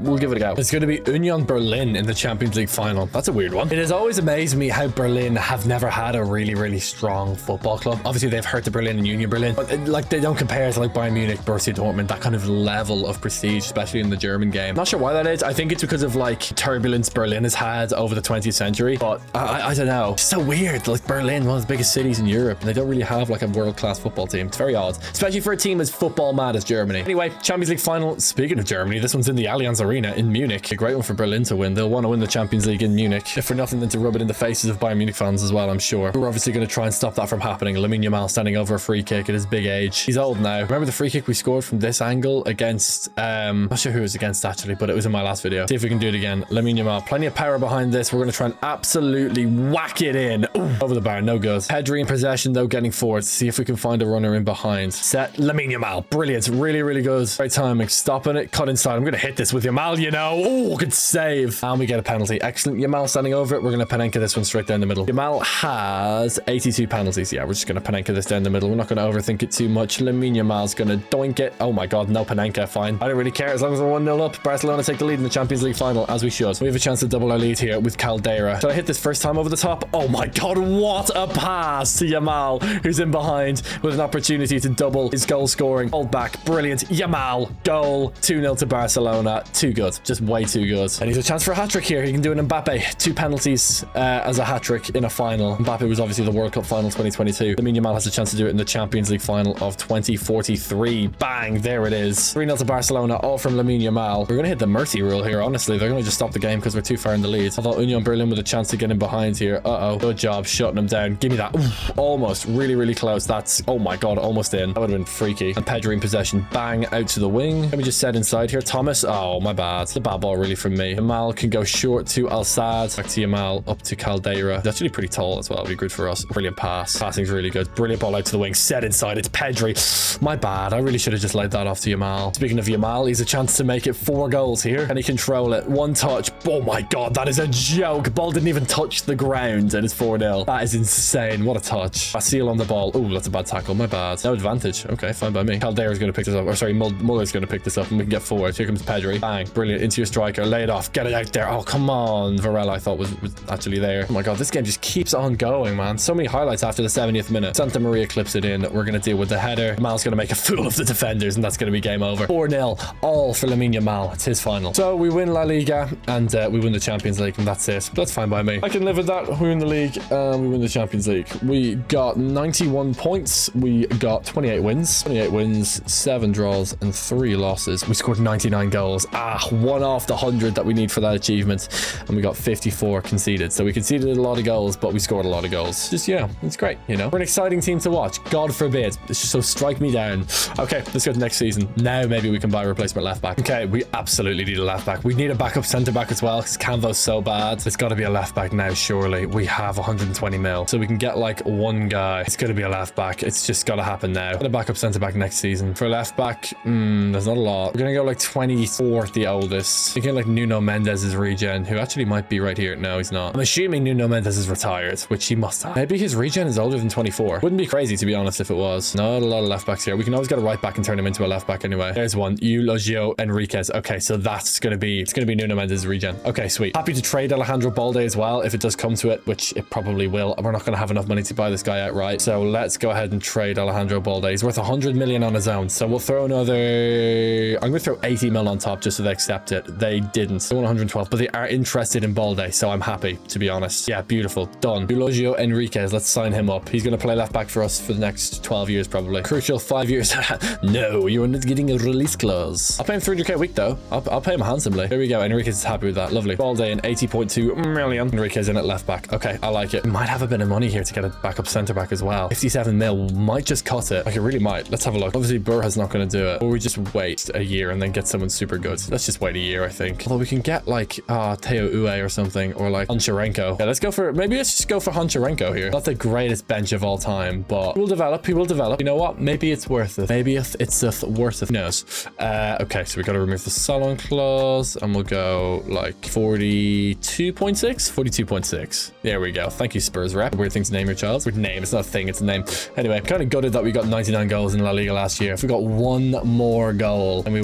we'll give it a go. It's going to be Union Berlin in the Champions League final. That's a weird one. It has always amazed me how Berlin have never had a really, really strong football club. Obviously, they've hurt the Berlin and Union Berlin, but like they don't compare to like Bayern Munich, Borussia Dortmund, that kind of level of prestige, especially in the German game. Not sure why that is. I think it's because of like turbulence Berlin has had over the 20th century, but I don't know. It's so weird. Like Berlin, one of the biggest cities in Europe, and they don't really have like a world-class football team. It's very odd, especially for a team as football mad as Germany. Anyway, Champions League final. Speaking of Germany, this one's in the Allianz Arena in Munich. A great one for Berlin to win. They'll want to win the Champions League in Munich, if for nothing than to rub it in the faces of Bayern Munich fans as well, I'm sure. We're obviously going to try and stop that from happening. Lamine Yamal standing over a free kick at his big age. He's old now. Remember the free kick we scored from this angle against, not sure who it was against actually, but it was in my last video. See if we can do it again. Lamine Yamal, plenty of power behind this. We're going to try and absolutely whack it in. Ooh, over the bar, no good. Pedri in possession though, getting forward. See if we can find a runner in behind. Set Lamine Yamal. Brilliant. Really, really good. Great timing. Stopping it. Cut inside. I'm going to hit this with Yamal, you know. Oh, good save. And we get a penalty. Excellent. Yamal standing over it. We're going to Panenka this one straight down the middle. Yamal has 82 penalties. Yeah, we're just going to Panenka this down the middle. We're not going to overthink it too much. Lamine Yamal's going to doink it. Oh my God, no Panenka. Fine. I don't really care as long as we're 1-0 up. Barcelona take the lead in the Champions League final, as we should. We have a chance to double our lead here with Caldera. Should I hit this first time over the top? Oh my God, what a pass to Yamal, who's in behind with an opportunity to double his goal scoring. Hold back. Brilliant. Yamal. Goal. 2-0 to Barcelona. Too good. Just way too good. And he's a chance for a hat-trick here. He can do an Mbappe. 2 penalties as a hat-trick in a final. Mbappe was obviously the World Cup final 2022. Lamine Yamal has a chance to do it in the Champions League final of 2043. Bang. There it is. 3-0 to Barcelona, all from Lamine Yamal. We're going to hit the mercy rule here, honestly. They're going to just stop the game because we're too far in the lead. I thought Union Berlin with a chance to get in behind here. Uh-oh. Good job shutting him down. Give me that. Ooh, almost. Really, really close. That's, oh my God, almost in. That would have been freaky. And Pedri in possession. Bang. Out to the wing. Let me just set inside here. Thomas. Oh, my bad. It's a bad ball really from me. Yamal can go short to Al-Sad. Back to Yamal. Up to Caldera. He's actually pretty tall as well. It'd be good for us. Brilliant pass. Passing's really good. Brilliant ball out to the wing. Set inside. It's Pedri. My bad. I really should have just laid that off to Yamal. Speaking of Yamal, he's a chance to make it 4 goals here. Can he control it? One touch. Oh my God, that is a joke. Ball didn't even touch the ground and it's 4-0. That is insane. What a touch. Basil on the ball. Oh, that's a bad tackle. My bad. No advantage. Okay, fine by me. Caldera's going to pick this up. Or sorry, Muller's going to pick this up and we can get forward. Here comes Pedri. Bang. Brilliant. Into your striker. Lay it off. Get it out there. Oh, come on. Varela I thought was actually there. Oh my God, this game just keeps on going, man. So many highlights after the 70th minute. Santa Maria clips it in. We're going to deal with the header. Yamal's going to make a fool of the defenders and that's going to be game over. 4-0. All for Lamine Yamal. It's his final. So we win La Liga and we win the Champions League and that's it. That's fine by me. I can live with that. We win the league and we win the Champions League. We got 91 points. We got 28 wins. 28 wins, 7 draws and 3 losses. We scored 99 goals. One off the 100 that we need for that achievement. And we got 54 conceded. So we conceded a lot of goals, but we scored a lot of goals. Just, yeah, it's great, you know. We're an exciting team to watch. God forbid. So strike me down. Okay, let's go to next season. Now maybe we can buy a replacement left back. Okay, we absolutely need a left back. We need a backup centre back as well because Canvo's so bad. It's got to be a left back now, surely. We have 120 mil. So we can get like one guy. It's going to be a left back. It's just got to happen now. Get a backup centre back next season. For left back, there's not a lot. We're going to go like 24th, the oldest. Thinking like Nuno Mendes' regen, who actually might be right here. No, he's not. I'm assuming Nuno Mendes is retired, which he must have. Maybe his regen is older than 24. Wouldn't be crazy, to be honest, if it was. Not a lot of left backs here. We can always get a right back and turn him into a left back anyway. There's one. Eulogio Enriquez. Okay, so that's going to be, it's going to be Nuno Mendes' regen. Okay, sweet. Happy to trade Alejandro Balde as well, if it does come to it, which it probably will. We're not going to have enough money to buy this guy outright. So let's go ahead and trade Alejandro Balde. He's worth 100 million on his own. So we'll throw another, I'm going to throw 80 mil on top just so they accept it. They didn't. They want 112, but they are interested in Balde. So I'm happy, to be honest. Yeah, beautiful. Done. Eulogio Enriquez. Let's sign him up. He's going to play left back for us for the next 12 years, probably. Crucial 5 years. No, you are not getting a release clause. I'll pay him 300k a week, though. I'll pay him handsomely. There we go. Enriquez is happy with that. Lovely. All day in 80.2 million. Enrique's in at left back. Okay, I like it. We might have a bit of money here to get a backup centre back as well. 57 mil might just cut it. Like, it really might. Let's have a look. Obviously, Burha's not going to do it. Or we just wait a year and then get someone super good. Let's just wait a year, I think. Although we can get like Teo Ue or something, or like Honcharenko. Yeah, let's just go for Honcharenko here. Not the greatest bench of all time, but he will develop. You know what? Maybe it's worth it. Maybe it's worth it. Who knows? Okay, so we got to remove the Salon clause and we'll go like 42.6. 42.6. There we go. Thank you, Spurs rep. Weird thing to name your child. Weird name. It's not a thing. It's a name. Anyway, I'm kind of gutted that we got 99 goals in La Liga last year. If we got one more goal, and we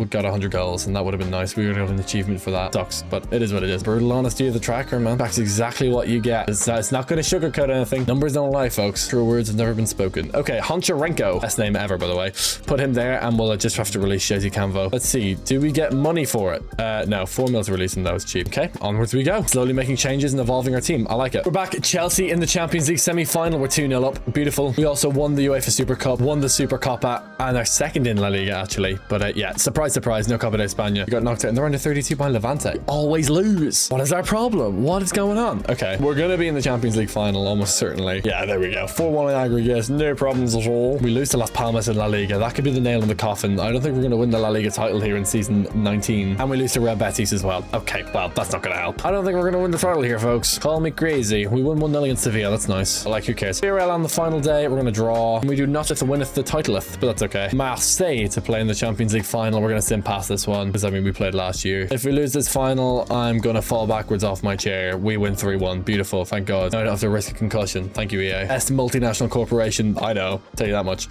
got 100 goals, and that would have been nice. We would have got an achievement for that. Sucks, but it is what it is. Brutal honesty of the tracker, man. That's exactly what you get. It's not going to sugarcoat anything. Numbers don't lie, folks. True words have never been spoken. Okay, Honcharenko. Best name ever, by the way. Put him there, and we'll just have to release Shazy Canvo. Let's see. Do we get money for it? No. 4 mil to release him. That was cheap. Okay, onwards we go. Slowly making changes and evolving our team. I like it. We're back at Chelsea in the Champions League semi-final. We're 2-0 up. Beautiful. We also won the UEFA Super Cup, won the Super Copa, and are second in La Liga, actually. But yeah, surprise, surprise, no Copa de España. We got knocked out, and they're under 32 by Levante. Always lose. What is our problem? What is going on? Okay, we're going to be in the Champions League final, almost certainly. Yeah, there we go. 4-1 in aggregate. No problems at all. We lose to Las Palmas in La Liga. That could be the nail in the coffin. I don't think we're going to win the La Liga title here in season 19. And we lose to Real Betis as well. Okay, well, that's not going to help. I don't think we're going to win the title here, folks. Call me crazy. We won 1-0 against Sevilla. That's nice. Like, who cares? Villarreal on the final day. We're going to draw. And we do not have to win the titleth, but that's okay. Marseille to play in the Champions League final. We're going to sim past this one because, I mean, we played last year. If we lose this final, I'm going to fall backwards off my chair. We win 3-1. Beautiful. Thank God. I don't have to risk a concussion. Thank you, EA. Best multinational corporation. I know. Tell you that much.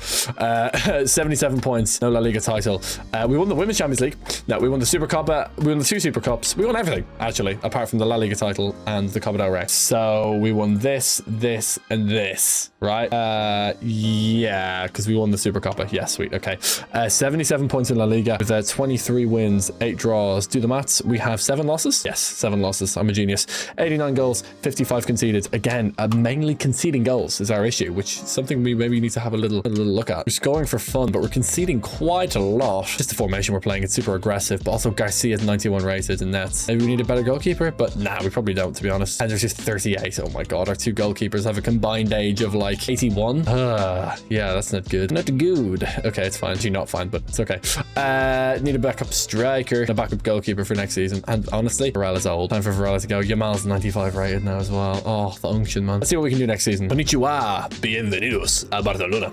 77 points. No La Liga title. We won the Women's Champions League. No, we won the Super Copa. We won the 2 Super Cups. We won everything, actually, apart from the La Liga title and the Copa del Rey. So we won this, and this, right? Yeah, because we won the Super Copa. Yeah, sweet. Okay. 77 points in La Liga with 23 wins, 8 draws. Do the maths. We have 7 losses. Yes, 7 losses. I'm a genius. 89 goals, 55 conceded. Again, mainly conceding goals is our issue, which is something we maybe need to have a little look at. We're scoring for fun, but we're conceding quite a lot. Just the formation we're playing. It's super aggressive, but also Garcia's 91 rated in nets. Maybe we need a better goalkeeper, but nah, we probably don't, to be honest. Hendricks is 38. Oh my God, our 2 goalkeepers have a combined age of like 81. Yeah, that's not good. Not good. Okay, it's fine. Actually, not fine, but it's okay. Need a backup striker, a backup goalkeeper for next season. And honestly, Varela's old. Time for Varela to go. Yamal's 95 rated now as well. Oh, the unction, man. Let's see what we can do next season. Konnichiwa. Bienvenidos a Barcelona.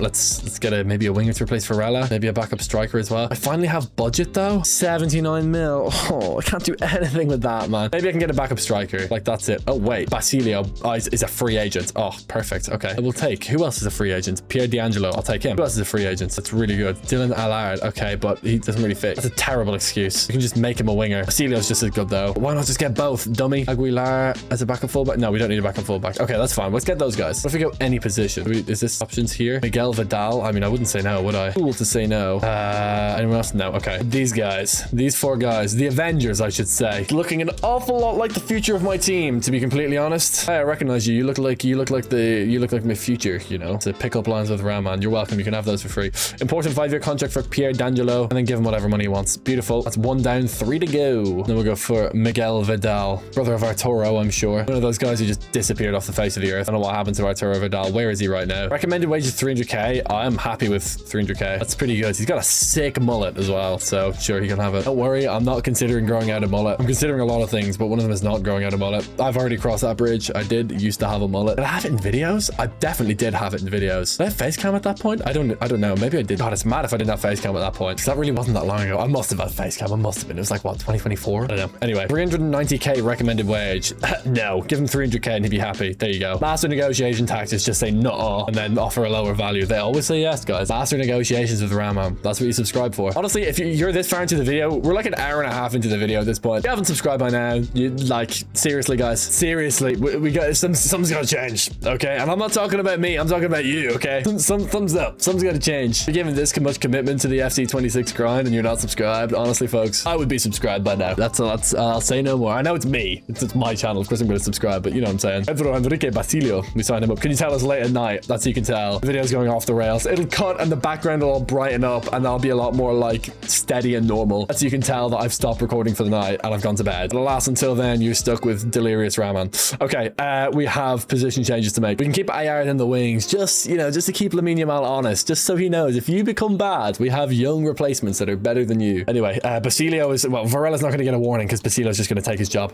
Let's get maybe a winger to replace Varela. Maybe a backup striker as well. I finally have budget though. 79 mil. Oh, I can't do anything with that, man. Maybe I can get a backup striker. Like, that's it. Oh, wait. Basilio is a free agent. Oh, perfect. Okay. I will take. Who else is a free agent? Pierre D'Angelo. I'll take him. Who else is a free agent? That's really good. Dylan Allard. Okay, but he doesn't really fit. That's a terrible excuse. You can just make him a winger. Basilio's just as good though. Why not just get both? Dummy. Aguilar as a backup fullback? No, we don't need a backup fullback. Okay, that's fine. Let's get those guys. What if we go any position? Is this options here? Miguel Vidal. I mean, I wouldn't say no, would I? Cool to say no. Anyone else? No. Okay. These guys. These 4 guys. The Avengers, I should say. Looking an awful lot like the future of my team, to be completely honest. Hey, I recognize you. You look like my future, you know. To pick up lines with Ramman. You're welcome. You can have those for free. Important 5-year contract for Pierre D'Angelo, and then give him whatever money he wants. Beautiful. That's 1 down, 3 to go. Then we'll go for Miguel Vidal, brother of Arturo, I'm sure. One of those guys who just disappeared off the face of the earth. I don't know what happened to Arturo Vidal. Where is he right now? Recommended wage is 300k. I'm happy with 300k. That's pretty good. He's got a sick mullet as well, so sure, he can have it. Don't worry, I'm not considering growing out a mullet. I'm considering a lot of things, but one of them is not growing out a mullet. I've already crossed that bridge. I used to have a mullet. Did I have it in videos? I definitely did have it in videos. Did I have face cam at that point? I don't know. Maybe I did. God, it's mad if I didn't have face cam at that point, because that really wasn't that long ago. I must have had face cam. I must have been. It was like, what, 2024? I don't know. Anyway, 390k recommended wage. No, give him 300k and he'd be happy. There you go. Master negotiation tactics, just say no and then offer a lower value. They always say yes, guys. Master negotiations with Ramman. That's what you subscribe for. Honestly, if you're this far into the video, we're like an hour and a half into the video at this point. If you haven't subscribed by now, you like, seriously, guys, seriously, we got something's gonna change, okay? And I'm not talking about me, I'm talking about you, okay? Some thumbs up. Something's gonna change. You're giving this much commitment to the FC26 grind and you're not subscribed. Honestly, folks, I would be subscribed by now. I'll say no more. I know it's me. It's my channel. Of course I'm going to subscribe, but you know what I'm saying. Pedro Enrique Basilio. We signed him up. Can you tell us late at night? That's how you can tell. The video's going off the rails. It'll cut and the background will all brighten up and I'll be a lot more like steady and normal. That's how you can tell that I've stopped recording for for the night and I've gone to bed. Alas, until then, you're stuck with delirious Ramman. Okay, we have position changes to make. We can keep Ayard in the wings, just, you know, just to keep Lamine Yamal honest, just so he knows if you become bad, we have young replacements that are better than you. Anyway, Basilio is, well, Varela's not going to get a warning because Basilio's just going to take his job.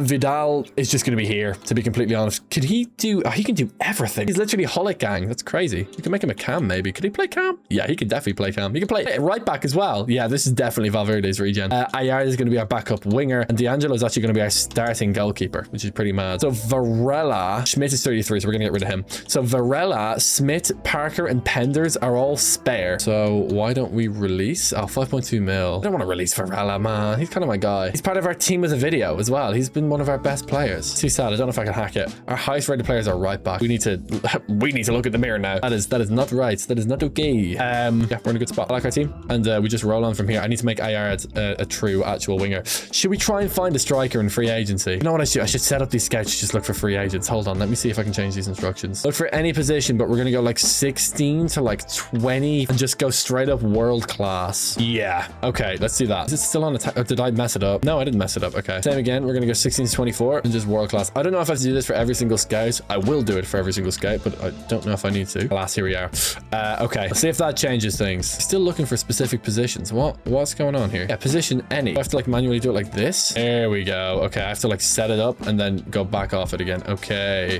Vidal is just going to be here, to be completely honest. Could he do, oh, he can do everything. He's literally Hullet gang. That's crazy. You can make him a cam, maybe. Could he play cam? Yeah, he could definitely play cam. He can play right back as well. Yeah, this is definitely Valverde's regen. Ayard is going to be our backup winger, and D'Angelo is actually going to be our starting goalkeeper, which is pretty mad. So Varela, Schmidt is 33, so we're going to get rid of him. So Varela, Smith, Parker, and Penders are all spare. So why don't we release? Oh, 5.2 mil. I don't want to release Varela, man. He's kind of my guy. He's part of our team with a video as well. He's been one of our best players. Too sad. I don't know if I can hack it. Our highest rated players are right back. We need to look at the mirror now. That is not right. That is not okay. Yeah, we're in a good spot. I like our team, and we just roll on from here. I need to make Ayard a true actual winger. Should we try and find a striker in free agency? You know what I should? I should set up these scouts to just look for free agents. Hold on, let me see if I can change these instructions. Look for any position, but we're gonna go like 16 to like 20 and just go straight up world class. Yeah, okay, let's do that. Is it still on attack? Did I mess it up? No, I didn't mess it up. Okay, same again. We're gonna go 16 to 24 and just world class. I don't know if I have to do this for every single scout. I will do it for every single scout, but I don't know if I need to. Alas, here we are. Okay, let's see if that changes things. Still looking for specific positions. What's going on here? Yeah, position any. I have to like manually do it like this. There we go. Okay, I have to like set it up and then go back off it again. Okay,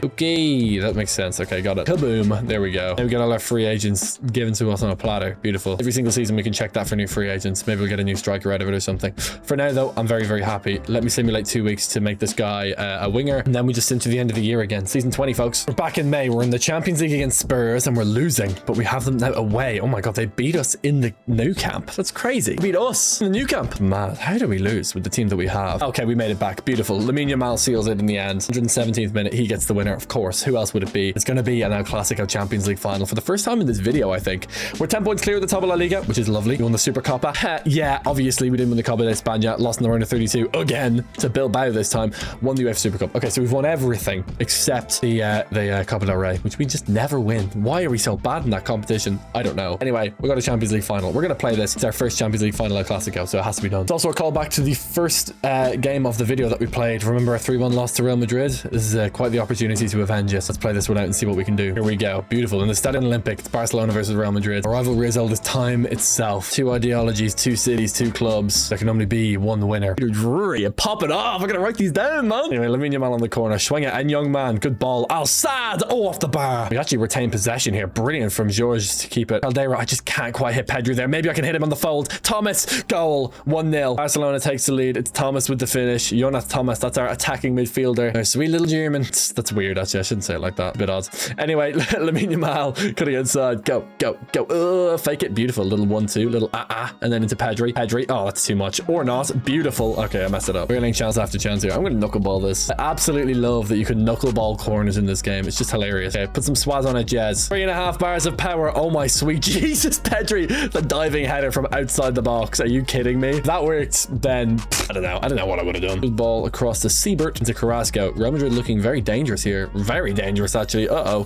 that makes sense. Okay, got it. Kaboom. There we go. Now we got all our free agents given to us on a platter. Beautiful. Every single season we can check that for new free agents. Maybe we'll get a new striker out of it or something. For now though, I'm very, very happy. Let me simulate 2 weeks to make this guy a winger, and then we just into the end of the year again. Season 20, folks. We're back in May. We're in the Champions League against Spurs and we're losing, but we have them now away. Oh my god, they beat us in the new camp. That's crazy. They beat us in the new camp. Mad. How do we lose with the team that we have? Okay, we made it back. Beautiful. Lamine Yamal seals it in the end. 117th minute, he gets the winner. Of course, who else would it be? It's going to be an El Clasico Champions League final for the first time in this video, I think. We're 10 points clear at the top of La Liga, which is lovely. We won the Super Copa. Yeah, obviously we didn't win the Copa de España. Lost in the round of 32 again to Bilbao this time. Won the UEFA Super Cup. Okay, so we've won everything except the Copa del Rey, which we just never win. Why are we so bad in that competition? I don't know. Anyway, we got a Champions League final. We're going to play this. It's our first Champions League final El Clasico, so it has to be done. It's also a callback to the first game of the video that we played. Remember our 3-1 loss to Real Madrid? This is quite the opportunity to avenge us. Let's play this one out and see what we can do. Here we go. Beautiful. In the Stadium Olympic, it's Barcelona versus Real Madrid. A rivalry as old as time itself. 2 ideologies, 2 cities, 2 clubs. There can only be 1 winner. Peter Drury, pop it off. I'm going to write these down, man. Anyway, Lamine Yamal on the corner. Swing it. And young man. Good ball. Al-Sad. Oh, off the bar. We actually retain possession here. Brilliant from George to keep it. Caldera, I just can't quite hit Pedri there. Maybe I can hit him on the fold. Thomas, goal. 1-0. Barcelona takes the lead. It's Thomas with the finish. Jonas Thomas, that's our attacking midfielder. Our sweet little German. That's weird, actually. I shouldn't say it like that. A bit odd. Anyway, Lamine Yamal cutting inside. Go, go, go. Fake it. Beautiful. Little 1-2. Little and then into Pedri. Pedri. Oh, that's too much. Or not. Beautiful. Okay, I messed it up. We're getting chance after chance here. I'm going to knuckleball this. I absolutely love that you can knuckleball corners in this game. It's just hilarious. Okay, put some swaz on it, Jez. 3.5 bars of power. Oh my sweet Jesus, Pedri. The diving header from outside the box. Are you kidding me? If that worked, then I don't know what I would have done. Good ball across to Siebert into Carrasco. Real Madrid looking very dangerous here. Very dangerous, actually. Uh-oh.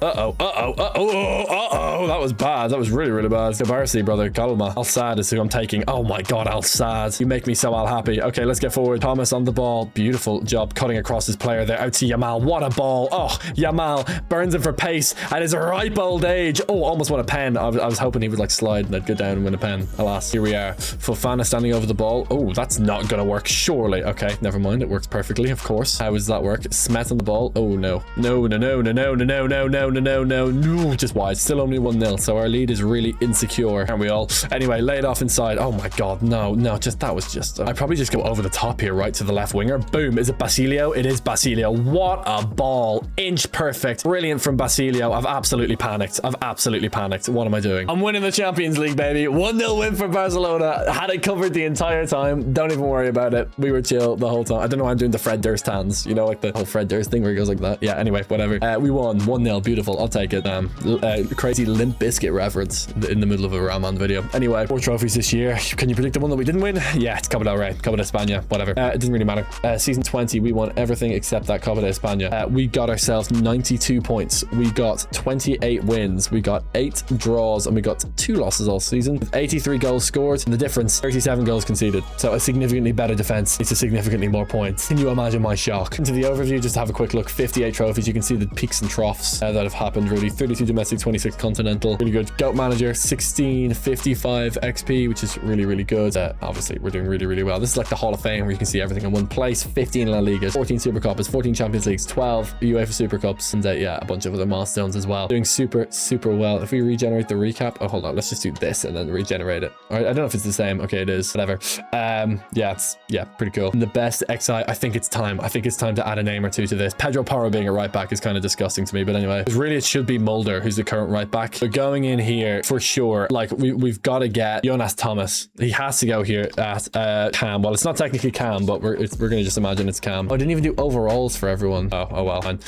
That was bad. That was really, really bad. Gabarsi, brother. Calma. Al-Sad is who I'm taking. Oh my god, Al-Sad. You make me so happy. Okay, let's get forward. Thomas on the ball. Beautiful job cutting across his player there. Out to Yamal. What a ball. Oh, Yamal burns him for pace at his ripe old age. Oh, almost won a pen. I was hoping he would like slide and I'd go down and win a pen. Alas, here we are. Fofana standing over the ball. Oh, that's not gonna work, surely. Okay, never mind. It works perfectly, of course. How does that work? Smith on the ball. Oh, no. No. Just wide. Still only 1-0, so our lead is really insecure, aren't we all? Anyway, lay it off inside. Oh my god, no. That was just... I'd probably just go over the top here, right to the left winger. Boom. Is it Basilio? It is Basilio. What a ball. Inch perfect. Brilliant from Basilio. I've absolutely panicked. What am I doing? I'm winning the Champions League, baby. 1-0 win for Barcelona. Had it covered the entire time. Don't even worry about it. We were chill the whole time. I don't know why I'm doing the Fred Durst hands. You know, like the whole Fred Durst thing where he goes like that. Yeah, anyway, whatever. We won 1-0. Beautiful. I'll take it. Crazy Limp Biscuit reference in the middle of a Ramman video. Anyway, 4 trophies this year. Can you predict the one that we didn't win? Yeah, it's Copa del Rey. Copa de España. Whatever. It doesn't really matter. Season 20, we won everything except that Copa de España. We got ourselves 92 points. We got 28 wins. We got 8 draws and we got 2 losses all season with 83 goals scored and the difference 37 goals conceded. So significantly better defense leads to significantly more points. Can you imagine my shock? Into the overview, just to have a quick look. 58 trophies. You can see the peaks and troughs that have happened, really. 32 domestic, 26 continental. Really good. GOAT manager, 1655 XP, which is really, really good. Obviously, we're doing really, really well. This is like the Hall of Fame where you can see everything in one place. 15 La Ligas, 14 Super Copas, 14 Champions Leagues, 12 UEFA Super Cups, and yeah, a bunch of other milestones as well. Doing super, super well. If we regenerate the recap, oh, hold on, let's just do this and then regenerate it. All right, I don't know if it's the same. Okay, it is. Whatever. Yeah, it's pretty cool. And the best XI, I think it's time. I think it's time to add a name or two to this. Pedro Porro being a right back is kind of disgusting to me, but anyway, really it should be Mulder, who's the current right back. But going in here for sure, like we've got to get Jonas Thomas. He has to go here at Cam. Well, it's not technically Cam, but we're gonna just imagine it's Cam. Oh, I didn't even do overalls for everyone. Oh well, fine.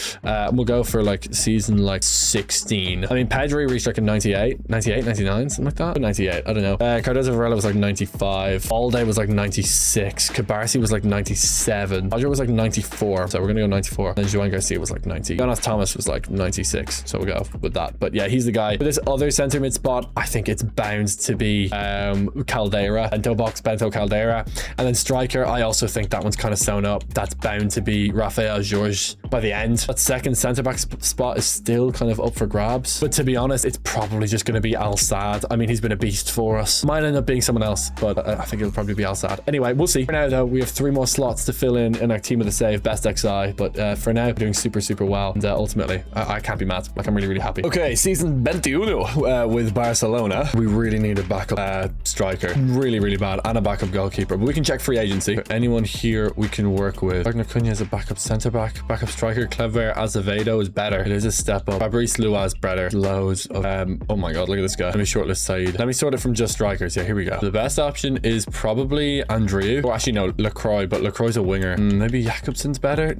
We'll go for like season like 16. I mean, Pedri reached like a 98, 99, something like that. 98, I don't know. Cardozo Varela was like 95. All day was like 96. Cabarsi was like 97. Roger was like 94. So we're gonna go 94. And then Joan Garcia was like 90. Jonas Thomas was like 96. So we'll go with that. But yeah, he's the guy. For this other center mid spot, I think it's bound to be Caldera, Bento Box, Bento Caldera. And then striker, I also think that one's kind of sewn up. That's bound to be Rafael Jorge by the end. That second center back spot is still kind of up for grabs. But to be honest, it's probably just going to be Al Saad. I mean, he's been a beast for us. Might end up being someone else, but I think it'll probably be Al Saad. Anyway, we'll see. For now, though, we have 3 more slots to fill in our team of the save, best XI. But for now, we're doing super, super well. And ultimately, I can't be mad. Like, I'm really, really happy. Okay, season 21 with Barcelona. We really need a backup striker. Really, really bad. And a backup goalkeeper. But we can check free agency. Anyone here we can work with? Wagner Cunha is a backup center back. Backup striker. Clever Azevedo is better. It is a step up. Fabrice Luaz better. Loads of oh my god, look at this guy. Let me shortlist Said. Let me sort it from just strikers. Yeah, here we go. The best option is probably Andrieu. Or actually no, Lacroix, but Lacroix's a winger. Maybe Jakobsen's better.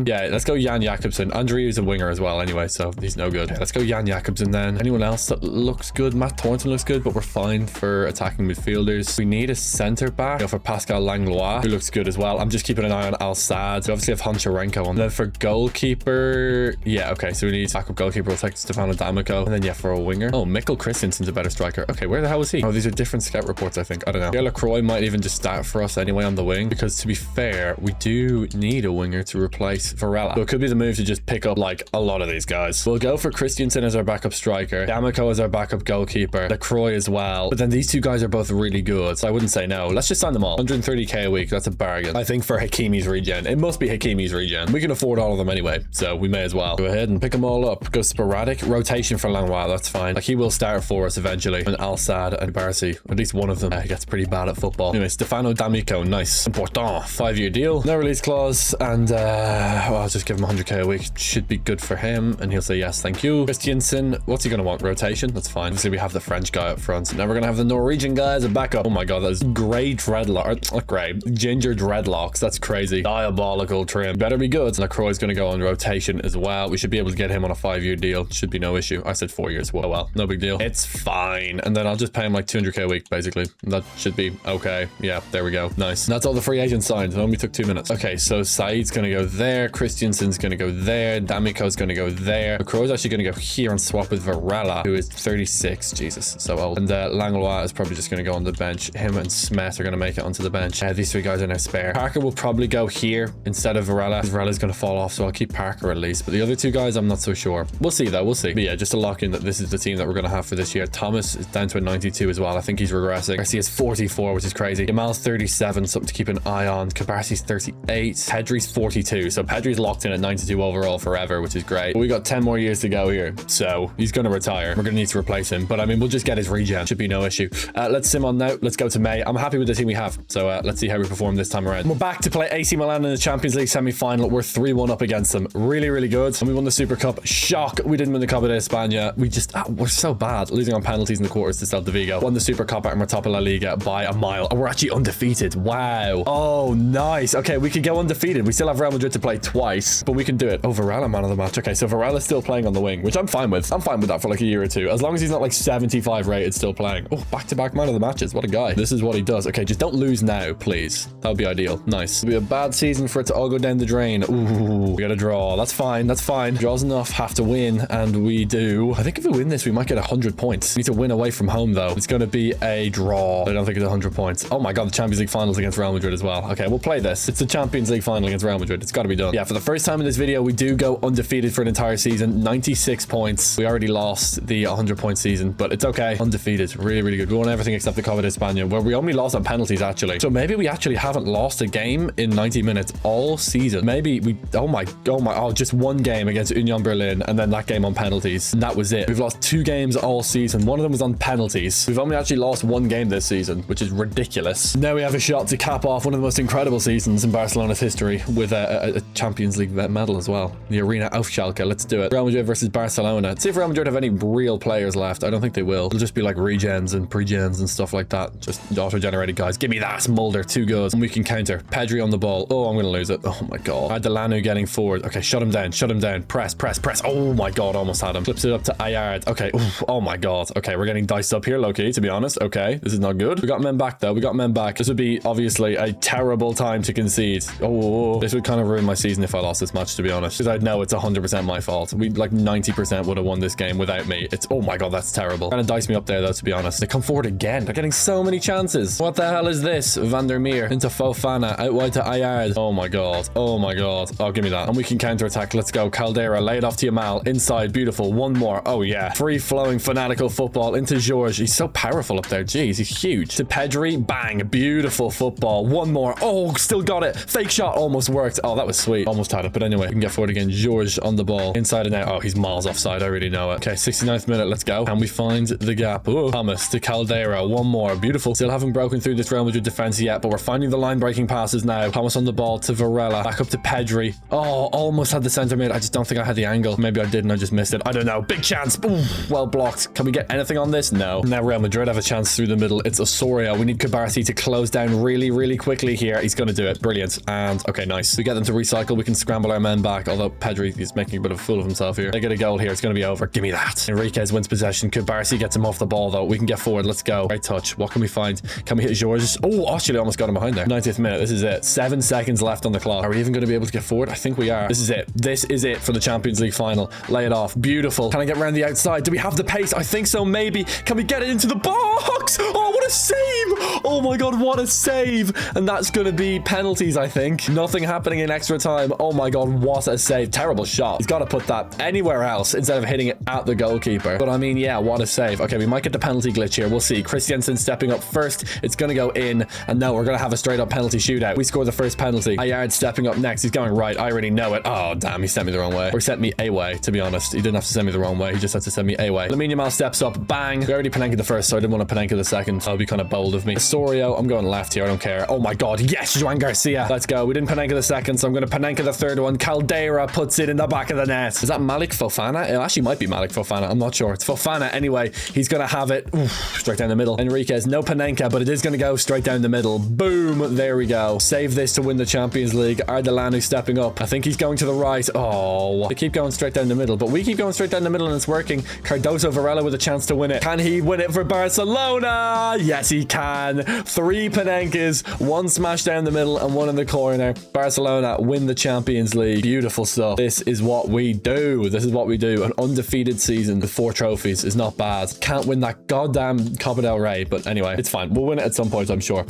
Yeah, let's go Jan Jakobsen. Andrieu's a winger as well anyway, so he's no good. Yeah, let's go Jan Jakobsen then. Anyone else that looks good? Matt Thornton looks good, but we're fine for attacking midfielders. We need a center back. Go for Pascal Langlois, who looks good as well. I'm just keeping an eye on Al Saad. We obviously have Honcharenko on. Then for goalkeeper, yeah, okay, so we need backup goalkeeper. We'll take Stefano D'Amico. And then yeah, for a winger, oh, Mikkel Christensen's a better striker. Okay, where the hell is he? Oh, these are different scout reports, I think. I don't know. Yeah, Lacroix might even just start for us anyway on the wing, because to be fair, we do need a winger to replace Varela. So it could be the move to just pick up like a lot of these guys. We'll go for Christensen as our backup striker, D'Amico as our backup goalkeeper, Lacroix as well. But then these two guys are both really good, so I wouldn't say no. Let's just sign them all. 130k a week, that's a bargain. I think for Hakimi's regen. It must be Hakimi's regen. We can afford all of them anyway, so we may as well go ahead and pick them all up. Go sporadic rotation for Langlois, that's fine. Like, he will start for us eventually. And Al Saad and Barsi, at least one of them gets pretty bad at football. Anyway, Stefano D'Amico, nice. Important. 5-year deal, no release clause, and well, I'll just give him 100k a week. Should be good for him, and he'll say yes, thank you. Christiansen, what's he gonna want? Rotation? That's fine. Obviously, we have the French guy up front. Now we're gonna have the Norwegian guy as a backup. Oh my god, that is grey dreadlock. Not grey, ginger dreadlocks. That's crazy. Diabolical trim. Better be good. Lacroix's gonna go on rotation as well. We should be able to get him on a 5-year deal. Should be no issue. I said 4 years. Well, no big deal. It's fine. And then I'll just pay him like 200k a week, basically. That should be okay. Yeah, there we go. Nice. And that's all the free agents signed. It only took 2 minutes. Okay, so Said's gonna go there. Christiansen's gonna go there. D'Amico's gonna go there. Lacroix's actually gonna go here and swap with Varela, who is 36. Jesus, so old. And Langlois is probably just gonna go on the bench. Him and Smith are gonna make it onto the bench. These 3 guys are now spare. Parker will probably go here instead of Varela. Varela's gonna fall off, so I'll keep Parker at least. But the other 2 guys, I'm not so sure. We'll see though, we'll see. But yeah, just to lock in that this is the team that we're gonna have for this year. Thomas is down to a 92 as well. I think he's regressing. Garcia's 44, which is crazy. Jamal's 37, something to keep an eye on. Cabarsi's 38. Pedri's 42. So Pedri's locked in at 92 overall forever, which is great. But we got 10 more years to go here, so he's gonna retire. We're gonna need to replace him, but I mean, we'll just get his regen. Should be no issue. Let's sim on now. Let's go to May. I'm happy with the team we have, so let's see how we perform this time around. We're back to play AC Milan in the Champions League semi-final. We're 3-1 up against them. Really, really good. And we won the Super Cup. Shock, we didn't win the Copa de España. We just we're so bad, losing on penalties in the quarters to Celta Vigo. Won the Super Cup and we're top of La Liga by a mile, and we're actually undefeated. Wow. Oh, nice. Okay, we could go undefeated. We still have Real Madrid to play twice, but we can do it. Oh, Varela, man of the match. Okay, so Varela's still playing on the wing, which I'm fine with. I'm fine with that for like a year or two, as long as he's not like 75 rated still playing. Oh, back-to-back man of the matches. What a guy. This is what he does. Okay, just don't lose now, please. That would be ideal. Nice. It'll be a bad season for it to all go down the drain. Ooh, We got a draw. That's fine. That's fine. Draws enough. Have to win. And we do. I think if we win this, we might get 100 points. We need to win away from home, though. It's going to be a draw. I don't think it's 100 points. Oh my God, the Champions League finals against Real Madrid as well. Okay, we'll play this. It's the Champions League final against Real Madrid. It's got to be done. Yeah, for the first time in this video, we do go undefeated for an entire season. 96 points. We already lost the 100-point season, but it's okay. Undefeated. Really, really good. We won everything except the Copa de España, where we only lost on penalties, actually. So maybe we actually haven't lost a game in 90 minutes all season. Maybe we... Oh, just one game against Union Berlin, and then that game on penalties. And that was it. We've lost 2 games all season. One of them was on penalties. We've only actually lost 1 game this season, which is ridiculous. Now we have a shot to cap off one of the most incredible seasons in Barcelona's history with a Champions League medal as well. The Arena auf Schalke. Let's do it. Real Madrid versus Barcelona. Let's see if Real Madrid have any real players left. I don't think they will. It'll just be like regens and pre-gens and stuff like that. Just auto-generated guys. Give me that. Mulder, 2 goals. And we can counter. Pedri on the ball. Oh, I'm going to lose it. Oh my God. Adelanu getting forward. Okay, shut him down. Shut him down. Press, press, press. Oh my God. Almost had him. Flips it up to Ayard. Okay. Oof. Oh my God. Okay, we're getting diced up here, low-key, to be honest. Okay, this is not good. We got men back, though. We got men back. This would be, obviously, a terrible time to concede. Oh, this would kind of ruin my season if I lost this match, to be honest. Because I'd know it's 100% my fault. We, like, 90% would have won this game without me. It's, oh my God, that's terrible. Kind of diced me up there, though, to be honest. They come forward again. They're getting so many chances. What the hell is this? Van der Meer into Fofana. Out wide to Ayard. Oh my God. Oh my God. Oh, give me that. And we can counter-attack. Let's go. Caldera. Lay it off to Yamal. Inside. Beautiful. One more. Oh, yeah. Free-flowing, fanatical football into George. He's so powerful up there. Jeez, he's huge. To Pedri. Bang. Beautiful football. One more. Oh, still got it. Fake shot almost worked. Oh, that was sweet. Almost had it. But anyway, we can get forward again. George on the ball. Inside and out. Oh, he's miles offside. I really know it. Okay, 69th minute. Let's go. Can we find the gap? Oh, Thomas to Caldera. One more. Beautiful. Still haven't broken through this Real Madrid defense yet, but we're finding the line-breaking passes now. Thomas on the ball to Varela. Back up to Pedri. Oh, almost had the centre mid. I just don't think I had the angle. Maybe I did and I just missed it. I don't know. Big chance. Ooh, well blocked. Can we get anything on this? No. Now Real Madrid have a chance through the middle. It's Osorio. We need Kubarsi to close down really, really quickly here. He's going to do it. Brilliant. And okay, nice. We get them to recycle. We can scramble our men back, although Pedri is making a bit of a fool of himself here. They get a goal here. It's going to be over. Give me that. Enriquez wins possession. Kubarsi gets him off the ball, though. We can get forward. Let's go. Right touch. What can we find? Can we hit Georges? Oh, actually almost got him behind there. 90th minute. This is it. 7 seconds left on the clock. Are we even going to be able to get forward? I think we are. This is it. This is it for the Champions League final. Lay it off. Beautiful. Can I get around the outside? Do we have the pace? I think so, maybe. Can we get it into the box? Oh, what a save. Oh my God, what a save. And that's going to be penalties, I think. Nothing happening in extra time. Oh my God, what a save. Terrible shot. He's got to put that anywhere else instead of hitting it at the goalkeeper. But I mean, yeah, what a save. Okay, we might get the penalty glitch here. We'll see. Christiansen stepping up first. It's going to go in. And no, we're going to have a straight up penalty shootout. We score the first penalty. Ayard stepping up next. He's going right. I already know it. Oh, damn. He sent me the wrong way. Or sent me a way, to be honest. He didn't have to send me the wrong way. He just had to send me a way. Lamine Yamal steps up. Bang. We already Panenka the first, so I didn't want to Panenka the second. That would be kind of bold of me. Osorio. I'm going left here. I don't care. Oh my God. Yes, Joan Garcia. Let's go. We didn't Panenka the second, so I'm going to Panenka the third one. Caldera puts it in the back of the net. Is that Malik Fofana? It actually might be Malik Fofana. I'm not sure. It's Fofana anyway. He's going to have it. Oof, straight down the middle. Enriquez. No Panenka, but it is going to go straight down the middle. Boom. There we go. Save this to win the Champions League. Ardelanu stepping up. I think he's going to the right. Oh, they keep going straight down the middle, but we keep going straight down the middle and it's working. Cardoso Varela with a chance to win it. Can he win it for Barcelona? Yes, he can. 3 Panenkas, 1 smash down the middle and 1 in the corner. Barcelona win the Champions League. Beautiful stuff. This is what we do. This is what we do. An undefeated season with 4 trophies is not bad. Can't win that goddamn Copa del Rey, but anyway, it's fine. We'll win it at some point, I'm sure.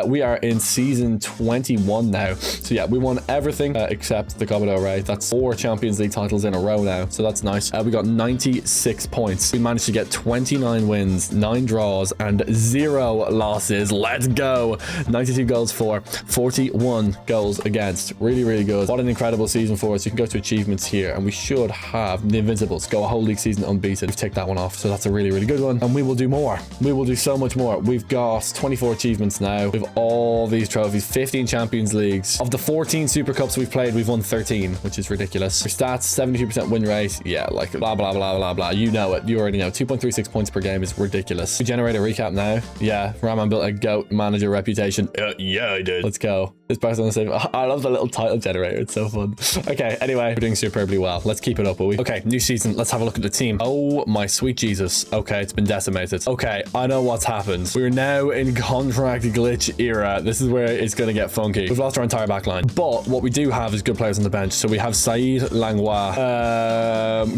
We are in season 21 now. So yeah, we won everything except the Copa del Rey. That's 4 Champions League titles in a row now. So that's nice. We got 96 points. We managed to get 29 wins, 9 draws, and 0 losses. Let's go. 92 goals for, 41 goals against. Really, really good. What an incredible season for us. You can go to achievements here, and we should have the Invincibles. Go a whole league season unbeaten. We've ticked that one off. So that's a really, really good one. And we will do more. We will do so much more. We've got 24 achievements now. We have all these trophies, 15 Champions Leagues. Of the 14 Super Cups we've played, we've won 13, which is ridiculous. Our stats, 72% win rate. Yeah, like blah, blah, blah, blah, blah. You know it. You already know. 2.36 points per game is ridiculous. We generate a recap now. Yeah, Ramman built a GOAT manager reputation. Yeah, I did. Let's go. This Barcelona save. I love the little title generator. It's so fun. Okay, anyway, we're doing superbly well. Let's keep it up, will we? Okay, new season. Let's have a look at the team. Oh, my sweet Jesus. Okay, it's been decimated. Okay, I know what's happened. We're now in contract glitch era. This is where it's going to get funky. We've lost our entire back line. But what we do have is good players on the bench. So we have Said Langlois,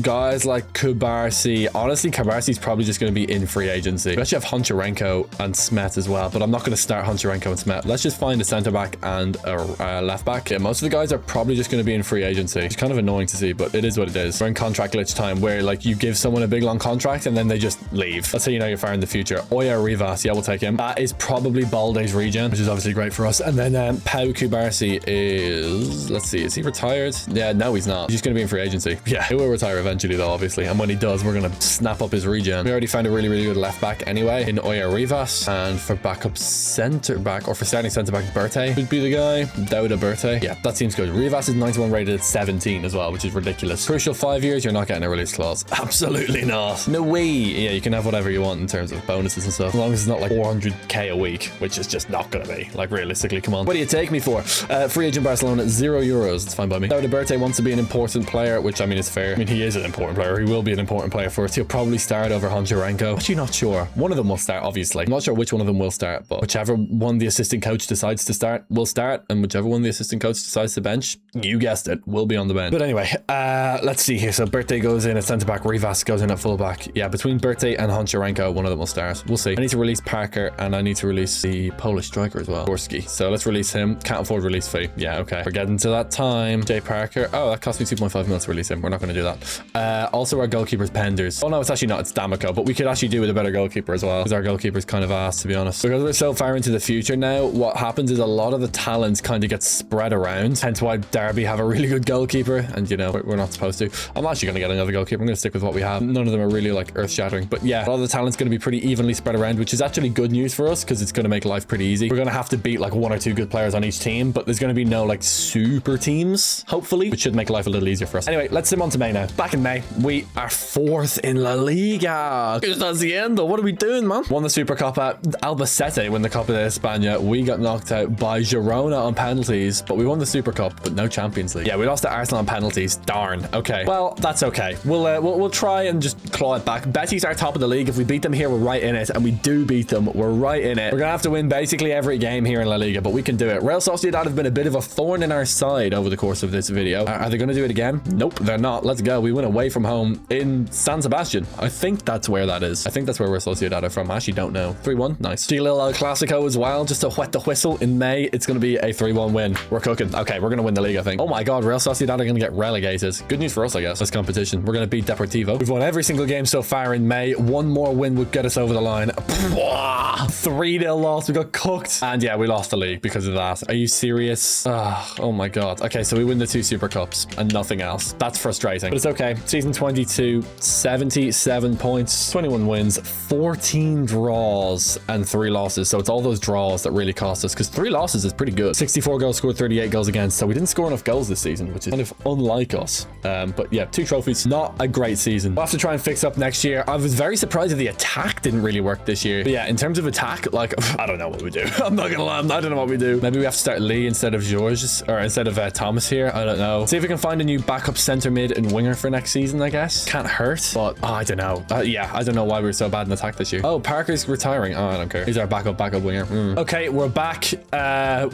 guys like Kubarsi. Honestly, Kubarsi's probably just going to be in free agency. We actually have Honcharenko and Smet as well, but I'm not going to start Honcharenko and Smet. Let's just find a center back and a left back. Yeah, most of the guys are probably just going to be in free agency. It's kind of annoying to see, but it is what it is. We're in contract glitch time where like you give someone a big long contract and then they just leave. That's how you know you're far in the future. Oya Rivas, yeah, we'll take him. That is probably Balde's regen, which is obviously great for us. And then Pau Kubarsi is, let's see, is he retired? Yeah, no, he's not. He's just going to be in free agency. Yeah, he will retire eventually though, obviously. And when he does, we're going to snap up his regen. We already found a really, really good left back anyway in Oya Rivas. And for backup center back, or for starting center back, Berthe would be the guy. Dauda Berthe. Yeah, that seems good. Rivas is 91 rated at 17 as well, which is ridiculous. Crucial 5 years, you're not getting a release clause. Absolutely not. No way. Yeah, you can have whatever you want in terms of bonuses and stuff, as long as it's not like 400k a week, which is just not going to be. Like, realistically, come on. What do you take me for? Free agent Barcelona, €0. It's fine by me. Dauda Berthe wants to be an important player, which I mean is fair. I mean, he is an important player. He will be an important player for us. He'll probably start over Honcharenko. Actually, not sure. One of them will start, obviously. I'm not sure which one of them will start, but whichever one the assistant coach decides to start will start, and whichever one the assistant coach decides to bench, you guessed it, will be on the bench. But anyway, let's see here. So Berthe goes in at centre back, Rivas goes in at full back. Yeah, between Berthe and Honcharenko, one of them will start. We'll see. I need to release Parker, and I need to release the Polish striker as well, Gorski. So let's release him. Can't afford release fee. Yeah, okay. We're getting to that time. Jay Parker. Oh, that cost me 2.5 mil to release him. We're not going to do that. Also, our goalkeeper's Penders. Oh no, it's actually not. It's D'Amico, but we could actually do with a better goalkeeper as well, because our goalkeeper's kind of ass, to be honest. Because we're so far into the future now, what happens is a lot of the talents kind of get spread around. Hence why Derby have a really good goalkeeper, and you know, we're not supposed to. I'm actually going to get another goalkeeper. I'm going to stick with what we have. None of them are really like earth-shattering, but yeah, a lot of the talent's going to be pretty evenly spread around, which is actually good news for us because it's going to make life pretty easy. We're going to have to beat like 1 or 2 good players on each team, but there's going to be no like super teams, hopefully, which should make life a little easier for us. Anyway, let's sim on to May now. Back in May, we are 4th in La Liga. That's the end though. What are we doing, man? Won the Supercopa. Albacete win the Copa de España. We got knocked out by Girona on penalties, but we won the Super Cup, but no Champions League. Yeah, we lost to Arsenal on penalties. Darn. Okay. Well, that's okay. We'll try and just claw it back. Betis are top of the league. If we beat them here, we're right in it, and we do beat them. We're right in it. We're gonna have to win basically every game here in La Liga, but we can do it. Real Sociedad have been a bit of a thorn in our side over the course of this video. Are they gonna do it again? Nope, they're not. Let's go. We win away from home in San Sebastian. I think that's where that is. I think that's where Real Sociedad are from. I actually don't know. 3-1. Nice. See a little El Clasico as well, just to whet the whistle. In May, it's gonna be a 3-1 win. We're cooking. Okay, we're gonna win the league, I think. Oh my god, Real Sociedad are gonna get relegated. Good news for us, I guess. This competition. We're gonna beat Deportivo. We've won every single game so far in May. One more win would get us over the line. 3-0 loss. We got cooked. And yeah, we lost the league because of that. Are you serious? Oh my god. Okay, so we win the 2 Super Cups and nothing else. That's frustrating. But it's okay. Season 22, 77 points, 21 wins, 14 draws, and 3 losses. So it's all those draws that really cost us, because 3 losses is pretty good. 64 goals scored, 38 goals against. So we didn't score enough goals this season, which is kind of unlike us. But yeah, 2 trophies. Not a great season. We'll have to try and fix up next year. I was very surprised that the attack didn't really work this year. But yeah, in terms of attack, like, I don't know what we do. I'm not gonna lie. I don't know what we do. Maybe we have to start Lee instead of Georges, or instead of Thomas here. I don't know. See if we can find a new backup center mid and winger for next season, I guess. Can't hurt, but I don't know. Yeah, I don't know why we were so bad in attack this year. Oh, Parker's retiring. Oh, I don't care. He's our backup winger. Okay, we're back.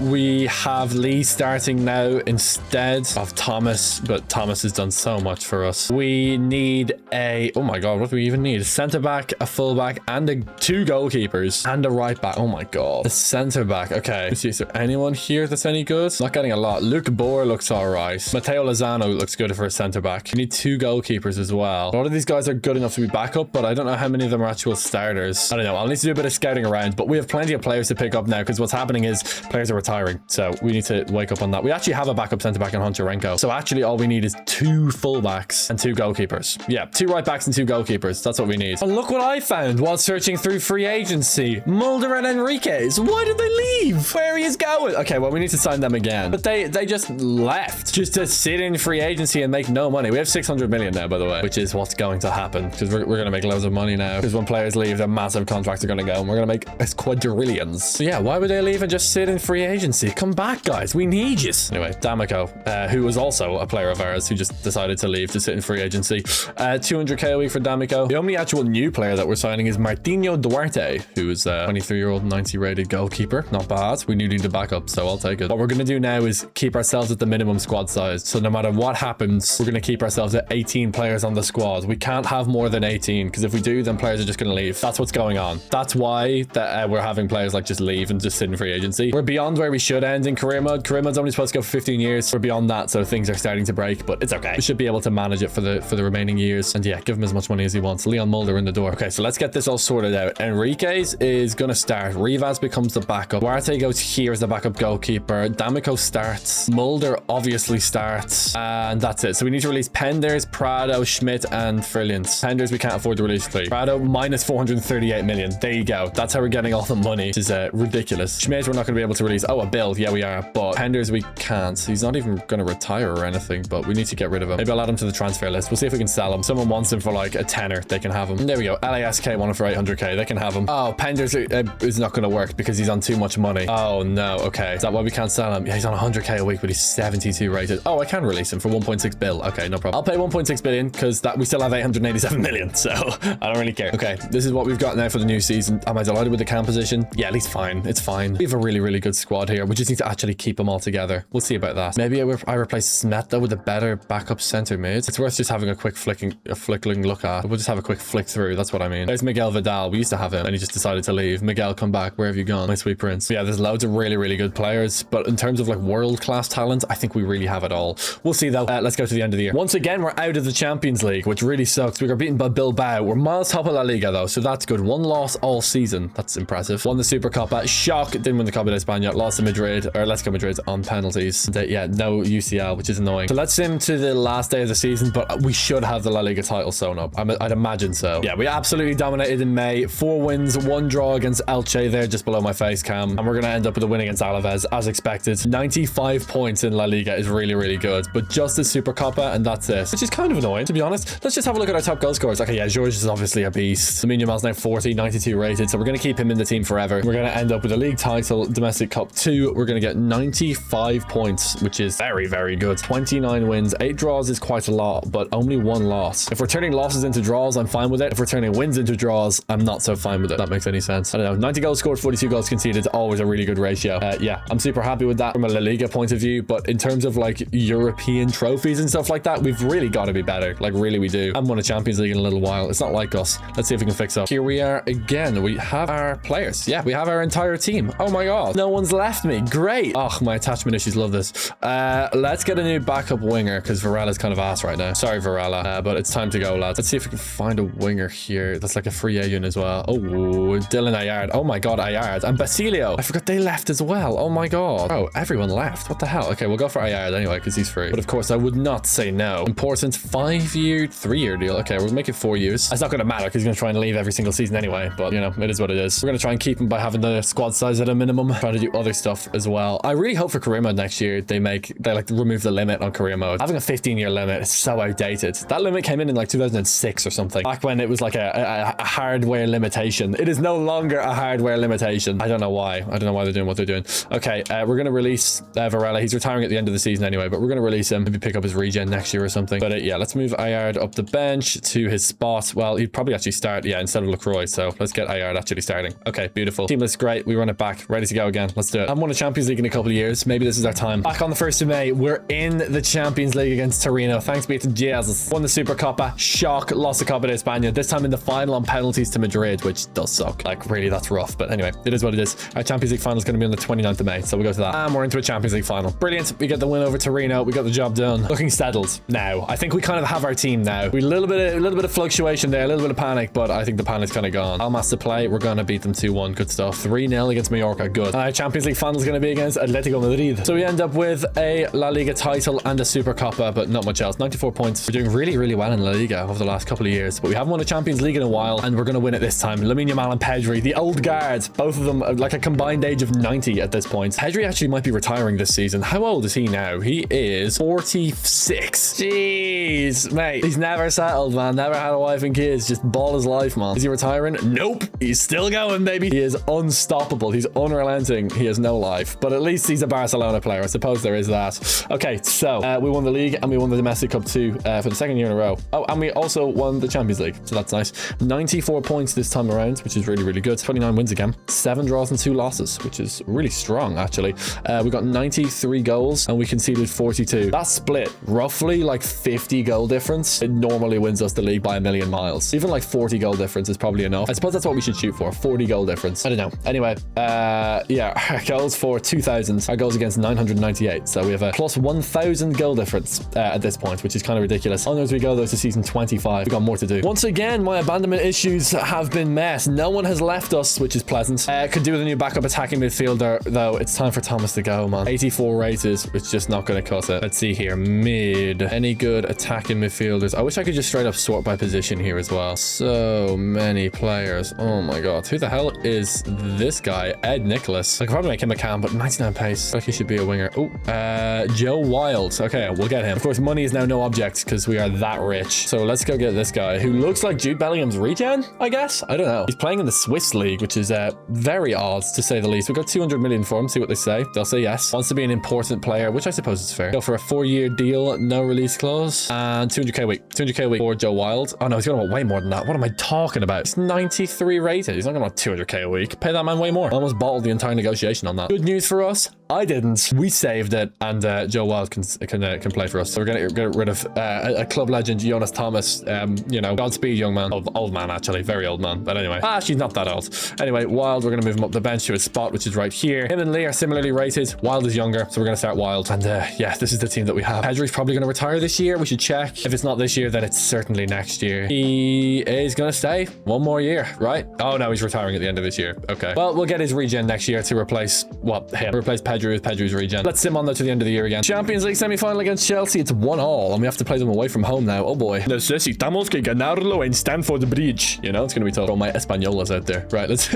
We have Lee starting now instead of Thomas, but Thomas has done so much for us. We need oh my god, what do we even need? A center back, a full back, and 2 goalkeepers, and a right back. Oh my god. The center back. Okay. Let's see, is there anyone here that's any good? Not getting a lot. Luke Boer looks all right. Matteo Lozano looks good for a center back. We need 2 goalkeepers as well. A lot of these guys are good enough to be backup, but I don't know how many of them are actual starters. I don't know. I'll need to do a bit of scouting around, but we have plenty of players to pick up now, because what's happening is players are retiring. So we need to wake up on that. We actually have a backup center back in Honcharenko. So actually all we need is 2 fullbacks and 2 goalkeepers. Yeah, 2 right backs and 2 goalkeepers. That's what we need. And look what I found while searching through free agency. Mulder and Enriquez. Why did they leave? Where he is going? Okay, well, we need to sign them again. But they just left just to sit in free agency and make no money. We have 600 million now, by the way, which is what's going to happen, because we're going to make loads of money now, because when players leave, their massive contracts are going to go, and we're going to make quadrillions. So yeah, why would they leave and just sit in free agency? Come back, guys. We need you. Anyway, D'Amico, who was also a player of ours, who just decided to leave to sit in free agency. 200k a week for D'Amico. The only actual new player that we're signing is Martinho Duarte, who is a 23-year-old 90 rated goalkeeper. Not bad. We need the backup, so I'll take it. What we're going to do now is keep our ourselves at the minimum squad size. So no matter what happens, we're going to keep ourselves at 18 players on the squad. We can't have more than 18 because if we do, then players are just going to leave. That's what's going on. That's why we're having players like just leave and just sit in free agency. We're beyond where we should end in career mode. Career mode's only supposed to go for 15 years. We're beyond that, so things are starting to break, but it's okay. We should be able to manage it for the remaining years. And yeah, give him as much money as he wants. Leon Mulder in the door. Okay, so let's get this all sorted out. Enriquez is going to start. Rivas becomes the backup. Duarte goes here as the backup goalkeeper. D'Amico starts. Mulder obviously starts. And that's it. So we need to release Penders, Prado, Schmidt, and Frillians. Penders, we can't afford to release, please. Prado, minus 438 million. There you go. That's how we're getting all the money, which is ridiculous. Schmidt, we're not going to be able to release. Oh, a build. Yeah, we are. But Penders, we can't. He's not even going to retire or anything, but we need to get rid of him. Maybe I'll add him to the transfer list. We'll see if we can sell him. Someone wants him for like a tenner. They can have him. And there we go. LASK want him for 800k. They can have him. Oh, Penders is not going to work because he's on too much money. Oh, no. Okay. Is that why we can't sell him? Yeah, he's on 100k a week, but he's 72 rated. Oh, I can release him for 1.6 bill. Okay, no problem. I'll pay 1.6 billion because we still have 887 million, so I don't really care. Okay, this is what we've got now for the new season. Am I delighted with the cam position? Yeah, at least fine. It's fine. We have a really, really good squad here. We just need to actually keep them all together. We'll see about that. Maybe I replace Smeta with a better backup center mid. It's worth just having a quick flickering look at. We'll just have a quick flick through. That's what I mean. There's Miguel Vidal. We used to have him and he just decided to leave. Miguel, come back. Where have you gone? My sweet prince. But yeah, there's loads of really, really good players, but in terms of like world-class talent, I think we really have it all. We'll see though. Let's go to the end of the year. Once again, we're out of the Champions League, which really sucks. We got beaten by Bilbao. We're miles top of La Liga though, so that's good. One loss all season. That's impressive. Won the Super Copa. Shock. Didn't win the Copa de España. Lost to Madrid, or let's go Madrid on penalties. Yeah, no UCL, which is annoying. So let's sim to the last day of the season, but we should have the La Liga title sewn up. I'd imagine so. Yeah, we absolutely dominated in May. 4 wins, 1 draw against Elche there just below my face cam, and we're going to end up with a win against Alaves as expected. 95 points in La Liga is really, really good, but just the Super Copa and that's it, which is kind of annoying to be honest. Let's just have a look at our top goal scorers. Okay, yeah, George is obviously a beast. Lamine Yamal's now 40, 92 rated, so we're going to keep him in the team forever. We're going to end up with a league title, domestic cup 2. We're going to get 95 points, which is very, very good. 29 wins, 8 draws is quite a lot, but only 1 loss. If we're turning losses into draws, I'm fine with it. If we're turning wins into draws, I'm not so fine with it. If that makes any sense. I don't know. 90 goals scored, 42 goals conceded, always a really good ratio. Yeah, I'm super happy with that from a La Liga point of view, but in terms of like European trophies and stuff like that, we've really got to be better. Like really we do. I haven't won a Champions League in a little while. It's not like us. Let's see if we can fix up. Here we are again. We have our players. Yeah, we have our entire team. Oh my god. No one's left me. Great. Oh, my attachment issues love this. Let's get a new backup winger because Varela's kind of ass right now. Sorry, Varela, but it's time to go, lads. Let's see if we can find a winger here. That's like a free agent as well. Oh, Dylan Ayard. Oh my god, Ayard. And Basilio. I forgot they left as well. Oh my god. Oh, everyone left. What the hell? Okay, we'll go for Ayard anyway because he's free. But of course, I would not say no. Important 5-year, 3-year deal. Okay, we'll make it 4 years. That's not going to matter because he's going to try and leave every single season anyway. But, you know, it is what it is. We're going to try and keep him by having the squad size at a minimum. Try to do other stuff as well. I really hope for career mode next year they like remove the limit on career mode. Having a 15-year limit is so outdated. That limit came in like 2006 or something. Back when it was like a hardware limitation. It is no longer a hardware limitation. I don't know why. I don't know why they're doing what they're doing. Okay, we're going to release Varela. He's retiring at the end of the season anyway, but we're going to release him. Maybe pick up his regen next year or something. But yeah, let's move Ayard up the bench to his spot. Well, he'd probably actually start, yeah, instead of Lacroix. So let's get Ayard actually starting. Okay, beautiful. Team list great. We run it back. Ready to go again. Let's do it. I haven't won a Champions League in a couple of years. Maybe this is our time. Back on the 1st of May, we're in the Champions League against Torino. Thanks be to Jesus. Won the Super Copa. Shock. Lost the Copa de España. This time in the final on penalties to Madrid, which does suck. Like, really, that's rough. But anyway, it is what it is. Our Champions League final is going to be on the 29th of May. So we'll go to that. And we're into a Champions League final. Brilliant. We get the win over Torino. We got the job done. Looking settled now. I think we kind of have our team now. We a little bit of fluctuation there, a little bit of panic, but I think the panic's kind of gone. Almas to play. We're going to beat them 2-1. Good stuff. 3-0 against Mallorca. Good. Our Champions League final is going to be against Atletico Madrid. So we end up with a La Liga title and a Super Copa, but not much else. 94 points. We're doing really, really well in La Liga over the last couple of years, but we haven't won a Champions League in a while, and we're going to win it this time. Lamine Yamal and Pedri, the old guard, both of them like a combined age of 90 at this point. Pedri actually might be retiring this season. How old is he now? He is 46. Jeez, mate. He's never settled, man. Never had a wife and kids. Just ball his life, man. Is he retiring? Nope. He's still going, baby. He is unstoppable. He's unrelenting. He has no life, but at least he's a Barcelona player. I suppose there is that. Okay, so we won the league and we won the domestic cup too for the 2nd year in a row. Oh, and we also won the Champions League, so that's nice. 94 points this time around, which is really, really good. 29 wins again. 7 draws and 2 losses, which is really strong, actually. We got 93 goals and we conceded 42. That split roughly like 50 goal difference. It normally wins us the league by a million miles. Even like 40 goal difference is probably enough. I suppose that's what we should shoot for, 40 goal difference. I don't know. Anyway, yeah, our goals for 2,000. Our goals against 998. So we have a plus 1,000 goal difference at this point, which is kind of ridiculous. On as we go though to season 25. We've got more to do. Once again, my abandonment issues have been met. No one has left us, which is pleasant. Could do with a new backup attacking midfielder though. It's time for Thomas to go, man. 84 rated. It's just not going to cut it. Let's see here. Mid. Any good attacking midfielders? I wish I could just straight up sort by position here as well. So many players. Oh my god. Who the hell is this guy? Ed Nicholas. I could probably make him a cam, but 99 pace. Like he should be a winger. Oh, Joe Wild. Okay, we'll get him. Of course, money is now no object because we are that rich. So let's go get this guy who looks like Jude Bellingham's regen, I guess. I don't know. He's playing in the Swiss league, which is very odd to say the least. We've got 200 million for him. See what they say. They'll say yes. Wants to be an important player, which I suppose is fair. Go for a 4-year deal, no release clause, and 200k a week. 200k a week for Joe Wild. Oh no, he's gonna want way more than that. What am I talking about? He's 93 rated. He's not gonna want 200k a week. Pay that man way more. I almost bottled the entire negotiation on that. Good news for us. I didn't. We saved it, and Joe Wild can play for us. So we're gonna get rid of a club legend, Jonas Thomas. You know, Godspeed, young man. Old man, actually, very old man. But anyway, she's not that old. Anyway, Wild, we're gonna move him up the bench to his spot, which is right here. Him and Lee are similarly rated. Wild is younger, so we're gonna start Wild. And yeah, this is the team that we have. Pedri's probably gonna retire this year. We should check. If it's not this year, then it's certainly next year. He is gonna stay one more year, right? Oh no, he's retiring at the end of this year. Okay. Well, we'll get his regen next year to replace him. Replace Pedri with Pedri's regen. Let's sim on though to the end of the year again. Champions League semi-final against Chelsea. It's 1-1, and we have to play them away from home now. Oh boy. Necesitamos que ganarlo en Stamford Bridge. You know, it's gonna be tough. All my Españolas out there. Right, let's.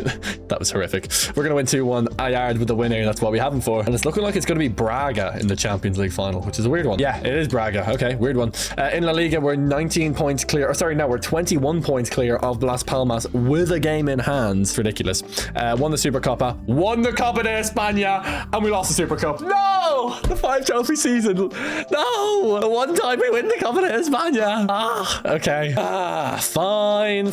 That was horrific. We're gonna win 2-1. Ayard with the winner. That's what we have him for. And it's looking like it's gonna be Braga in the Champions League final, which is a weird one. Yeah, it is Braga. Okay, weird one. In La Liga, we're 19 points clear. Or sorry, no, we're 21 points clear of Las Palmas with a game in hand. It's ridiculous. Won the Supercopa, won the Copa de España, and we lost the Super Cup. No! The 5-trophy season. No! The one time we win the Copa de España. Okay. Fine.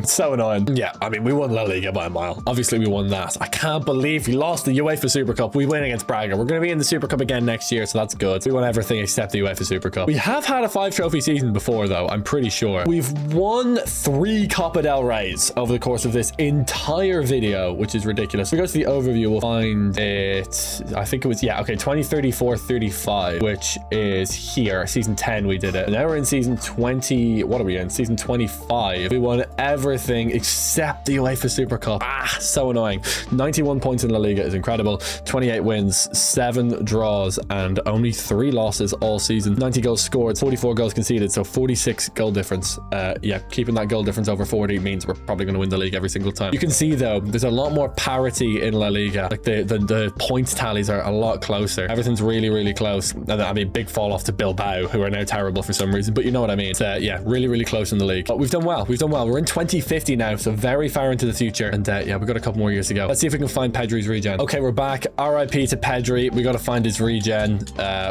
So annoying. Yeah, I mean, we won La Liga by a mile. Obviously, we won that. I can't believe we lost the UEFA Super Cup. We win against Braga. We're going to be in the Super Cup again next year, so that's good. We won everything except the UEFA Super Cup. We have had a 5-trophy season before, though. I'm pretty sure. We've won 3 Copa del Reys over the course of this entire video, which is ridiculous. If we go to the overview, we'll find it. I think it was, yeah, okay, 2034-35, which is here. Season 10, we did it. And now we're in season 20. What are we in? Season 25. We won everything except the UEFA Super Cup. So annoying. 91 points in La Liga is incredible. 28 wins, 7 draws, and only 3 losses all season. 90 goals scored, 44 goals conceded, so 46 goal difference. Yeah, keeping that goal difference over 40 means we're probably going to win the league every single time. You can see though, there's a lot more parity in La Liga. Like the points tallies are a lot closer. Everything's really close. And I mean, big fall off to Bilbao, who are now terrible for some reason, but you know what I mean. It's yeah, really close in the league. But we've done well. We're in 2050 now, so very far into the future. And yeah, we've got a couple more years to go. Let's see if we can find Pedri's regen. Okay, we're back. RIP to Pedri. We got to find his regen.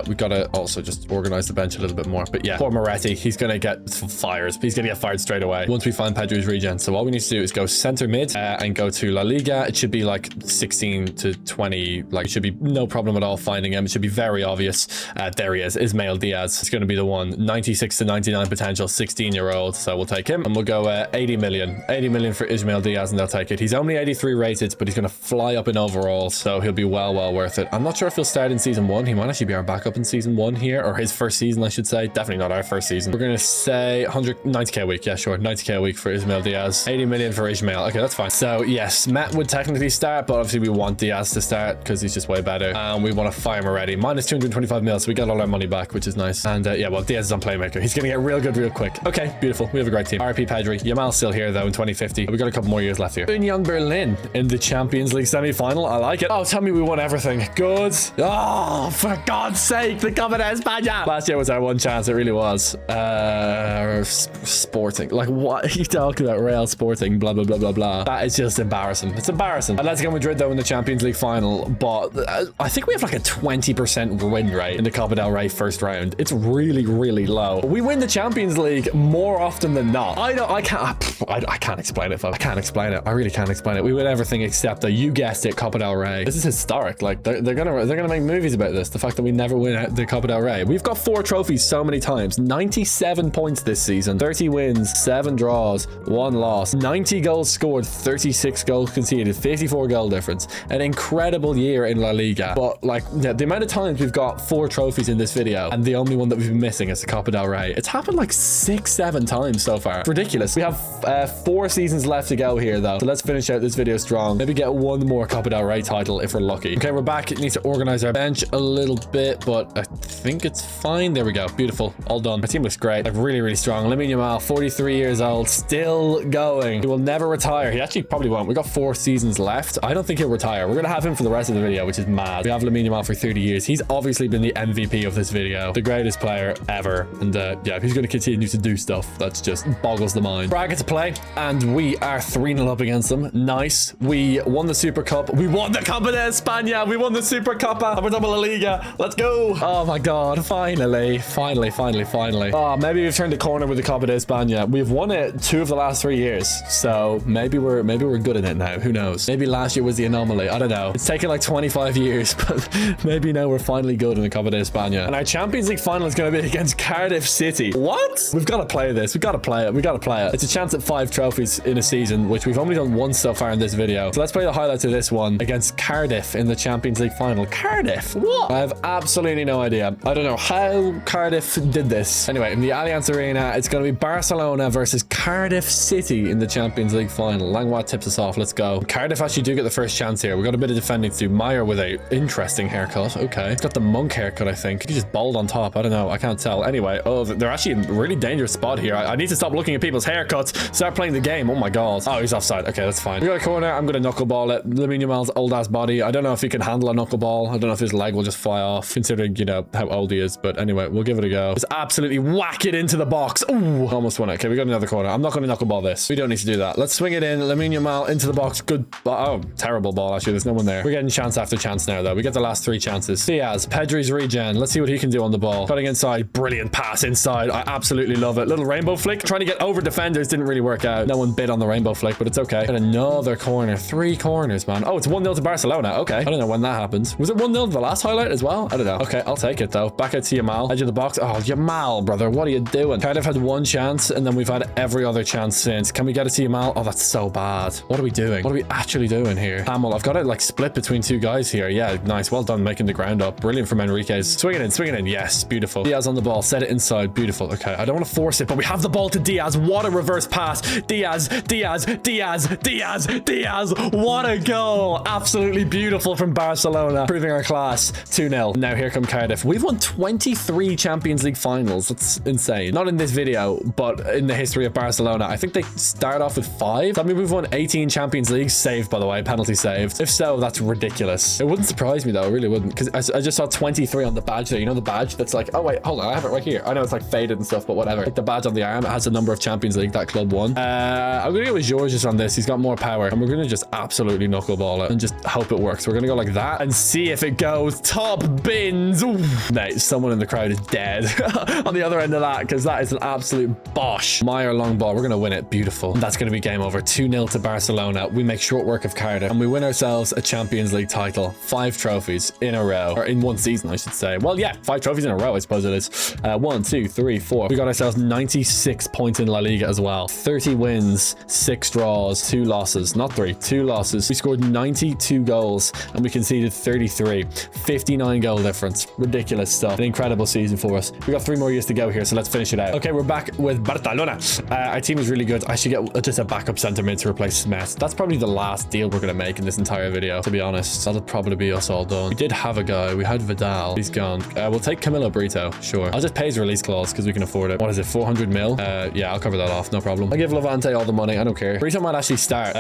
We got to also just organize the bench a little bit more. But yeah, poor Moretti. He's going to get fired. He's going to get fired straight away once we find Pedri's regen. So all we need to do is go center mid and go to La Liga. It should be like 16 to 20. Like, it should be no problem at all finding him. It should be very obvious. There he is, Ismail Diaz. It's going to be the one. 96 to 99 potential, 16-year-old. So we'll take him, and we'll go 80 million for Ismail Diaz, and they'll take it. He's only 83 rated, but he's going to fly up in overall, so he'll be well worth it. I'm not sure if he'll start in season 1. He might actually be our backup in season 1 here, or his first season, I should say. Definitely not our first season. We're going to say 90k a week. Yeah, sure. 90k a week for Ismail Diaz. 80 million for Ismail. Okay, that's fine. So yes, Met would technically start, but obviously we want Diaz to start because he's just way better. And we want to fire him already. Minus 225 mil, so we got all our money back, which is nice. And yeah, well, Diaz is on playmaker. He's going to get real good real quick. Okay, beautiful. We have a great team. RP Pedri. Yamal's still here though in 2050. We got a couple more years left here. Union Berlin in the Champions League semi-final. I like it. Oh, tell me we won everything. Good. Oh, for God's sake, the Copa de España. Last year was our one chance. It really was. Sporting. Like, what are you talking about? Real Sporting, blah, blah. That is just embarrassing. It's embarrassing. Atletico Madrid though in the Champions League final. final, but I think we have like a 20% win rate in the Copa del Rey first round. It's really, really low. We win the Champions League more often than not. I can't explain it, folks. I can't explain it. I really can't explain it. We win everything except you guessed it, Copa del Rey. This is historic. Like they're gonna make movies about this. The fact that we never win the Copa del Rey. We've got 4 trophies so many times. 97 points this season. 30 wins, 7 draws, 1 loss. 90 goals scored, 36 goals conceded, 54 goal difference. An incredible year in La Liga. But like, yeah, the amount of times we've got 4 trophies in this video, and the only one that we've been missing is the Copa del Rey. It's happened like 6-7 times so far. It's ridiculous. We have 4 seasons left to go here though. So let's finish out this video strong. Maybe get one more Copa del Rey title if we're lucky. Okay, we're back. It needs to organize our bench a little bit, but I think it's fine. There we go. Beautiful. All done. Our team looks great. Like really, really strong. Lamine Yamal, 43 years old, still going. He will never retire. He actually probably won't. We got 4 seasons left. I don't think he'll retire. We're gonna have him for the rest of the video, which is mad. We have Lamine Yamal for 30 years. He's obviously been the MVP of this video, the greatest player ever. And yeah, he's gonna continue to do stuff that's just boggles the mind. Braga to play, and we are 3-0 up against them. Nice. We won the Super Cup. We won the Copa de España. We won the Super Copa. And we're double La Liga. Let's go. Oh my God. Finally. Oh, maybe we've turned a corner with the Copa de España. We've won it 2 of the last 3 years. So maybe we're good at it now. Who knows? Maybe last year was the anomaly. I don't know. It's taken like 25 years, but maybe now we're finally good in the Copa de España. And our Champions League final is going to be against Cardiff City. What? We've got to play this. We've got to play it. We've got to play it. It's a chance at 5 trophies in a season, which we've only done once so far in this video. So let's play the highlights of this one against Cardiff in the Champions League final. Cardiff? What? I have absolutely no idea. I don't know how Cardiff did this. Anyway, in the Allianz Arena, it's going to be Barcelona versus Cardiff City in the Champions League final. Langlois tips us off. Let's go. Cardiff actually do get the first chance here. We've got a bit of defending to do. Meyer with a interesting haircut. Okay. He's got the monk haircut, I think. He's just bald on top. I don't know. I can't tell. Anyway, oh, they're actually in a really dangerous spot here. I need to stop looking at people's haircuts. Start playing the game. Oh my God. Oh, he's offside. Okay, that's fine. We got a corner. I'm going to knuckleball it. Lamine Yamal's old ass body. I don't know if he can handle a knuckleball. I don't know if his leg will just fly off, considering, you know, how old he is. But anyway, we'll give it a go. Just absolutely whack it into the box. Ooh, almost won it. Okay, we got another corner. I'm not going to knuckleball this. We don't need to do that. Let's swing it in. Lamine Yamal into the box. Good. Oh, terrible ball, actually. There's no one there. We're getting chance after chance now, though. We get the last 3 chances. Diaz, Pedri's regen. Let's see what he can do on the ball. Cutting inside. Brilliant pass inside. I absolutely love it. Little rainbow flick. Trying to get over defenders didn't really work out. No one bid on the rainbow flick, but it's okay. And another corner. 3 corners, man. Oh, it's 1-0 to Barcelona. Okay. I don't know when that happened. Was it 1-0 the last highlight as well? I don't know. Okay, I'll take it, though. Back out to Yamal. Edge of the box. Oh, Yamal, brother. What are you doing? Cardiff had 1 chance, and then we've had every other chance since. Can we get it to Yamal? Oh, that's so bad. What are we doing? What are we actually doing here? Hamill, I've got it like split between 2 guys here. Yeah, nice. Well done making the ground up. Brilliant from Enriquez. Swing it in, swing it in. Yes, beautiful. Diaz on the ball. Set it inside. Beautiful. Okay, I don't want to force it, but we have the ball to Diaz. What a reverse pass. Diaz. What a goal. Absolutely beautiful from Barcelona. Proving our class. 2-0. Now here come Cardiff. We've won 23 Champions League finals. That's insane. Not in this video, but in the history of Barcelona. I think they start off with 5. I mean, we've won 18 Champions Leagues. Saved, by the way. Penalty saved. If so, that's ridiculous. It wouldn't surprise me, though. It really wouldn't. Because I just saw 23 on the badge there. You know the badge that's like, oh, wait, hold on. I have it right here. I know it's like faded and stuff, but whatever. Like the badge on the arm, it has the number of Champions League that club won. I'm going to go with Georges on this. He's got more power. And we're going to just absolutely knuckleball it and just hope it works. We're going to go like that and see if it goes. Top bins. Ooh. Mate, someone in the crowd is dead on the other end of that, because that is an absolute bosh. Meyer long ball. We're going to win it. Beautiful. And that's going to be game over. 2-0 to Barcelona. We make short work of Cardiff and we win ourselves a Champions League title. 5 trophies in a row, or in 1 season, I should say. Well, yeah, 5 trophies in a row, I suppose it is. 1, 2, 3, 4. We got ourselves 96 points in La Liga as well. 30 wins, 6 draws, 2 losses. Not 3, 2 losses. We scored 92 goals and we conceded 33. 59 goal difference. Ridiculous stuff. An incredible season for us. We got 3 more years to go here, so let's finish it out. Okay, we're back with Barcelona. Our team is really good. I should get just a backup centre mid to replace Smith. That's probably the last deal we're going to make in this entire video, to be honest. That'll probably be us all done. We did have a guy. We had Vidal. He's gone. We'll take Camilo Brito. Sure. I'll just pay his release clause because we can afford it. What is it? 400 mil? Yeah, I'll cover that off. No problem. I'll give Levante all the money. I don't care. Brito might actually start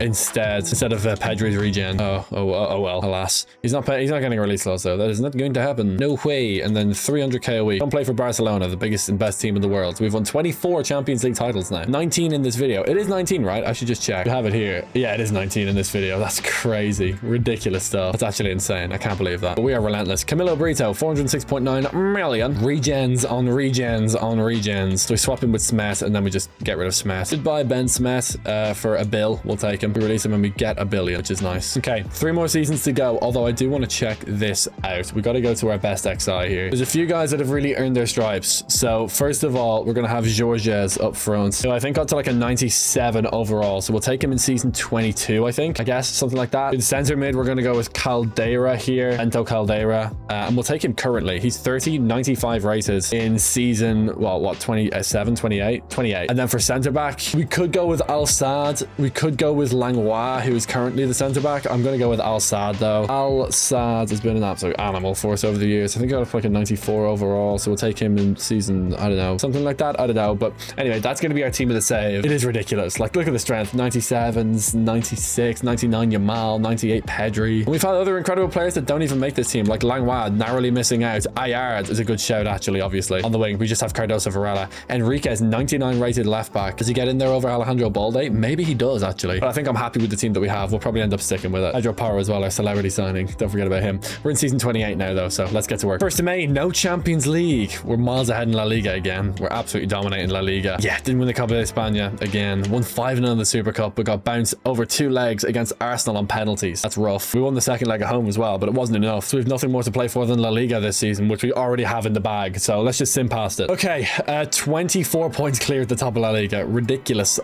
instead of Pedri's regen. Oh well, alas. He's not getting a release clause though. That is not going to happen. No way. And then 300k a week. Don't play for Barcelona, the biggest and best team in the world. We've won 24 Champions League titles now. 19 in this video. It is 19, right? I should just check. We have it here. Yeah, it is 19 in this video. That's crazy. Ridiculous stuff. That's actually insane. I can't believe that. But we are relentless. Camilo Brito, 406.9 million. Regens on regens on regens. So we swap him with Smet, and then we just get rid of Smet. Goodbye, Ben Smet, for a bill. We'll take him. We release him and we get a billion, which is nice. Okay, 3 more seasons to go, although I do want to check this out. We got to go to our best XI here. There's a few guys that have really earned their stripes. So first of all, we're going to have Georges up front. So I think got to like a 97 overall. So we'll take him in season 22, I think. I guess, something like that. In center mid, we're going to go with Caldera here. Ento Caldera. And we'll take him currently. He's 30, 95 rated in season, well, what, 27, 28? 28. And then for center back, we could go with Al Saad. We could go with Langlois, who is currently the center back. I'm going to go with Al Saad though. Al Saad has been an absolute animal for us over the years. I think I got like a 94 overall. So we'll take him in season, I don't know, something like that. I don't know. But anyway, that's going to be our team of the save. It is ridiculous. Like, look at the strength. 97s, 96, 99 Yamal, 98 Pedri. And we've had other incredible players that don't even make this team, like Langlois, narrowly missing out. Ayard is a good shout, actually, obviously. On the wing, we just have Cardoso Varela. Enriquez, 99 rated left back. Does he get in there over Alejandro Balde? Maybe he does, actually. But I think I'm happy with the team that we have. We'll probably end up sticking with it. Pedro Parra as well, our celebrity signing. Don't forget about him. We're in season 28 now, though, so let's get to work. 1st of May, no Champions League. We're miles ahead in La Liga again. We're absolutely dominating La Liga. Yeah, didn't win the Copa de España again. Won 5-0 in the Super Cup, but got bounced over 2 legs against Arsenal on penalties. That's rough. We won the second leg at home as well, but it wasn't enough. So we've nothing more to play for than La Liga this season, which we already have in the bag. So let's just sim past it. Okay, 24 points clear at the top of La Liga. Ridiculous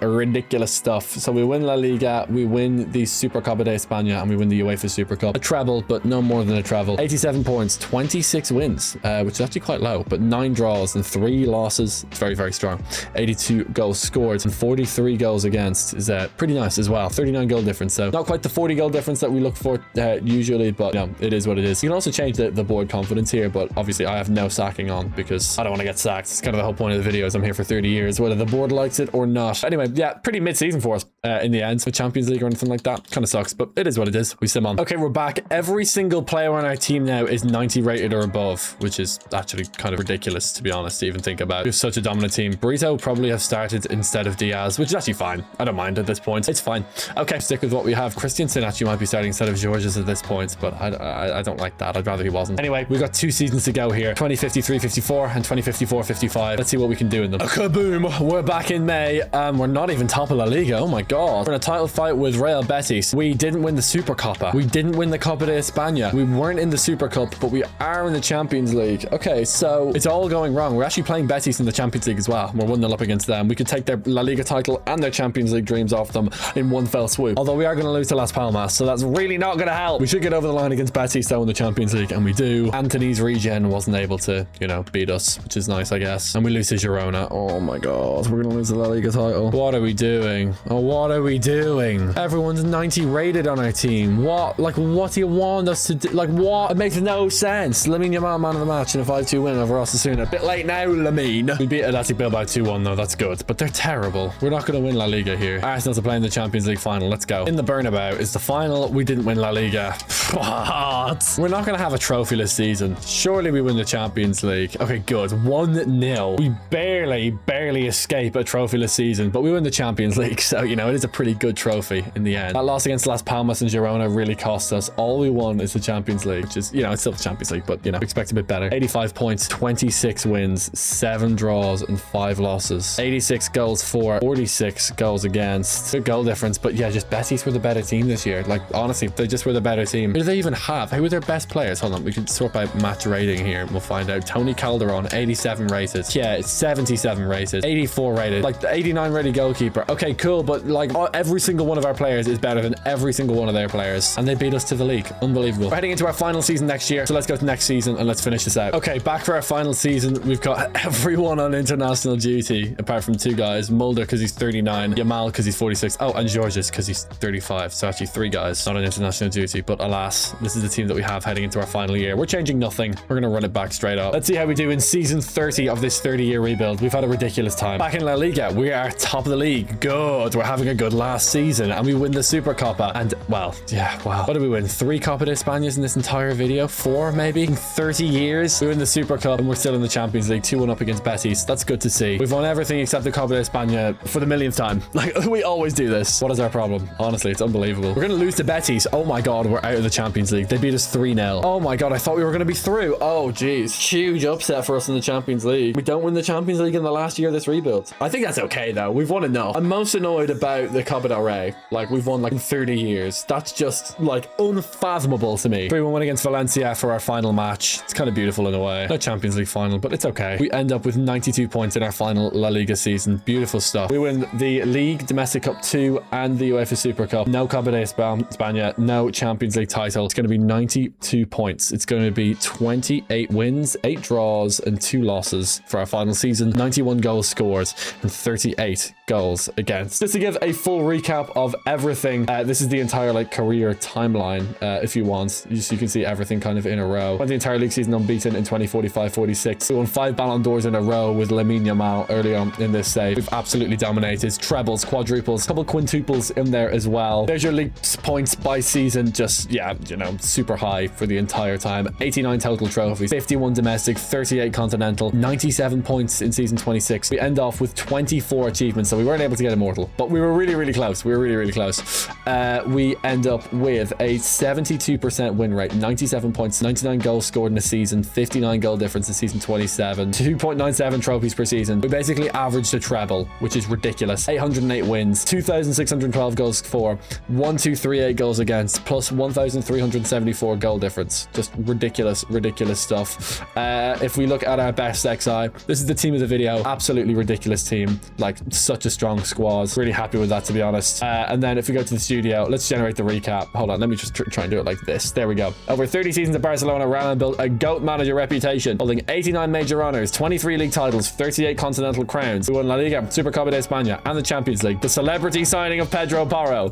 stuff. So we win La Liga, we win the Super Copa de España, and we win the UEFA Super Cup. A treble, but no more than a treble. 87 points, 26 wins, which is actually quite low, but 9 draws and 3 losses. It's very, very strong. 82 goals scored and 43 goals against is pretty nice as well. 39 goal difference. So not quite the 40 goal difference that we look for usually, but you know, it is what it is. You can also change the board confidence here, but obviously I have no sacking on because I don't want to get sacked. It's kind of the whole point of the video is I'm here for 30 years, whether the board likes it or not. Anyway, yeah, pretty mid-season for us in the end. So Champions League or anything like that kind of sucks, but it is what it is. We sim on. Okay, we're back. Every single player on our team now is 90 rated or above, which is actually kind of ridiculous, to be honest, to even think about. We have such a dominant team. Burrito probably have started instead of Diaz, which is actually fine. I don't mind at this point. It's fine. Okay, stick with what we have. Christiansen actually might be starting instead of Georges at this point, but I don't like that. I'd rather he wasn't. Anyway, we've got 2 seasons to go here. 2053-54 and 2054-55. Let's see what we can do in them. Kaboom! We're back in May. We're not even top of La Liga. Oh my god. We're in a title fight with Real Betis. We didn't win the Super Copa. We didn't win the Copa de España. We weren't in the Super Cup, but we are in the Champions League. Okay, so it's all going wrong. We're actually playing Betis in the Champions League as well. We're 1-0 up against them. We could take their La Liga title and their Champions League dreams off them in one fell swoop. Although we are going to lose to Las Palmas, so that's really not going to help. We should get over the line against Betis though in the Champions League, and we do. Anthony's regen wasn't able to, you know, beat us, which is nice, I guess. And we lose to Girona. Oh my god, we're going to lose the La Liga title. What are we doing? Oh, what are we doing? Everyone's 90 rated on our team. What? Like, what do you want us to do? Like, what? It makes no sense. Lamine Yamal, man of the match, and a 5-2 win over Osasuna. A bit late now, Lamine. We beat Athletic Bilbao 2-1 though. That's good, but they're terrible. We're not going to win La Liga here. Arsenal's playing the Champions League final. Let's go. In the Bernabeu is the final. We didn't win La Liga. What? We're not going to have a trophyless season. Surely we win the Champions League. Okay, good. 1-0. We barely escape a trophyless season, but we win the Champions League. So, you know, it is a pretty good trophy in the end. That loss against Las Palmas and Girona really cost us. All we won is the Champions League, which is, you know, it's still the Champions League, but, you know, we expect a bit better. 85 points, 26 wins, 7 draws, and 5 losses. 86 goals for, 46 goals against. Good goal difference, but yeah, just Betis were the better team this year. Like, honestly, they just were the better team. Who do they even have? Who are their best players? Hold on, we can sort by match rating here, and we'll find out. Tony Calderon, 87 rated. Yeah, it's 77 rated. 84 rated. Like, the 89 rated goalkeeper. Okay, cool, but like, every single one of our players is better than every single one of their players, and they beat us to the league. Unbelievable. We're heading into our final season next year, so let's go to next season and let's finish this out. Okay, back for our final season. We've got everyone on international duty apart from 2 guys. Mulder because he's 39, Yamal because he's 46, oh, and Georges because he's 35. So actually 3 guys not on international duty, but alas, this is the team that we have heading into our final year. We're changing nothing. We're gonna run it back straight up. Let's see how we do in season 30 of this 30-year rebuild. We've had a ridiculous time. Back in La Liga, we are top of the league. Good. We're having a good last season, and we win the Super Copa. And well, yeah, wow. What did we win? 3 Copa de Españas in this entire video? 4 maybe? In 30 years? We win the Super Cup, and we're still in the Champions League. 2-1 up against Betis. That's good to see. We've won everything except the Copa de España for the millionth time. Like, we always do this. What is our problem? Honestly, it's unbelievable. We're going to lose to Betis. Betis. Oh my god, we're out of the Champions League. They beat us 3-0. Oh my god, I thought we were going to be through. Oh jeez, huge upset for us in the Champions League. We don't win the Champions League in the last year of this rebuild. I think that's okay though. We've won enough. I'm most annoyed about the Copa del Rey. Like, we've won like in 30 years. That's just like unfathomable to me. 3-1 win against Valencia for our final match. It's kind of beautiful in a way. No Champions League final, but it's okay. We end up with 92 points in our final La Liga season. Beautiful stuff. We win the League, Domestic Cup 2, and the UEFA Super Cup. No Copa de España, no Champions League title. It's going to be 92 points. It's going to be 28 wins, 8 draws, and 2 losses for our final season. 91 goals scored and 38 goals against. Just to give a full recap of everything, this is the entire like career timeline, if you want, so you can see everything kind of in a row. Went the entire league season unbeaten in 2045-46. We won 5 Ballon d'Ors in a row with Lamine Yamal early on in this save. We've absolutely dominated. Trebles, quadruples, a couple quintuples in there as well. There's your league points by season. Just, yeah, you know, super high for the entire time. 89 total trophies, 51 domestic, 38 continental, 97 points in season 26. We end off with 24 achievements, so we weren't able to get immortal, but we were really close. We were really close. We end up with a 72% win rate, 97 points, 99 goals scored in a season, 59 goal difference in season 27, 2.97 trophies per season. We basically averaged a treble, which is ridiculous. 808 wins, 2,612 goals for, 1,238 goals against, plus 1,374 goal difference. Just ridiculous stuff. If we look at our best XI, this is the team of the video. Absolutely ridiculous team. Like, such a strong squad. Really happy with that, to be honest. And then if we go to the studio, let's generate the recap. Hold on, let me just try and do it like this. There we go. Over 30 seasons at Barcelona, Ramman built a GOAT manager reputation, holding 89 major honors, 23 league titles, 38 continental crowns. We won La Liga, Super Copa de España, and the Champions League. The celebrity signing of Pedro Porro.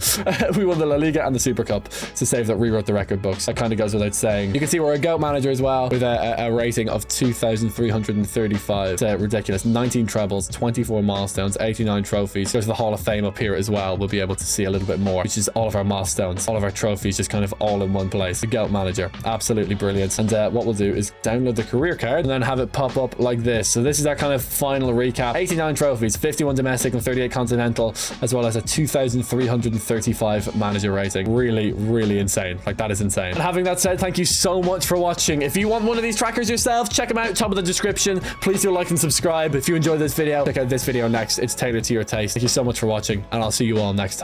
We won the La Liga and the Super Cup. It's a save that rewrote the record books. That kind of goes without saying. You can see we're a GOAT manager as well, with a rating of 2,335. It's ridiculous. 19 trebles, 24 milestones, 89 trophies. There's the Hall of Fame up here as well. We'll be able to see a little bit more, which is all of our milestones, all of our trophies, just kind of all in one place. The GOAT manager, absolutely brilliant. And what we'll do is download the career card and then have it pop up like this. So this is our kind of final recap. 89 trophies, 51 domestic and 38 continental, as well as a 2,335 manager rating. Really insane. Like, that is insane. And having that said, thank you so much for watching. If you want one of these trackers yourself, check them out, top of the description. Please do like and subscribe. If you enjoyed this video, check out this video next. It's tailored to your taste. Thank you so much for watching, and I'll see you all next time.